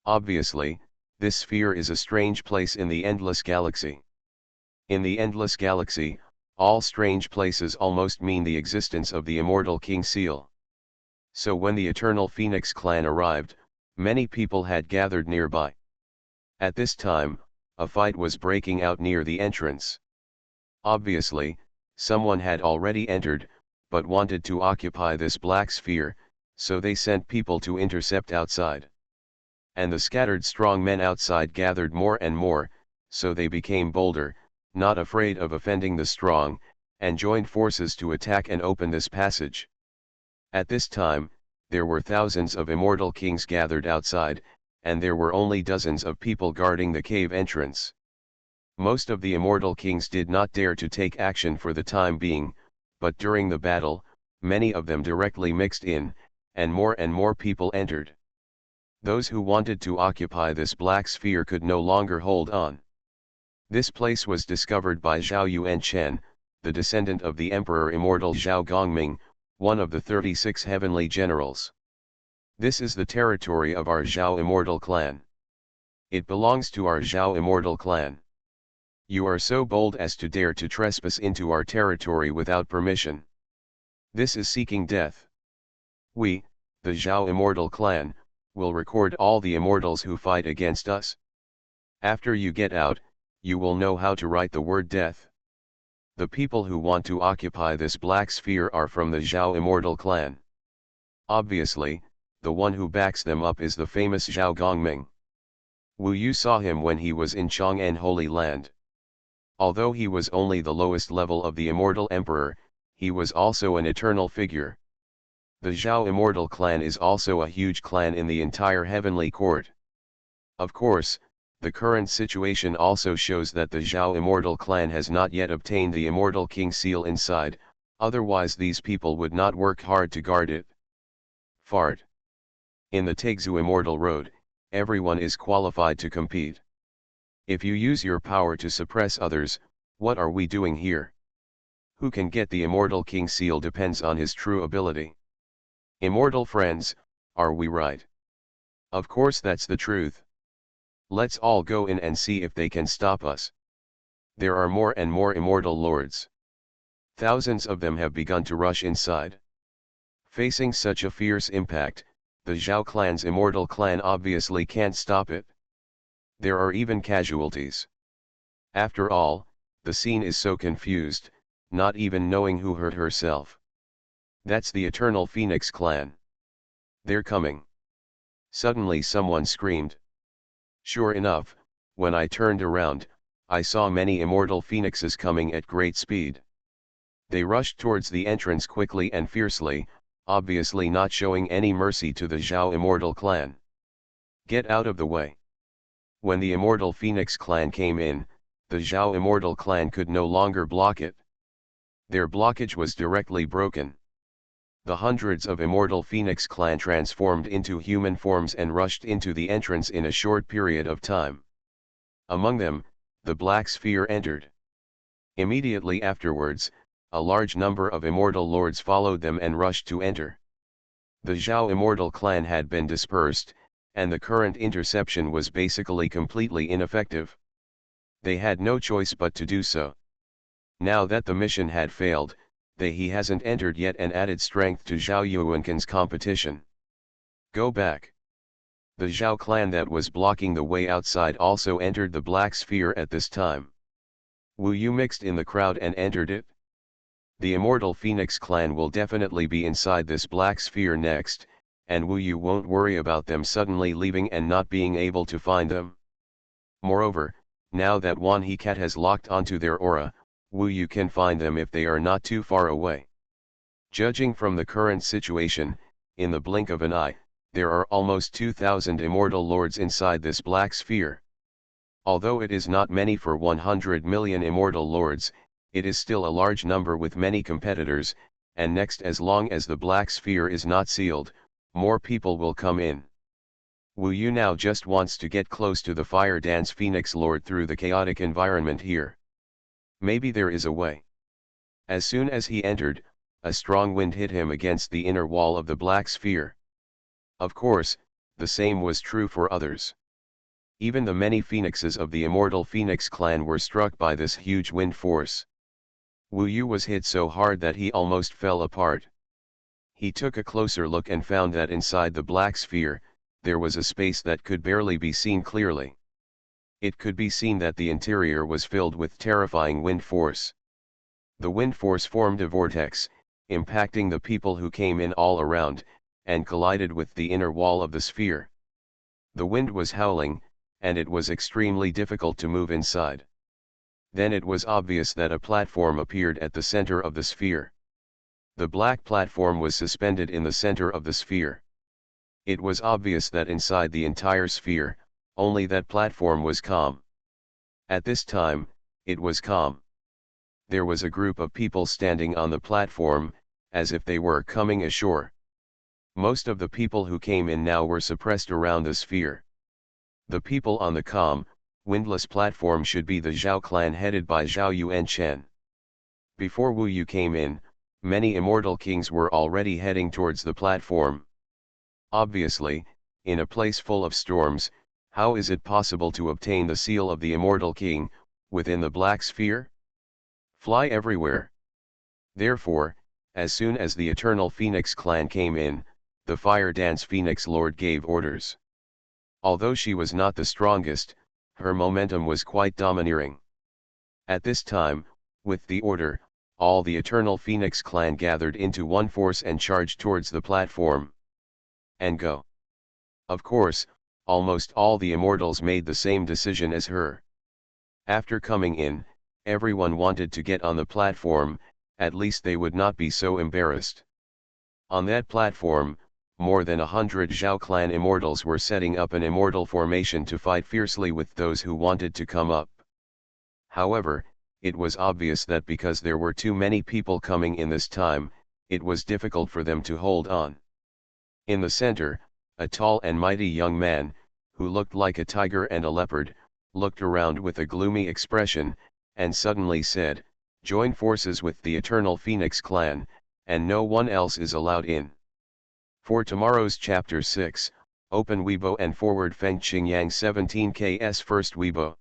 Obviously, this sphere is a strange place in the endless galaxy. In the endless galaxy, all strange places almost mean the existence of the Immortal King seal. So when the Eternal Phoenix clan arrived, many people had gathered nearby. At this time, a fight was breaking out near the entrance. Obviously, someone had already entered, but wanted to occupy this black sphere, so they sent people to intercept outside. And the scattered strong men outside gathered more and more, so they became bolder, not afraid of offending the strong, and joined forces to attack and open this passage. At this time, there were thousands of immortal kings gathered outside, and there were only dozens of people guarding the cave entrance. Most of the immortal kings did not dare to take action for the time being, but during the battle, many of them directly mixed in, and more people entered. Those who wanted to occupy this black sphere could no longer hold on. This place was discovered by Zhao Yuanchen, the descendant of the Emperor Immortal Zhao Gongming, one of the 36 heavenly generals. This is the territory of our Zhao Immortal clan. It belongs to our Zhao Immortal clan. You are so bold as to dare to trespass into our territory without permission. This is seeking death. We, the Zhao Immortal clan, will record all the immortals who fight against us. After you get out, you will know how to write the word death. The people who want to occupy this black sphere are from the Zhao Immortal clan. Obviously, the one who backs them up is the famous Zhao Gongming. Wu Yu saw him when he was in Chang'an Holy Land. Although he was only the lowest level of the Immortal Emperor, he was also an eternal figure. The Zhao Immortal clan is also a huge clan in the entire heavenly court. Of course, the current situation also shows that the Zhao Immortal clan has not yet obtained the Immortal King seal inside, otherwise these people would not work hard to guard it. Fart. In the Taixu Immortal Road, everyone is qualified to compete. If you use your power to suppress others, what are we doing here? Who can get the Immortal King seal depends on his true ability. Immortal friends, are we right? Of course that's the truth. Let's all go in and see if they can stop us. There are more and more immortal lords. Thousands of them have begun to rush inside. Facing such a fierce impact, The Zhao clan's immortal clan obviously can't stop it. There are even casualties. After all, the scene is so confused, not even knowing who hurt herself. That's the Eternal Phoenix clan. They're coming. Suddenly someone screamed. Sure enough, when I turned around, I saw many immortal phoenixes coming at great speed. They rushed towards the entrance quickly and fiercely, obviously not showing any mercy to the Zhao immortal clan. Get out of the way. When the immortal Phoenix clan came in, the Zhao immortal clan could no longer block it. Their blockage was directly broken. The hundreds of immortal Phoenix clan transformed into human forms and rushed into the entrance in a short period of time. Among them, the Black Sphere entered. Immediately afterwards, a large number of immortal lords followed them and rushed to enter. The Zhao immortal clan had been dispersed, and the current interception was basically completely ineffective. They had no choice but to do so. Now that the mission had failed, he hasn't entered yet and added strength to Zhao Yuankan's competition. Go back. The Zhao clan that was blocking the way outside also entered the Black Sphere at this time. Wu Yu mixed in the crowd and entered it. The immortal Phoenix clan will definitely be inside this Black Sphere next, and Wu Yu won't worry about them suddenly leaving and not being able to find them. Moreover, now that Wan He Cat has locked onto their aura, Wu Yu can find them if they are not too far away. Judging from the current situation, in the blink of an eye, there are almost 2,000 immortal lords inside this Black Sphere. Although it is not many for 100 million immortal lords, it is still a large number with many competitors, and next, as long as the Black Sphere is not sealed, more people will come in. Wu Yu now just wants to get close to the Fire Dance Phoenix Lord through the chaotic environment here. Maybe there is a way. As soon as he entered, a strong wind hit him against the inner wall of the Black Sphere. Of course, the same was true for others. Even the many phoenixes of the immortal Phoenix clan were struck by this huge wind force. Wu Yu was hit so hard that he almost fell apart. He took a closer look and found that inside the Black Sphere, there was a space that could barely be seen clearly. It could be seen that the interior was filled with terrifying wind force. The wind force formed a vortex, impacting the people who came in all around, and collided with the inner wall of the sphere. The wind was howling, and it was extremely difficult to move inside. Then it was obvious that a platform appeared at the center of the sphere. The black platform was suspended in the center of the sphere. It was obvious that inside the entire sphere, only that platform was calm. At this time, it was calm. There was a group of people standing on the platform, as if they were coming ashore. Most of the people who came in now were suppressed around the sphere. The people on the calm, windless platform should be the Zhao clan headed by Zhao Yuanchen. Before Wu Yu came in, many immortal kings were already heading towards the platform. Obviously, in a place full of storms, how is it possible to obtain the seal of the immortal king, within the black sphere? Fly everywhere. Therefore, as soon as the Eternal Phoenix clan came in, the Fire Dance Phoenix Lord gave orders. Although she was not the strongest, her momentum was quite domineering. At this time, with the order, all the Eternal Phoenix clan gathered into one force and charged towards the platform. And go. Of course, almost all the immortals made the same decision as her. After coming in, everyone wanted to get on the platform, at least they would not be so embarrassed. On that platform, more than 100 Zhao clan immortals were setting up an immortal formation to fight fiercely with those who wanted to come up. However, it was obvious that because there were too many people coming in this time, it was difficult for them to hold on. In the center, a tall and mighty young man, who looked like a tiger and a leopard, looked around with a gloomy expression, and suddenly said, "Join forces with the Eternal Phoenix clan, and no one else is allowed in." For tomorrow's Chapter 6, Open Weibo and Forward Feng Qingyang 17K's First Weibo.